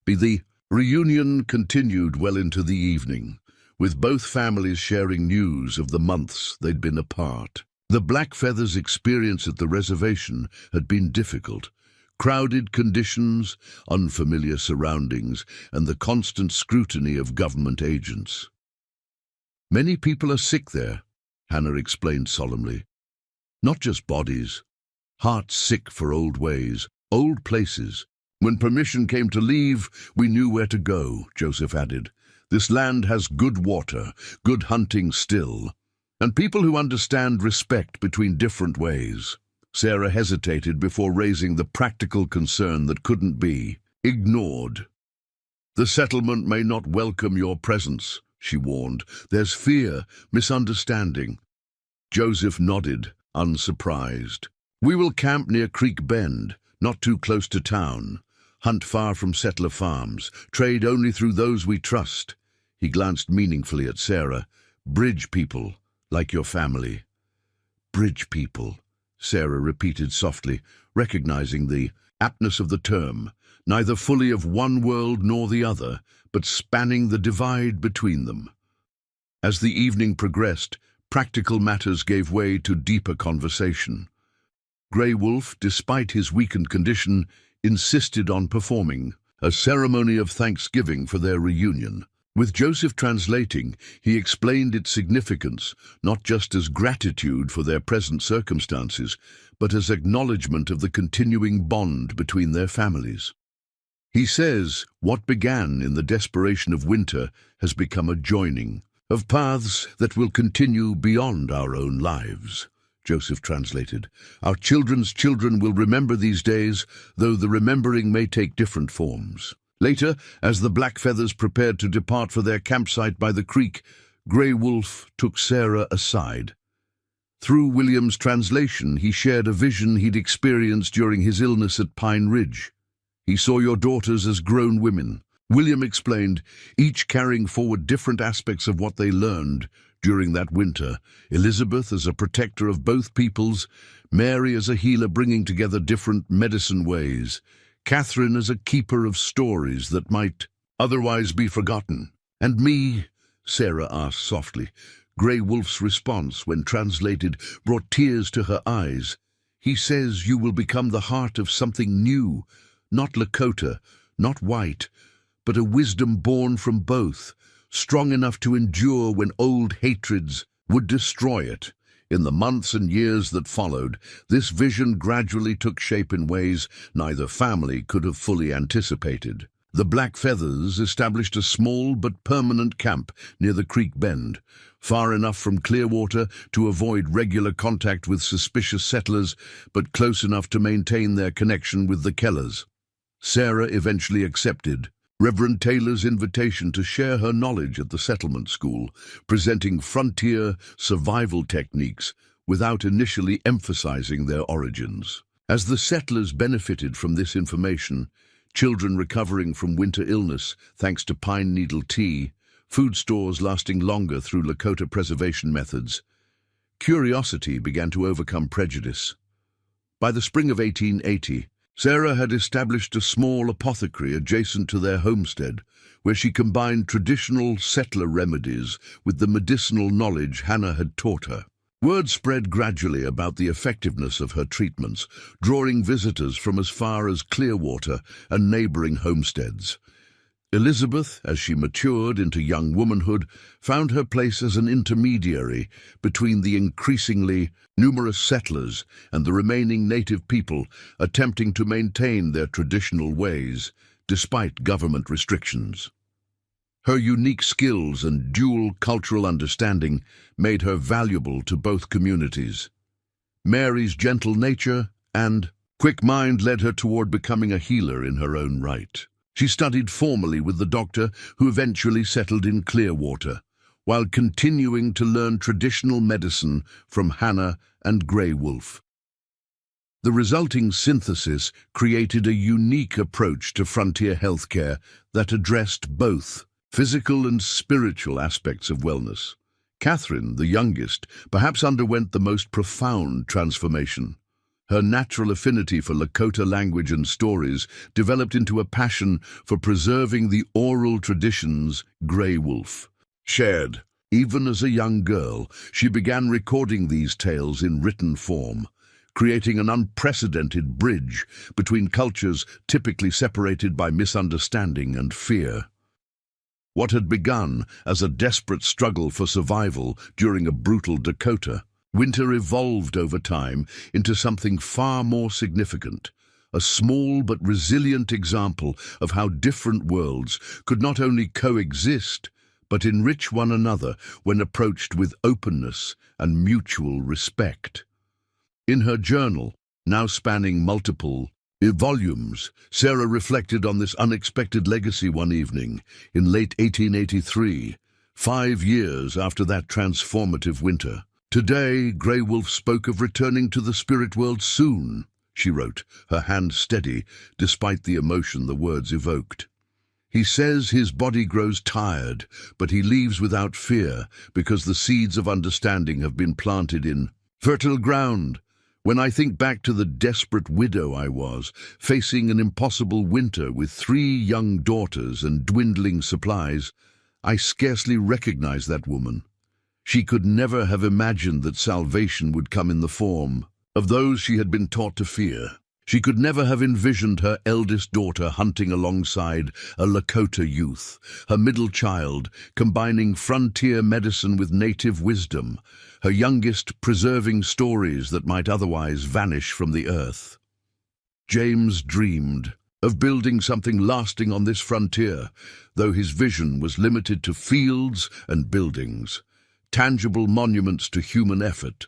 Speaker 1: The reunion continued well into the evening, with both families sharing news of the months they'd been apart. The Blackfeathers' experience at the reservation had been difficult. Crowded conditions, unfamiliar surroundings, and the constant scrutiny of government agents. "Many people are sick there," Hannah explained solemnly. "Not just bodies. Hearts sick for old ways, old places. When permission came to leave, we knew where to go," Joseph added. "This land has good water, good hunting still, and people who understand respect between different ways." Sarah hesitated before raising the practical concern that couldn't be ignored. "The settlement may not welcome your presence," she warned. "There's fear, misunderstanding." Joseph nodded, unsurprised. "We will camp near Creek Bend, not too close to town. Hunt far from settler farms. Trade only through those we trust." He glanced meaningfully at Sarah. "Bridge people, like your family." "Bridge people," Sarah repeated softly, recognizing the aptness of the term, neither fully of one world nor the other, but spanning the divide between them. As the evening progressed, practical matters gave way to deeper conversation. Grey Wolf, despite his weakened condition, insisted on performing a ceremony of thanksgiving for their reunion. With Joseph translating, he explained its significance, not just as gratitude for their present circumstances, but as acknowledgement of the continuing bond between their families. He says, what began in the desperation of winter has become a joining of paths that will continue beyond our own lives. Joseph translated, "Our children's children will remember these days, though the remembering may take different forms." Later, as the Blackfeathers prepared to depart for their campsite by the creek, Grey Wolf took Sarah aside. Through William's translation, he shared a vision he'd experienced during his illness at Pine Ridge. "He saw your daughters as grown women," William explained, "each carrying forward different aspects of what they learned during that winter. Elizabeth as a protector of both peoples, Mary as a healer bringing together different medicine ways, Catherine as a keeper of stories that might otherwise be forgotten. And me?" Sarah asked softly. Grey Wolf's response, when translated, brought tears to her eyes. "He says you will become the heart of something new, not Lakota, not white, but a wisdom born from both, strong enough to endure when old hatreds would destroy it." In the months and years that followed, this vision gradually took shape in ways neither family could have fully anticipated. The Blackfeathers established a small but permanent camp near the creek bend, far enough from Clearwater to avoid regular contact with suspicious settlers, but close enough to maintain their connection with the Kellers. Sarah eventually accepted Reverend Taylor's invitation to share her knowledge at the settlement school, presenting frontier survival techniques without initially emphasizing their origins. As the settlers benefited from this information, children recovering from winter illness thanks to pine needle tea, food stores lasting longer through Lakota preservation methods, curiosity began to overcome prejudice. By the spring of 1880, Sarah had established a small apothecary adjacent to their homestead, where she combined traditional settler remedies with the medicinal knowledge Hannah had taught her. Word spread gradually about the effectiveness of her treatments, drawing visitors from as far as Clearwater and neighboring homesteads. Elizabeth, as she matured into young womanhood, found her place as an intermediary between the increasingly numerous settlers and the remaining native people attempting to maintain their traditional ways despite government restrictions. Her unique skills and dual cultural understanding made her valuable to both communities. Mary's gentle nature and Quick mind led her toward becoming a healer in her own right. She studied formally with the doctor who eventually settled in Clearwater, while continuing to learn traditional medicine from Hannah and Grey Wolf. The resulting synthesis created a unique approach to frontier healthcare that addressed both physical and spiritual aspects of wellness. Catherine, the youngest, perhaps underwent the most profound transformation. Her natural affinity for Lakota language and stories developed into a passion for preserving the oral traditions Grey Wolf shared. Even as a young girl, she began recording these tales in written form, creating an unprecedented bridge between cultures typically separated by misunderstanding and fear. What had begun as a desperate struggle for survival during a brutal Dakota winter evolved over time into something far more significant, a small but resilient example of how different worlds could not only coexist, but enrich one another when approached with openness and mutual respect. In her journal, now spanning multiple volumes, Sarah reflected on this unexpected legacy one evening in late 1883, 5 years after that transformative winter. "Today, Grey Wolf spoke of returning to the spirit world soon," she wrote, her hand steady despite the emotion the words evoked. "He says his body grows tired, but he leaves without fear because the seeds of understanding have been planted in fertile ground. When I think back to the desperate widow I was, facing an impossible winter with 3 young daughters and dwindling supplies, I scarcely recognize that woman. She could never have imagined that salvation would come in the form of those she had been taught to fear. She could never have envisioned her eldest daughter hunting alongside a Lakota youth, her middle child combining frontier medicine with native wisdom, her youngest preserving stories that might otherwise vanish from the earth. James dreamed of building something lasting on this frontier, though his vision was limited to fields and buildings, tangible monuments to human effort.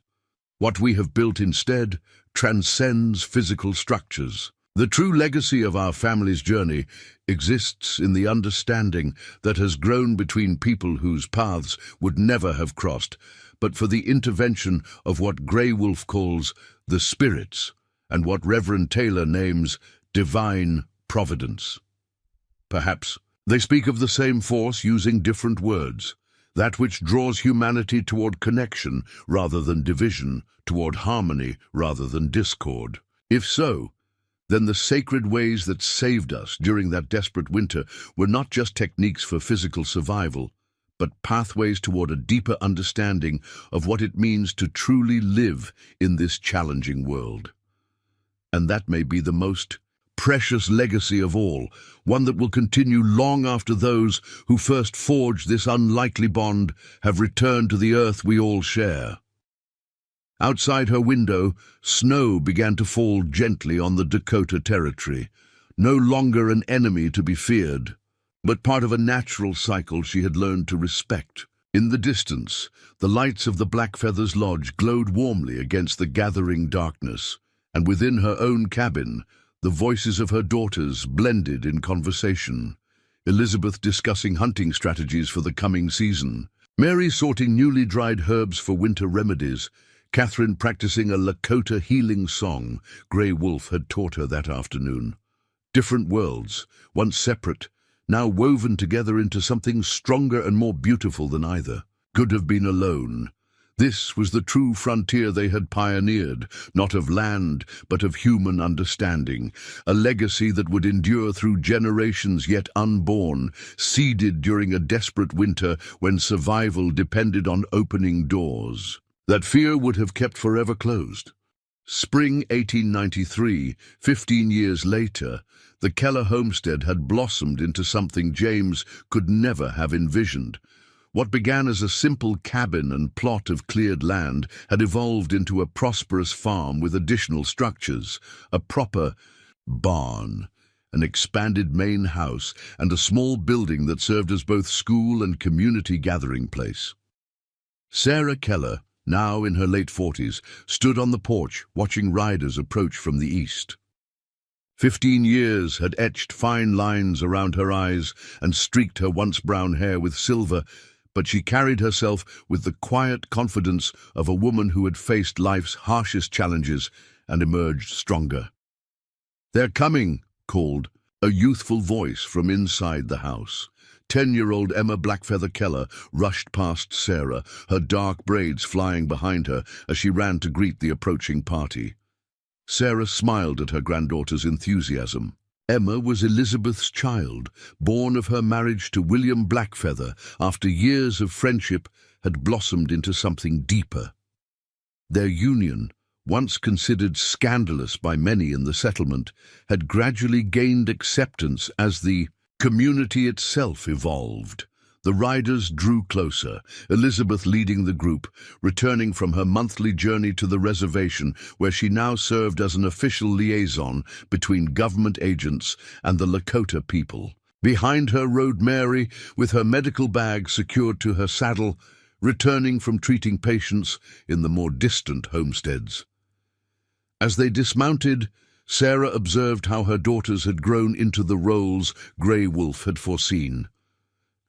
Speaker 1: What we have built instead transcends physical structures. The true legacy of our family's journey exists in the understanding that has grown between people whose paths would never have crossed, but for the intervention of what Grey Wolf calls the spirits and what Reverend Taylor names divine providence. Perhaps they speak of the same force using different words, that which draws humanity toward connection rather than division, toward harmony rather than discord. If so, then the sacred ways that saved us during that desperate winter were not just techniques for physical survival, but pathways toward a deeper understanding of what it means to truly live in this challenging world. And that may be the most precious legacy of all, one that will continue long after those who first forged this unlikely bond have returned to the earth we all share. Outside her window, snow began to fall gently on the Dakota territory, no longer an enemy to be feared, but part of a natural cycle she had learned to respect. In the distance, the lights of the Blackfeathers Lodge glowed warmly against the gathering darkness, and within her own cabin, the voices of her daughters blended in conversation, Elizabeth discussing hunting strategies for the coming season, Mary sorting newly dried herbs for winter remedies, Catherine practicing a Lakota healing song Grey Wolf had taught her that afternoon. Different worlds, once separate, now woven together into something stronger and more beautiful than either, could have been alone. This was the true frontier they had pioneered, not of land, but of human understanding, a legacy that would endure through generations yet unborn, seeded during a desperate winter when survival depended on opening doors that fear would have kept forever closed. Spring 1893, 15 years later, the Keller homestead had blossomed into something James could never have envisioned. What began as a simple cabin and plot of cleared land had evolved into a prosperous farm with additional structures, a proper barn, an expanded main house, and a small building that served as both school and community gathering place. Sarah Keller, now in her late 40s, stood on the porch watching riders approach from the east. 15 years had etched fine lines around her eyes and streaked her once brown hair with silver, but she carried herself with the quiet confidence of a woman who had faced life's harshest challenges and emerged stronger. "They're coming," called a youthful voice from inside the house. 10-year-old Emma Blackfeather Keller rushed past Sarah, her dark braids flying behind her as she ran to greet the approaching party. Sarah smiled at her granddaughter's enthusiasm. Emma was Elizabeth's child, born of her marriage to William Blackfeather after years of friendship had blossomed into something deeper. Their union, once considered scandalous by many in the settlement, had gradually gained acceptance as the community itself evolved. The riders drew closer, Elizabeth leading the group, returning from her monthly journey to the reservation, where she now served as an official liaison between government agents and the Lakota people. Behind her rode Mary, with her medical bag secured to her saddle, returning from treating patients in the more distant homesteads. As they dismounted, Sarah observed how her daughters had grown into the roles Grey Wolf had foreseen.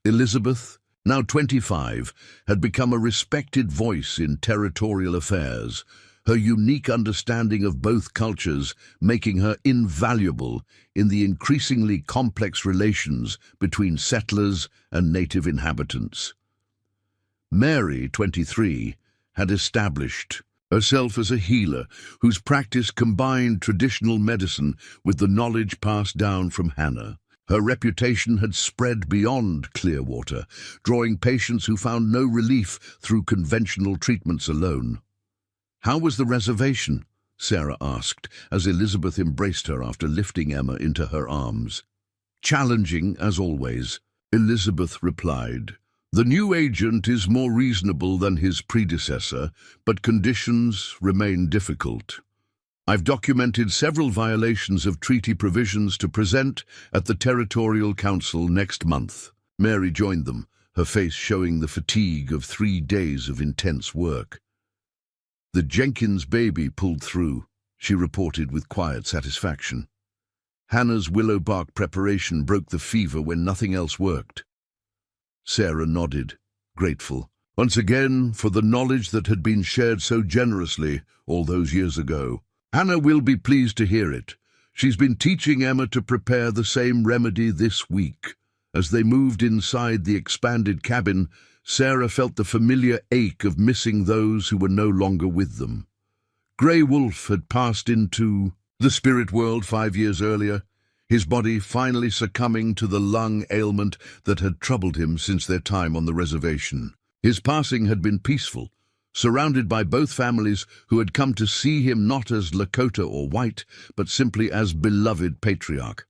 Speaker 1: Elizabeth, now 25, had become a respected voice in territorial affairs, her unique understanding of both cultures making her invaluable in the increasingly complex relations between settlers and native inhabitants. Mary, 23, had established herself as a healer whose practice combined traditional medicine with the knowledge passed down from Hannah. Her reputation had spread beyond Clearwater, drawing patients who found no relief through conventional treatments alone. "How was the reservation?" Sarah asked, as Elizabeth embraced her after lifting Emma into her arms. "Challenging, as always," Elizabeth replied. "The new agent is more reasonable than his predecessor, but conditions remain difficult. I've documented several violations of treaty provisions to present at the Territorial Council next month." Mary joined them, her face showing the fatigue of 3 days of intense work. "The Jenkins baby pulled through," she reported with quiet satisfaction. "Hannah's willow bark preparation broke the fever when nothing else worked." Sarah nodded, grateful, once again for the knowledge that had been shared so generously all those years ago. "Hannah will be pleased to hear it. She's been teaching Emma to prepare the same remedy this week." As they moved inside the expanded cabin, Sarah felt the familiar ache of missing those who were no longer with them. Grey Wolf had passed into the spirit world 5 years earlier, his body finally succumbing to the lung ailment that had troubled him since their time on the reservation. His passing had been peaceful, surrounded by both families who had come to see him not as Lakota or white, but simply as beloved patriarch.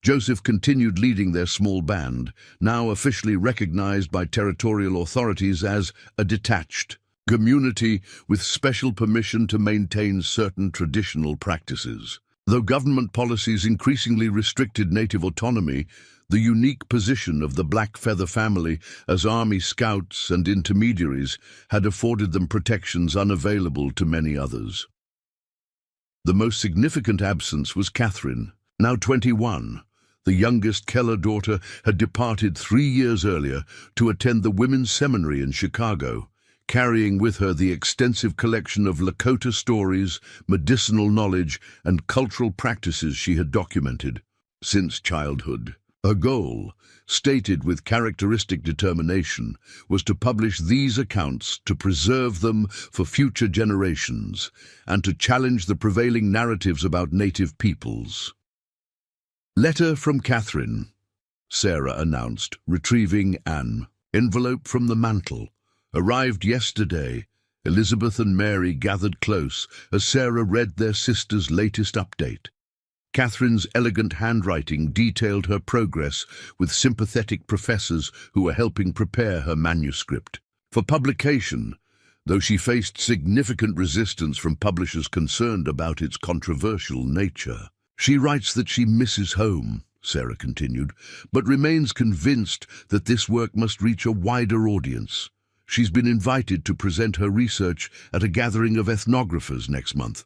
Speaker 1: Joseph continued leading their small band, now officially recognized by territorial authorities as a detached community with special permission to maintain certain traditional practices. Though government policies increasingly restricted native autonomy, the unique position of the Blackfeather family as army scouts and intermediaries had afforded them protections unavailable to many others. The most significant absence was Catherine, now 21. The youngest Keller daughter had departed 3 years earlier to attend the women's seminary in Chicago, carrying with her the extensive collection of Lakota stories, medicinal knowledge, and cultural practices she had documented since childhood. Her goal, stated with characteristic determination, was to publish these accounts to preserve them for future generations and to challenge the prevailing narratives about native peoples. "Letter from Catherine," Sarah announced, retrieving an envelope from the mantel. "Arrived yesterday." Elizabeth and Mary gathered close as Sarah read their sister's latest update. Catherine's elegant handwriting detailed her progress with sympathetic professors who were helping prepare her manuscript for publication, though she faced significant resistance from publishers concerned about its controversial nature. "She writes that she misses home," Sarah continued, "but remains convinced that this work must reach a wider audience. She's been invited to present her research at a gathering of ethnographers next month."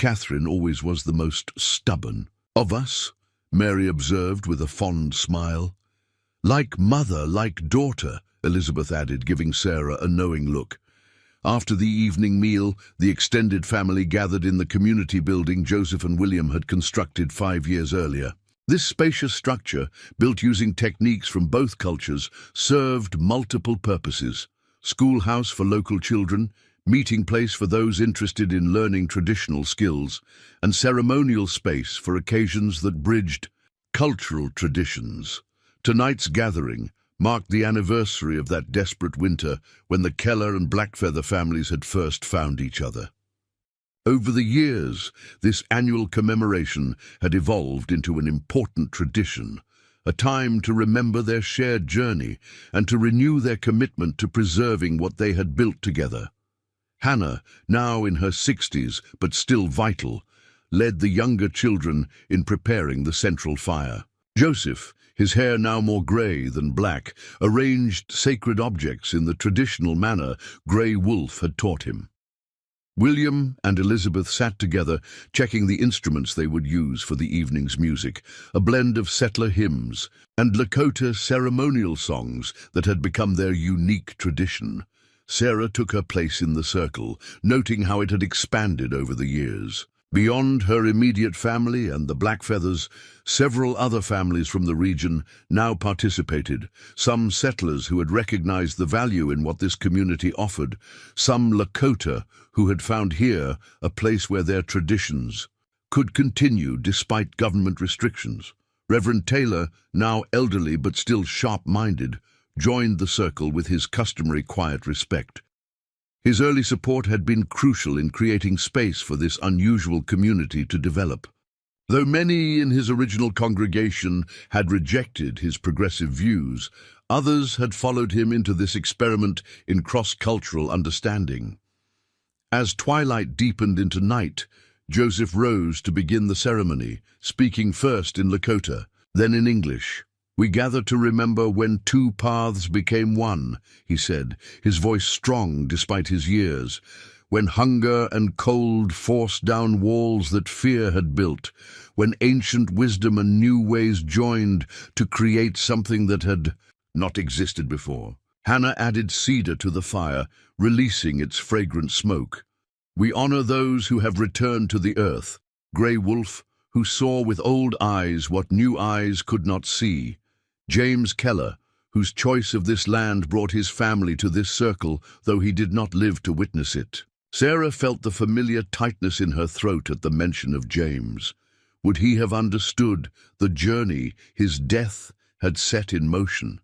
Speaker 1: Catherine always was the most stubborn of us, Mary observed with a fond smile. Like mother, like daughter, Elizabeth added, giving Sarah a knowing look. After the evening meal, the extended family gathered in the community building Joseph and William had constructed 5 years earlier. This spacious structure, built using techniques from both cultures, served multiple purposes: schoolhouse for local children, meeting place for those interested in learning traditional skills, and ceremonial space for occasions that bridged cultural traditions. Tonight's gathering marked the anniversary of that desperate winter when the Keller and Blackfeather families had first found each other. Over the years, this annual commemoration had evolved into an important tradition, a time to remember their shared journey and to renew their commitment to preserving what they had built together. Hannah, now in her 60s but still vital, led the younger children in preparing the central fire. Joseph, his hair now more grey than black, arranged sacred objects in the traditional manner Grey Wolf had taught him. William and Elizabeth sat together, checking the instruments they would use for the evening's music, a blend of settler hymns and Lakota ceremonial songs that had become their unique tradition. Sarah took her place in the circle, noting how it had expanded over the years. Beyond her immediate family and the Blackfeathers, several other families from the region now participated, some settlers who had recognized the value in what this community offered, some Lakota who had found here a place where their traditions could continue despite government restrictions. Reverend Taylor, now elderly but still sharp-minded, joined the circle with his customary quiet respect. His early support had been crucial in creating space for this unusual community to develop. Though many in his original congregation had rejected his progressive views, others had followed him into this experiment in cross-cultural understanding. As twilight deepened into night, Joseph rose to begin the ceremony, speaking first in Lakota, then in English. "We gather to remember when two paths became one," he said, his voice strong despite his years. "When hunger and cold forced down walls that fear had built, when ancient wisdom and new ways joined to create something that had not existed before." Hannah added cedar to the fire, releasing its fragrant smoke. "We honor those who have returned to the earth, Grey Wolf, who saw with old eyes what new eyes could not see. James Keller, whose choice of this land brought his family to this circle, though he did not live to witness it." Sarah felt the familiar tightness in her throat at the mention of James. Would he have understood the journey his death had set in motion?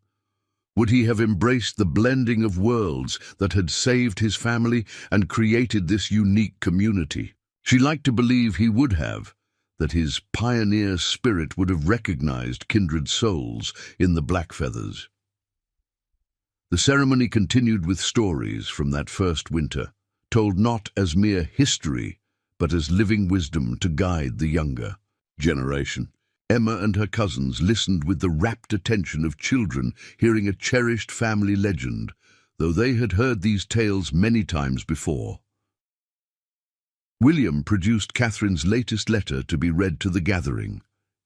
Speaker 1: Would he have embraced the blending of worlds that had saved his family and created this unique community? She liked to believe he would have, that his pioneer spirit would have recognized kindred souls in the Blackfeathers. The ceremony continued with stories from that first winter, told not as mere history, but as living wisdom to guide the younger generation. Emma and her cousins listened with the rapt attention of children hearing a cherished family legend, though they had heard these tales many times before. William produced Catherine's latest letter to be read to the gathering.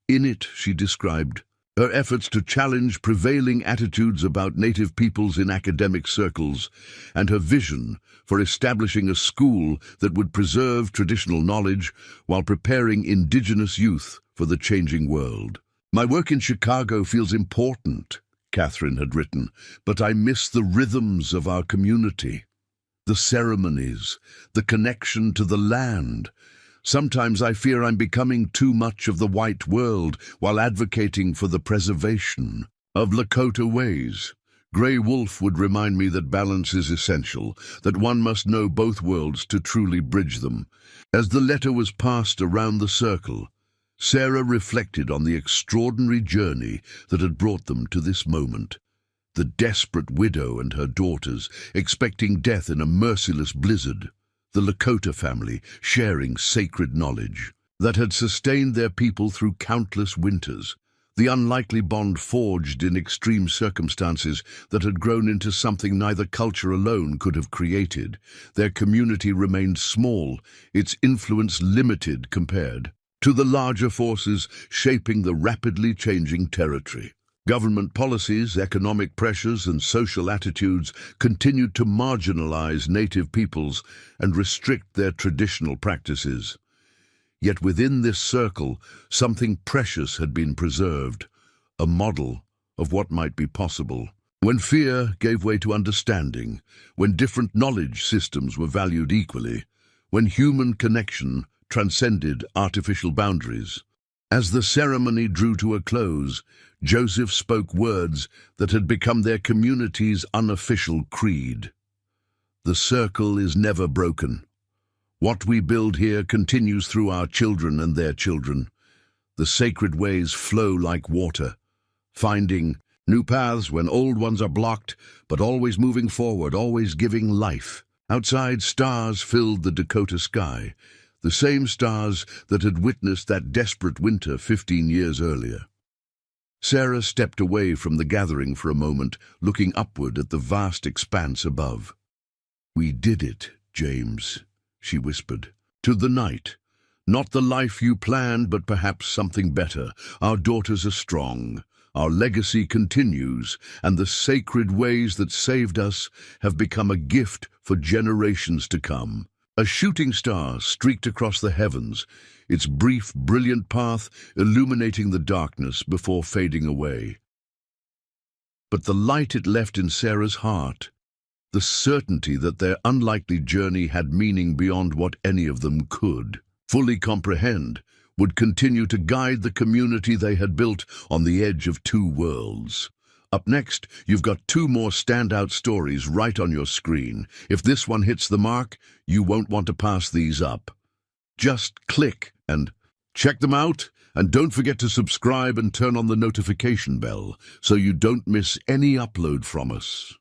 Speaker 1: In it, she described her efforts to challenge prevailing attitudes about Native peoples in academic circles and her vision for establishing a school that would preserve traditional knowledge while preparing indigenous youth for the changing world. "My work in Chicago feels important," Catherine had written, "but I miss the rhythms of our community. The ceremonies, the connection to the land. Sometimes I fear I'm becoming too much of the white world while advocating for the preservation of Lakota ways. Grey Wolf would remind me that balance is essential, that one must know both worlds to truly bridge them." As the letter was passed around the circle, Sarah reflected on the extraordinary journey that had brought them to this moment. The desperate widow and her daughters, expecting death in a merciless blizzard. The Lakota family, sharing sacred knowledge that had sustained their people through countless winters. the unlikely bond forged in extreme circumstances that had grown into something neither culture alone could have created. Their community remained small, its influence limited compared to the larger forces shaping the rapidly changing territory. Government policies, economic pressures, and social attitudes continued to marginalize native peoples and restrict their traditional practices. Yet within this circle, something precious had been preserved, a model of what might be possible. When fear gave way to understanding, when different knowledge systems were valued equally, when human connection transcended artificial boundaries. As the ceremony drew to a close, Joseph spoke words that had become their community's unofficial creed. The circle is never broken. What we build here continues through our children and their children. The sacred ways flow like water, finding new paths when old ones are blocked, but always moving forward, always giving life. Outside, stars filled the Dakota sky, the same stars that had witnessed that desperate winter 15 years earlier. Sarah stepped away from the gathering for a moment, looking upward at the vast expanse above. "We did it, James," she whispered. "To the night. Not the life you planned, but perhaps something better. Our daughters are strong. Our legacy continues, and the sacred ways that saved us have become a gift for generations to come." A shooting star streaked across the heavens, its brief, brilliant path illuminating the darkness before fading away. But the light it left in Sarah's heart, the certainty that their unlikely journey had meaning beyond what any of them could fully comprehend, would continue to guide the community they had built on the edge of two worlds. Up next, you've got two more standout stories right on your screen. If this one hits the mark, you won't want to pass these up. Just click and check them out, and don't forget to subscribe and turn on the notification bell so you don't miss any upload from us.